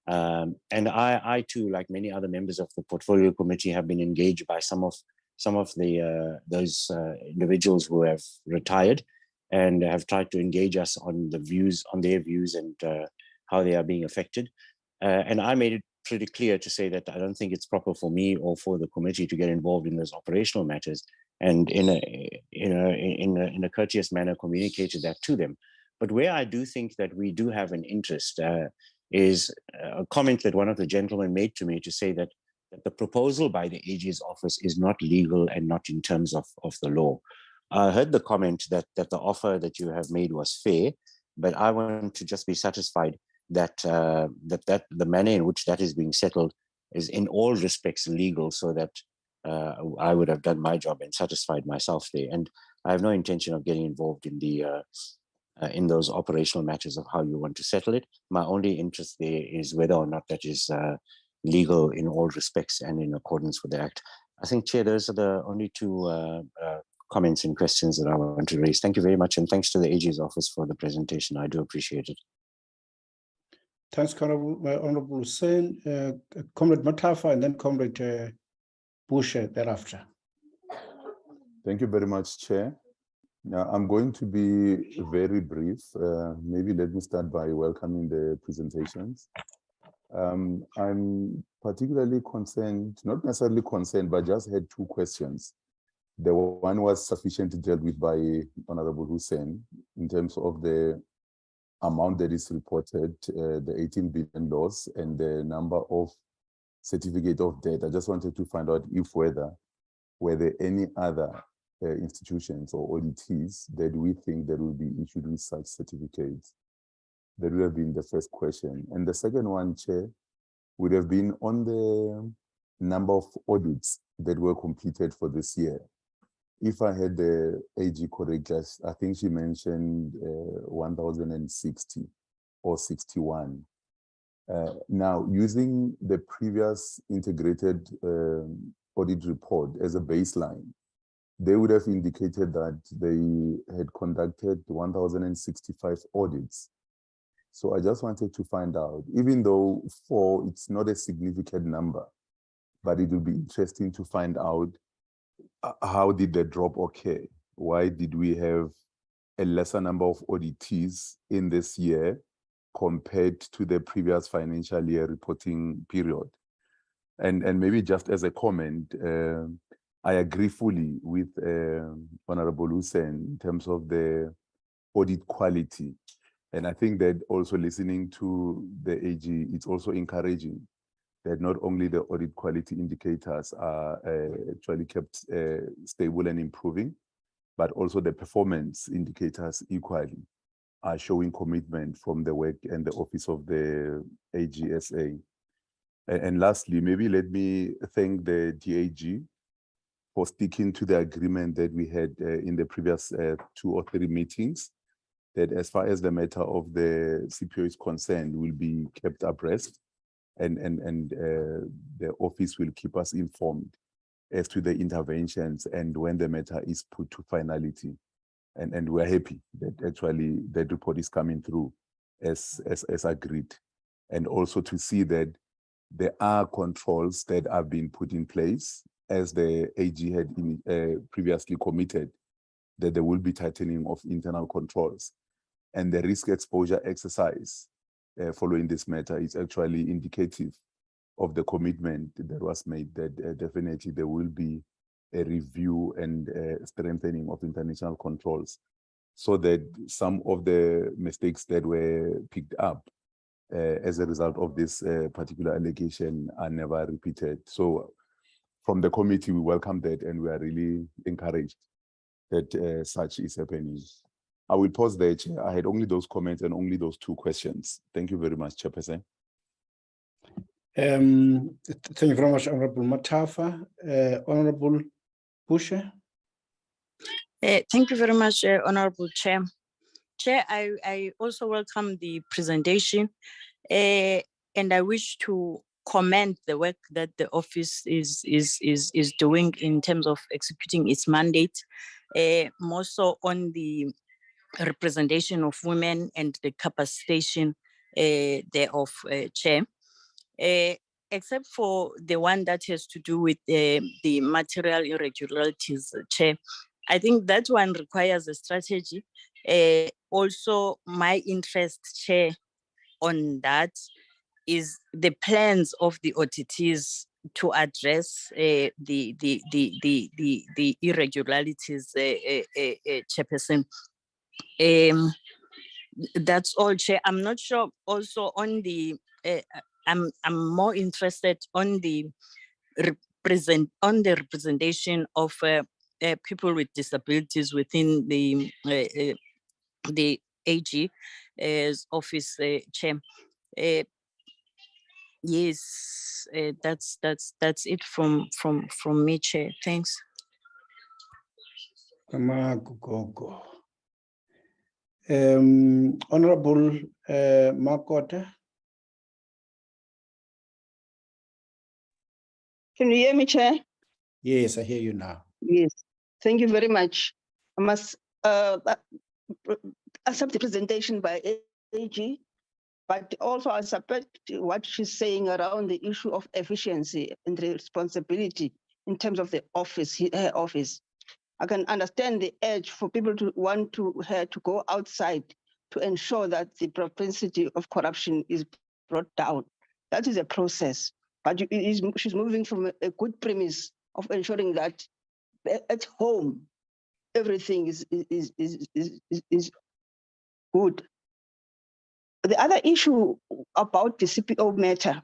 And I too, like many other members of the portfolio committee, have been engaged by some of those individuals who have retired and have tried to engage us on their views and how they are being affected. And I made it pretty clear to say that I don't think it's proper for me or for the committee to get involved in those operational matters, and in a courteous manner communicated that to them. But where I do think that we do have an interest is a comment that one of the gentlemen made to me, to say that the proposal by the AG's office is not legal and not in terms of the law. I heard the comment that the offer that you have made was fair, but I want to just be satisfied that the manner in which that is being settled is in all respects legal, so that I would have done my job and satisfied myself there. And I have no intention of getting involved in in those operational matters of how you want to settle it. My only interest there is whether or not that is legal in all respects and in accordance with the Act. I think, Chair, those are the only two comments and questions that I want to raise. Thank you very much, and thanks to the AG's office for the presentation. I do appreciate it. Thanks, Honorable Hussein, Comrade Matafa, and then Comrade Busher thereafter. Thank you very much, Chair. Now, I'm going to be very brief. Maybe let me start by welcoming the presentations. I'm particularly concerned, not necessarily concerned, but just had two questions. The one was sufficiently dealt with by Honorable Hussein in terms of the amount that is reported, the 18 billion loss and the number of certificate of debt. I just wanted to find out if were there any other institutions or auditees that we think that will be issued with such certificates. That would have been the first question. And the second one, Chair, would have been on the number of audits that were completed for this year. If I had the AG correct, I think she mentioned 1,060 or 61. Now, using the previous integrated audit report as a baseline, they would have indicated that they had conducted 1,065 audits. So I just wanted to find out, even though 4, it's not a significant number, but it would be interesting to find out how did the drop occur? Why did we have a lesser number of auditees in this year compared to the previous financial year reporting period? And maybe just as a comment, I agree fully with Honorable Hussein in terms of the audit quality. And I think that also listening to the AG, it's also encouraging that not only the audit quality indicators are actually kept stable and improving, but also the performance indicators equally are showing commitment from the work and the office of the AGSA. And lastly, maybe let me thank the DAG for sticking to the agreement that we had in the previous 2 or 3 meetings, that as far as the matter of the CPO is concerned, will be kept abreast, and the office will keep us informed as to the interventions and when the matter is put to finality. And we're happy that actually that report is coming through as agreed. And also to see that there are controls that have been put in place as the AG had previously committed, that there will be tightening of internal controls. And the risk exposure exercise following this matter is actually indicative of the commitment that was made, that definitely there will be a review and strengthening of international controls, so that some of the mistakes that were picked up as a result of this particular allegation are never repeated. So from the committee, we welcome that, and we are really encouraged that such is happening. I will pause there, Chair. I had only those comments and only those 2 questions. Thank you very much, Chairperson. Thank you very much, Honorable Matafa. Honorable Busher. Thank you very much, Honorable Chair. Chair, I also welcome the presentation, and I wish to commend the work that the office is doing in terms of executing its mandate, more so on the representation of women and the capacitation thereof, Chair. Except for the one that has to do with the material irregularities, Chair. I think that one requires a strategy. Also, my interest, Chair, on that is the plans of the auditees to address the irregularities, Chairperson. That's all, Chair. I'm not sure also on the, I'm more interested on the representation of people with disabilities within the AG's office, Chair. Yes, that's it from me, Chair. Thanks. Honorable Makota. Can you hear me, Chair? Yes, I hear you now. Yes, thank you very much. I must accept the presentation by AG. But also I support what she's saying around the issue of efficiency and the responsibility in terms of the office, her office. I can understand the urge for people to want to her to go outside to ensure that the propensity of corruption is brought down. That is a process, but she's moving from a good premise of ensuring that at home everything is good. The other issue about the CPO matter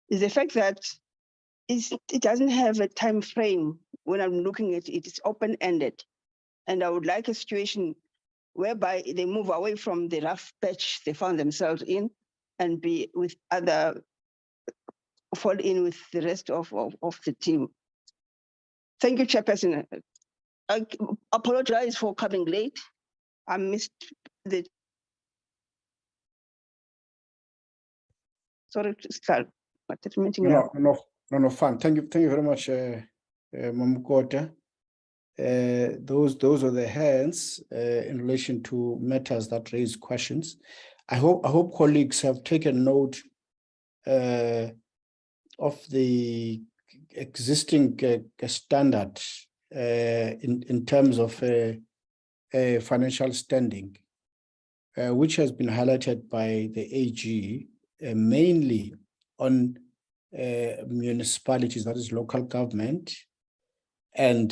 is the fact that it doesn't have a time frame. When I'm looking at it, it's open-ended. And I would like a situation whereby they move away from the rough patch they found themselves in and be with other, fall in with the rest of the team. Thank you, Chairperson. I apologize for coming late. I missed the, sorry to start, but the meeting. No, fine. Thank you very much, Mamukota. Those are the hands in relation to matters that raise questions. I hope colleagues have taken note of the existing standard in terms of financial standing, which has been highlighted by the AG mainly on municipalities, that is local government, and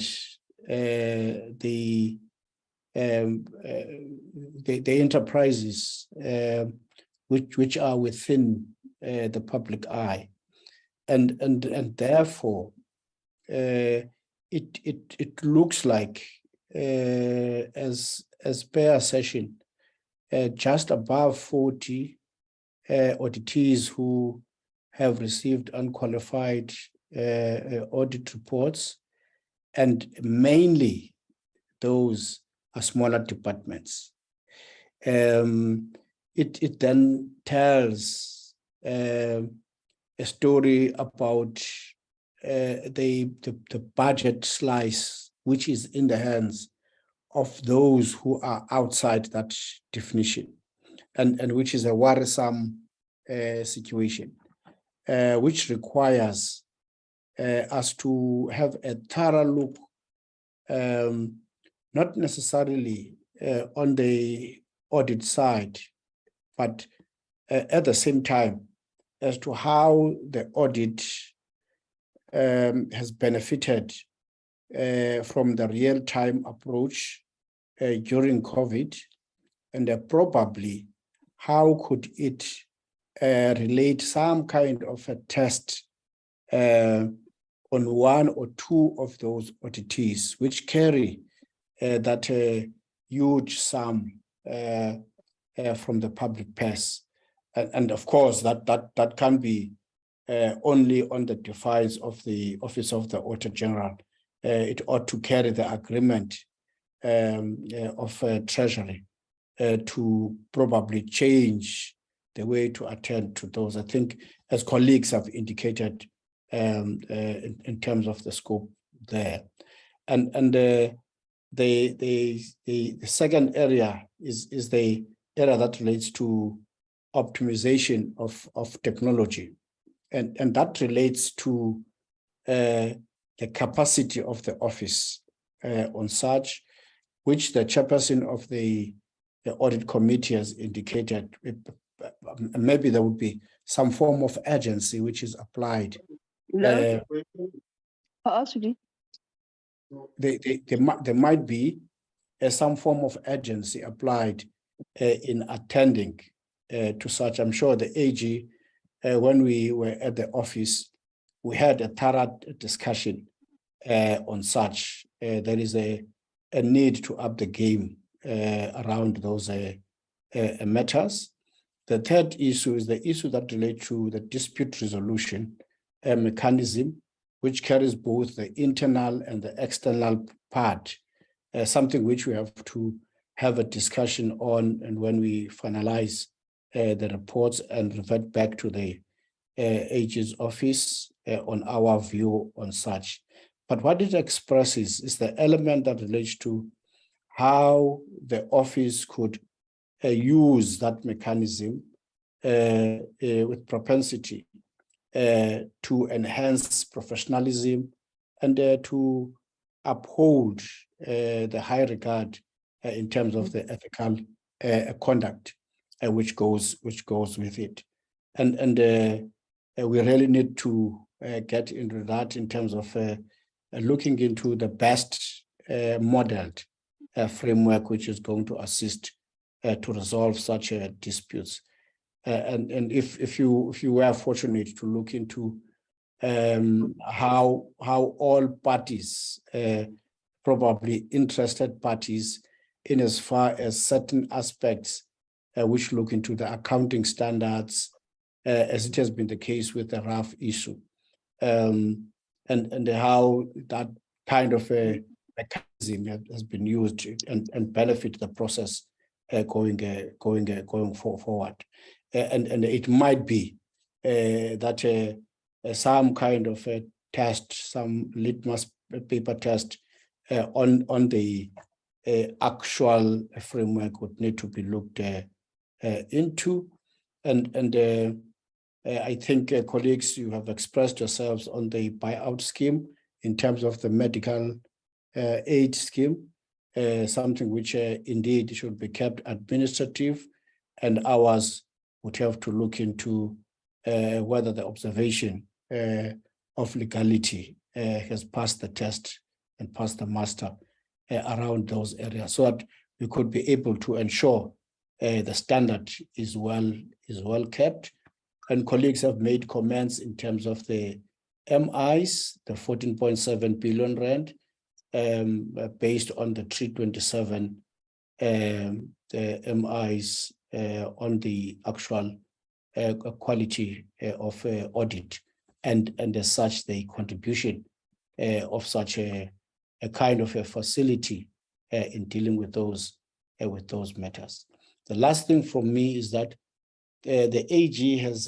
the enterprises which are within the public eye, and therefore it looks like as per session just above 40 auditees who have received unqualified audit reports, and mainly those are smaller departments. It then tells a story about the budget slice, which is in the hands of those who are outside that definition, and which is a worrisome situation, which requires us to have a thorough look, not necessarily on the audit side, but at the same time as to how the audit has benefited from the real-time approach during COVID, and probably how could it relate some kind of a test on one or two of those auditees, which carry that huge sum from the public purse. And of course, that can be only on the defiance of the Office of the Auditor-General. It ought to carry the agreement of Treasury to probably change the way to attend to those. I think, as colleagues have indicated, in terms of the scope there, and the second area is the area that relates to optimization of technology, and that relates to the capacity of the office on such, which the chairperson of the audit committee has indicated. Maybe there would be some form of agency which is applied. There might be some form of agency applied in attending to such. I'm sure the AG, when we were at the office, we had a thorough discussion on such. There is a need to up the game around those matters. The third issue is the issue that relates to the dispute resolution mechanism, which carries both the internal and the external part, something which we have to have a discussion on, and when we finalize the reports and revert back to the AG's office on our view on such. But what it expresses is the element that relates to how the office could use that mechanism with propensity to enhance professionalism and to uphold the high regard in terms of the ethical conduct which goes with it. And we really need to get into that in terms of looking into the best modeled framework which is going to assist to resolve such disputes. And if you were fortunate to look into how all parties, probably interested parties, in as far as certain aspects which look into the accounting standards, as it has been the case with the RAF issue, and how that kind of a mechanism has been used and benefit the process going forward. And it might be that some kind of a test, some litmus paper test on the actual framework would need to be looked into. And I think, colleagues, you have expressed yourselves on the buyout scheme in terms of the medical aid scheme, something which indeed should be kept administrative, and ours would have to look into whether the observation of legality has passed the test and passed the muster around those areas, so that we could be able to ensure the standard is well kept. And colleagues have made comments in terms of the MIs, the 14.7 billion rand, based on the 327 MIs on the actual quality of audit, and as such the contribution of such a kind of a facility in dealing with those matters. The last thing from me is that the AG has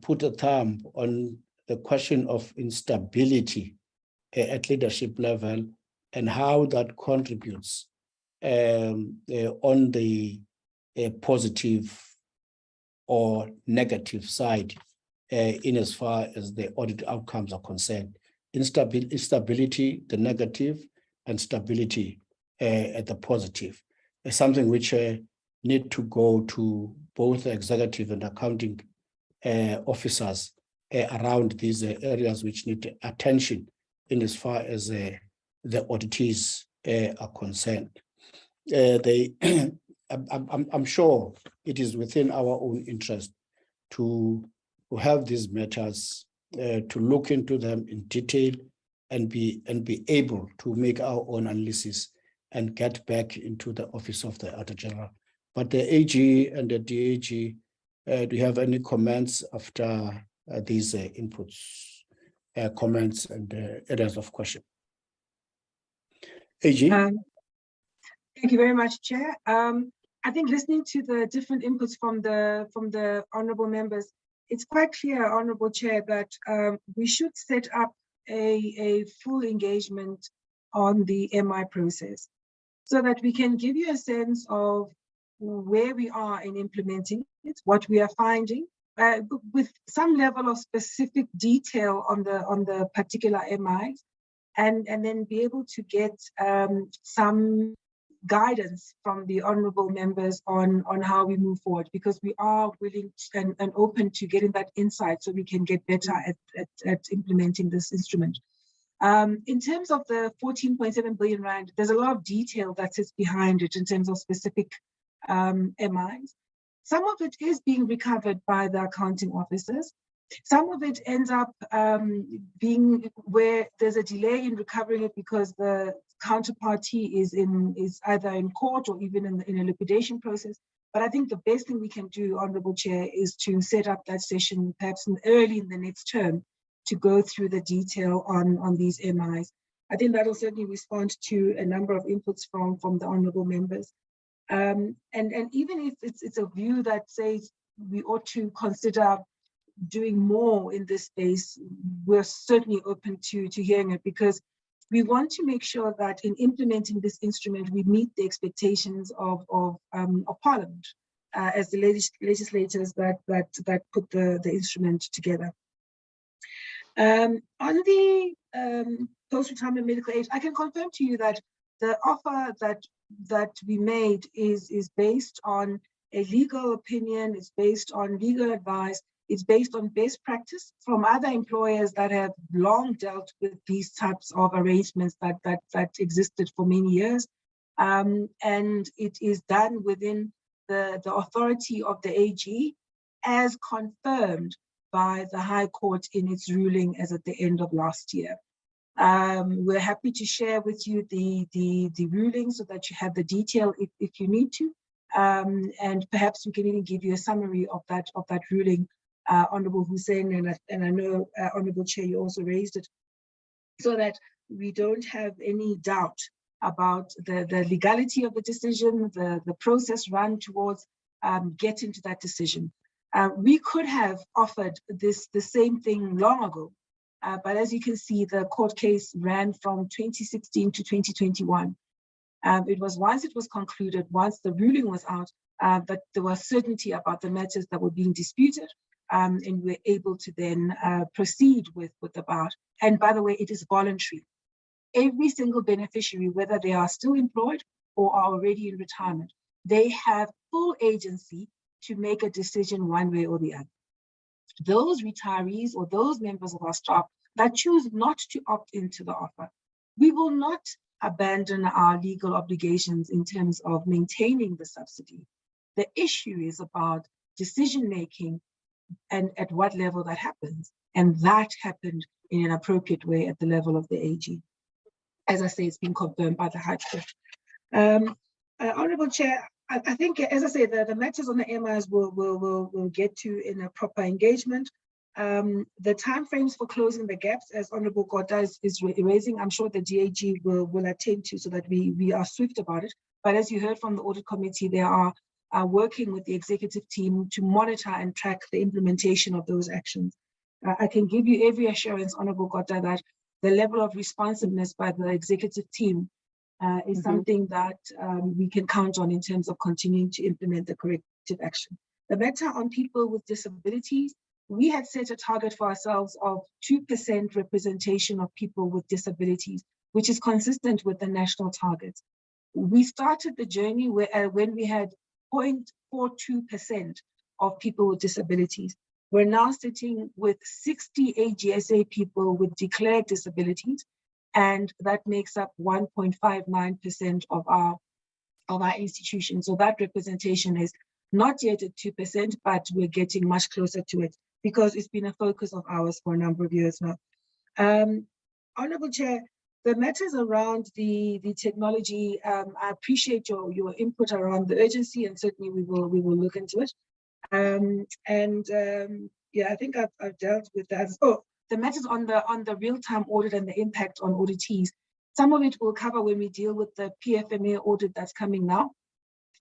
put a thumb on the question of instability at leadership level and how that contributes on the positive or negative side in as far as the audit outcomes are concerned. Instability, the negative, and stability at the positive is something which need to go to both executive and accounting officers around these areas which need attention in as far as the auditees are concerned. I'm sure it is within our own interest to have these matters, to look into them in detail and be able to make our own analysis and get back into the office of the Auditor-General. But the AG and the DAG, do you have any comments after these inputs, comments, and areas of question? AG? Thank you very much, Chair. I think listening to the different inputs from the honourable members, it's quite clear, Honourable Chair, that we should set up a full engagement on the MI process so that we can give you a sense of where we are in implementing it, what we are finding, with some level of specific detail on the particular MIs, and then be able to get some guidance from the honourable members on how we move forward, because we are willing and open to getting that insight so we can get better at implementing this instrument. In terms of the 14.7 billion rand, there's a lot of detail that sits behind it in terms of specific MIs. Some of it is being recovered by the accounting officers. Some of it ends up being where there's a delay in recovering it because the counterparty is either in court or even in a liquidation process. But I think the best thing we can do, Honourable Chair, is to set up that session perhaps early in the next term to go through the detail on these MIs. I think that will certainly respond to a number of inputs from the honourable members. And even if it's a view that says we ought to consider doing more in this space, we're certainly open to hearing it, because we want to make sure that in implementing this instrument, we meet the expectations of Parliament. as the legislators that put the instrument together. On the post-retirement medical age, I can confirm to you that the offer that we made is based on a legal opinion, it's based on legal advice, it's based on best practice from other employers that have long dealt with these types of arrangements that existed for many years. And it is done within the authority of the AG as confirmed by the High Court in its ruling as at the end of last year. We're happy to share with you the ruling so that you have the detail if you need to. And perhaps we can even give you a summary of that ruling, Honorable Hussein, and I know Honorable Chair, you also raised it, so that we don't have any doubt about the legality of the decision, the process run towards getting to that decision. We could have offered the same thing long ago, but as you can see, the court case ran from 2016 to 2021. It was once it was concluded, once the ruling was out, that there was certainty about the matters that were being disputed, and we were able to then proceed with the bout. And by the way, it is voluntary. Every single beneficiary, whether they are still employed or are already in retirement, they have full agency to make a decision one way or the other. Those retirees or those members of our staff that choose not to opt into the offer, we will not abandon our legal obligations in terms of maintaining the subsidy. The issue is about decision-making and at what level that happens. And that happened in an appropriate way at the level of the AG. As I say, it's been confirmed by the High Court. Honorable Chair, I think, as I say, the matters on the MIs we'll get to in a proper engagement. The timeframes for closing the gaps, as Honorable Kota is raising, I'm sure the DAG will attend to so that we are swift about it. But as you heard from the Audit Committee, they are working with the executive team to monitor and track the implementation of those actions. I can give you every assurance, Honorable Kota, that the level of responsiveness by the executive team is something that we can count on in terms of continuing to implement the corrective action. The matter on people with disabilities, we had set a target for ourselves of 2% representation of people with disabilities, which is consistent with the national targets. We started the journey when we had 0.42% of people with disabilities. We're now sitting with 60 AGSA people with declared disabilities, and that makes up 1.59% of our institution. So that representation is not yet at 2%, but we're getting much closer to it because it's been a focus of ours for a number of years now. Honorable Chair, the matters around the technology, I appreciate your input around the urgency, and certainly we will look into it. Yeah, I think I've dealt with that. Oh, the matters on the real-time audit and the impact on auditees. Some of it we'll cover when we deal with the PFMA audit that's coming now.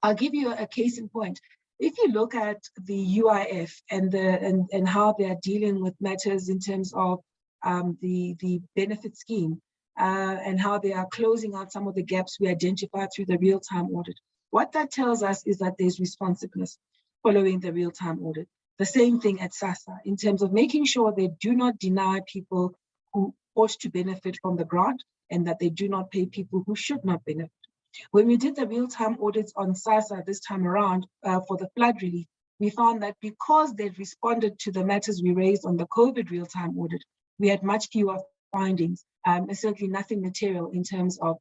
I'll give you a case in point. If you look at the UIF and how they are dealing with matters in terms of the benefit scheme and how they are closing out some of the gaps we identified through the real-time audit, what that tells us is that there's responsiveness following the real-time audit. The same thing at SASSA in terms of making sure they do not deny people who ought to benefit from the grant and that they do not pay people who should not benefit. When we did the real-time audits on SASSA this time around for the flood relief, we found that because they'd responded to the matters we raised on the COVID real-time audit, we had much fewer findings, and certainly nothing material in terms of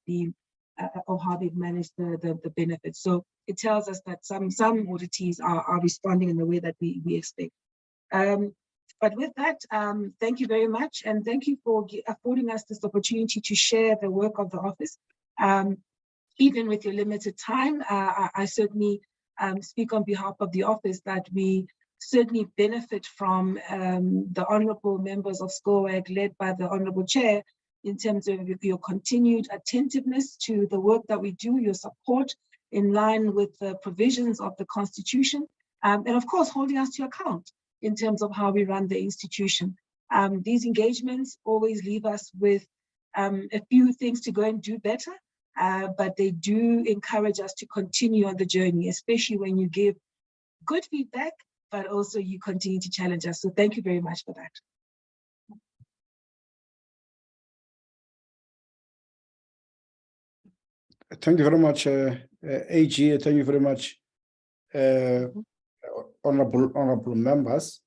of how they've managed the benefits. So it tells us that some auditees are responding in the way that we expect. But with that, thank you very much, and thank you for affording us this opportunity to share the work of the office. Even with your limited time, I certainly speak on behalf of the office that we certainly benefit from the honorable members of SCOAG led by the honorable chair in terms of your continued attentiveness to the work that we do, your support in line with the provisions of the Constitution, and of course, holding us to account in terms of how we run the institution. These engagements always leave us with a few things to go and do better, but they do encourage us to continue on the journey, especially when you give good feedback, but also you continue to challenge us. So thank you very much for that. Thank you very much, AG. Thank you very much, honorable members.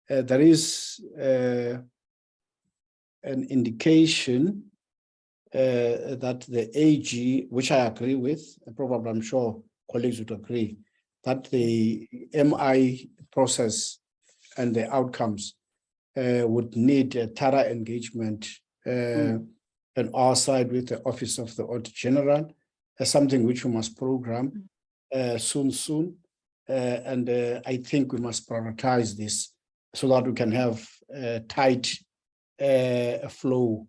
There is an indication that the AG, which I agree with, probably I'm sure colleagues would agree, that the MI process and the outcomes would need a thorough engagement on our side with the Office of the Auditor-General, something which we must program soon. And I think we must prioritize this so that we can have a tight flow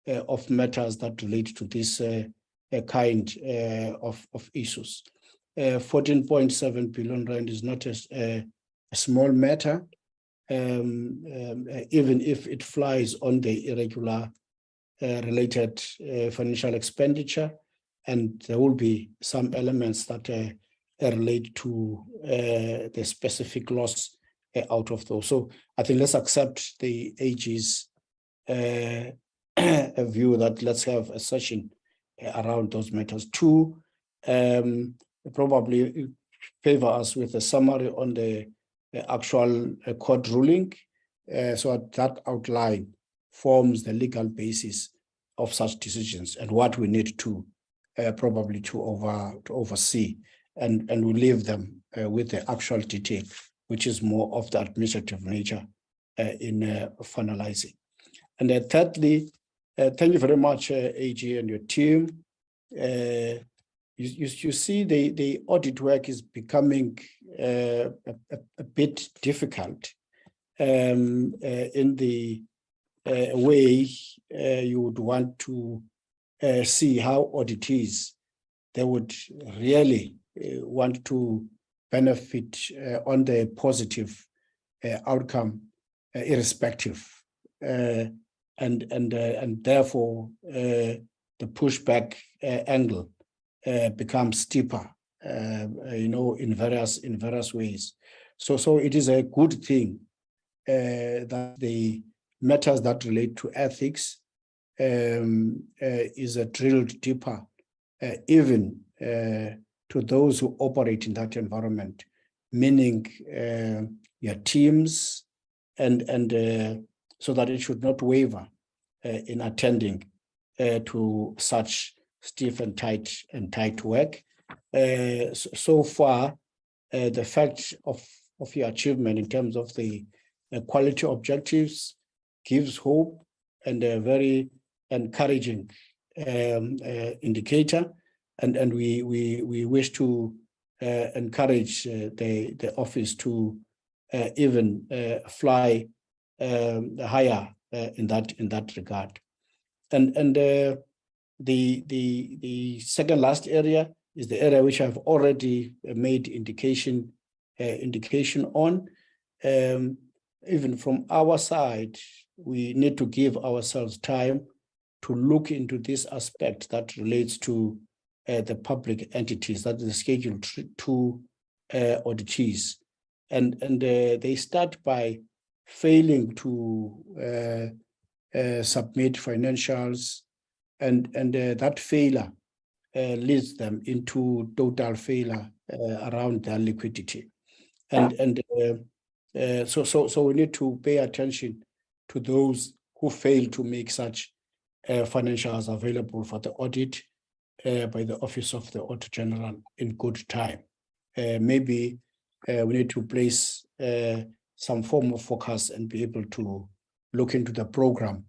of matters that relate to this kind of issues. 14.7 billion rand is not a small matter, even if it flies on the irregular related financial expenditure, and there will be some elements that relate to the specific loss out of those. So I think let's accept the AG's a view that let's have a session around those matters. Two, probably favor us with a summary on the actual court ruling, so that outline forms the legal basis of such decisions and what we need to probably to oversee, and we leave them with the actual detail, which is more of the administrative nature in finalizing. And thirdly, thank you very much, AG and your team. You see the audit work is becoming a bit difficult in the way you would want to see how auditees, they would really want to benefit on the positive outcome irrespective. And therefore the pushback angle becomes steeper, in various ways. So it is a good thing that the matters that relate to ethics is drilled deeper, even to those who operate in that environment, meaning your teams, and so that it should not waver in attending to such stiff and tight work. So far, the fact of your achievement in terms of the quality objectives gives hope and a very encouraging indicator, and we wish to encourage the office to even fly higher in that regard. And the second last area is the area which I've already made indication on. Even from our side, we need to give ourselves time to look into this aspect that relates to the public entities, that is Schedule 2 auditees. And they start by failing to submit financials, and that failure leads them into total failure around their liquidity. So we need to pay attention to those who fail to make such financials available for the audit by the Office of the Auditor-General in good time. Maybe we need to place some form of focus and be able to look into the program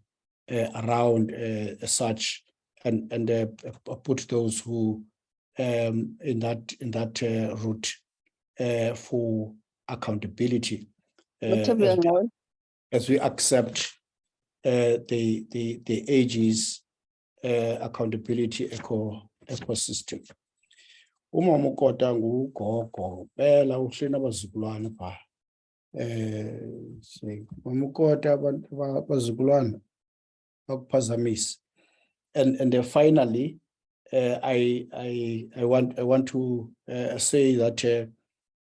around such, and put those who in that route for accountability as we accept the AG's accountability ecosystem. Uma mukota ngugogo phela uhleli abazukulwane pha. Umukota abazukulwane bakuphazamisa. And finally, I want to say that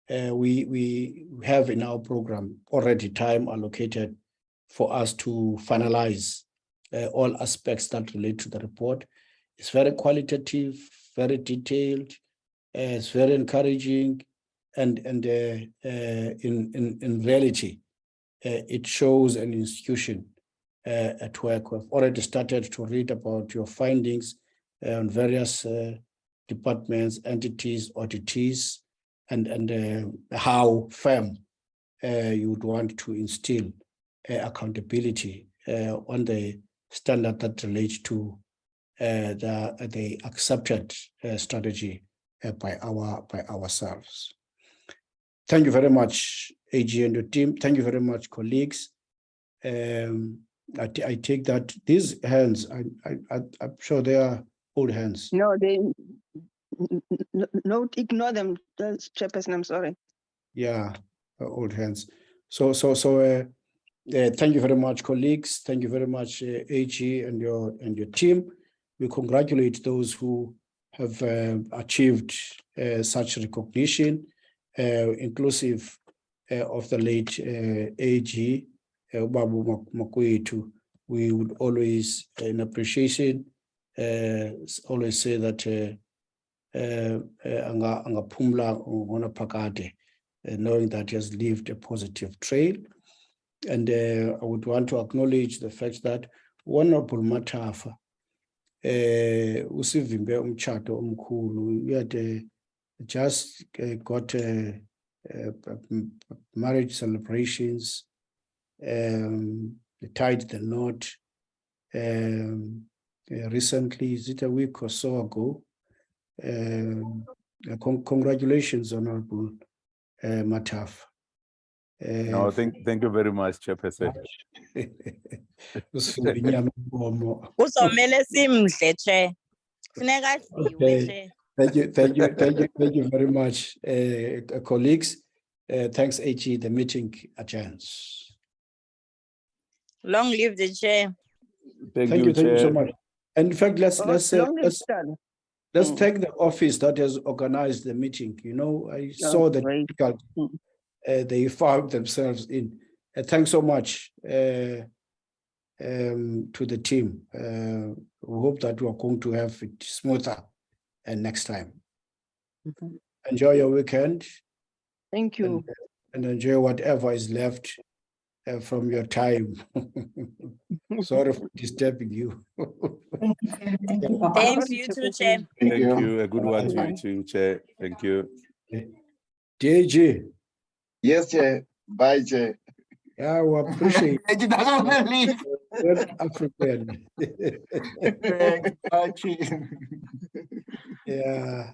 we have in our program already time allocated for us to finalize all aspects that relate to the report. It's very qualitative, very detailed, it's very encouraging, and in reality, it shows an institution at work. We've already started to read about your findings on various departments, entities, auditees, and how firm you would want to instill accountability on the standard that relates to the accepted strategy by ourselves. Thank you very much, AG and your team. Thank you very much, colleagues. I take that these hands, I'm sure they are old hands. No, no, ignore them, Chairperson, I'm sorry. Yeah, old hands. So thank you very much, colleagues. Thank you very much, AG and your team. We congratulate those who have achieved such recognition, inclusive of the late AG, Babu Makwetu. We would always, in appreciation, always say that angapumla ngona phakade, knowing that he has lived a positive trail. And I would want to acknowledge the fact that Honorable Matafa usivimbe umtshato omkhulu. We had just got marriage celebrations, tied the knot recently. Is it a week or so ago? Congratulations, Honorable Matafa. No, thank you very much, Chairperson. Kuzomele simhle, Chair. Funeka adliwe, Chair. Thank you very much, colleagues. Thanks, AG. The meeting adjourns. Long live the Chair. Thank you so Chair. Much. And in fact, let's thank the office that has organized the meeting. You know, I saw the difficulty they found themselves in. Thanks so much to the team. We hope that we are going to have it smoother next time. Enjoy your weekend. Thank you. And enjoy whatever is left from your time. Sorry for disturbing you. Thanks, you too, Chair. Thank you. A good one to you too, Chair. Thank you. DG. Yes, Chair. Bye, Chair. Yeah, we appreciate it. West African. Yeah.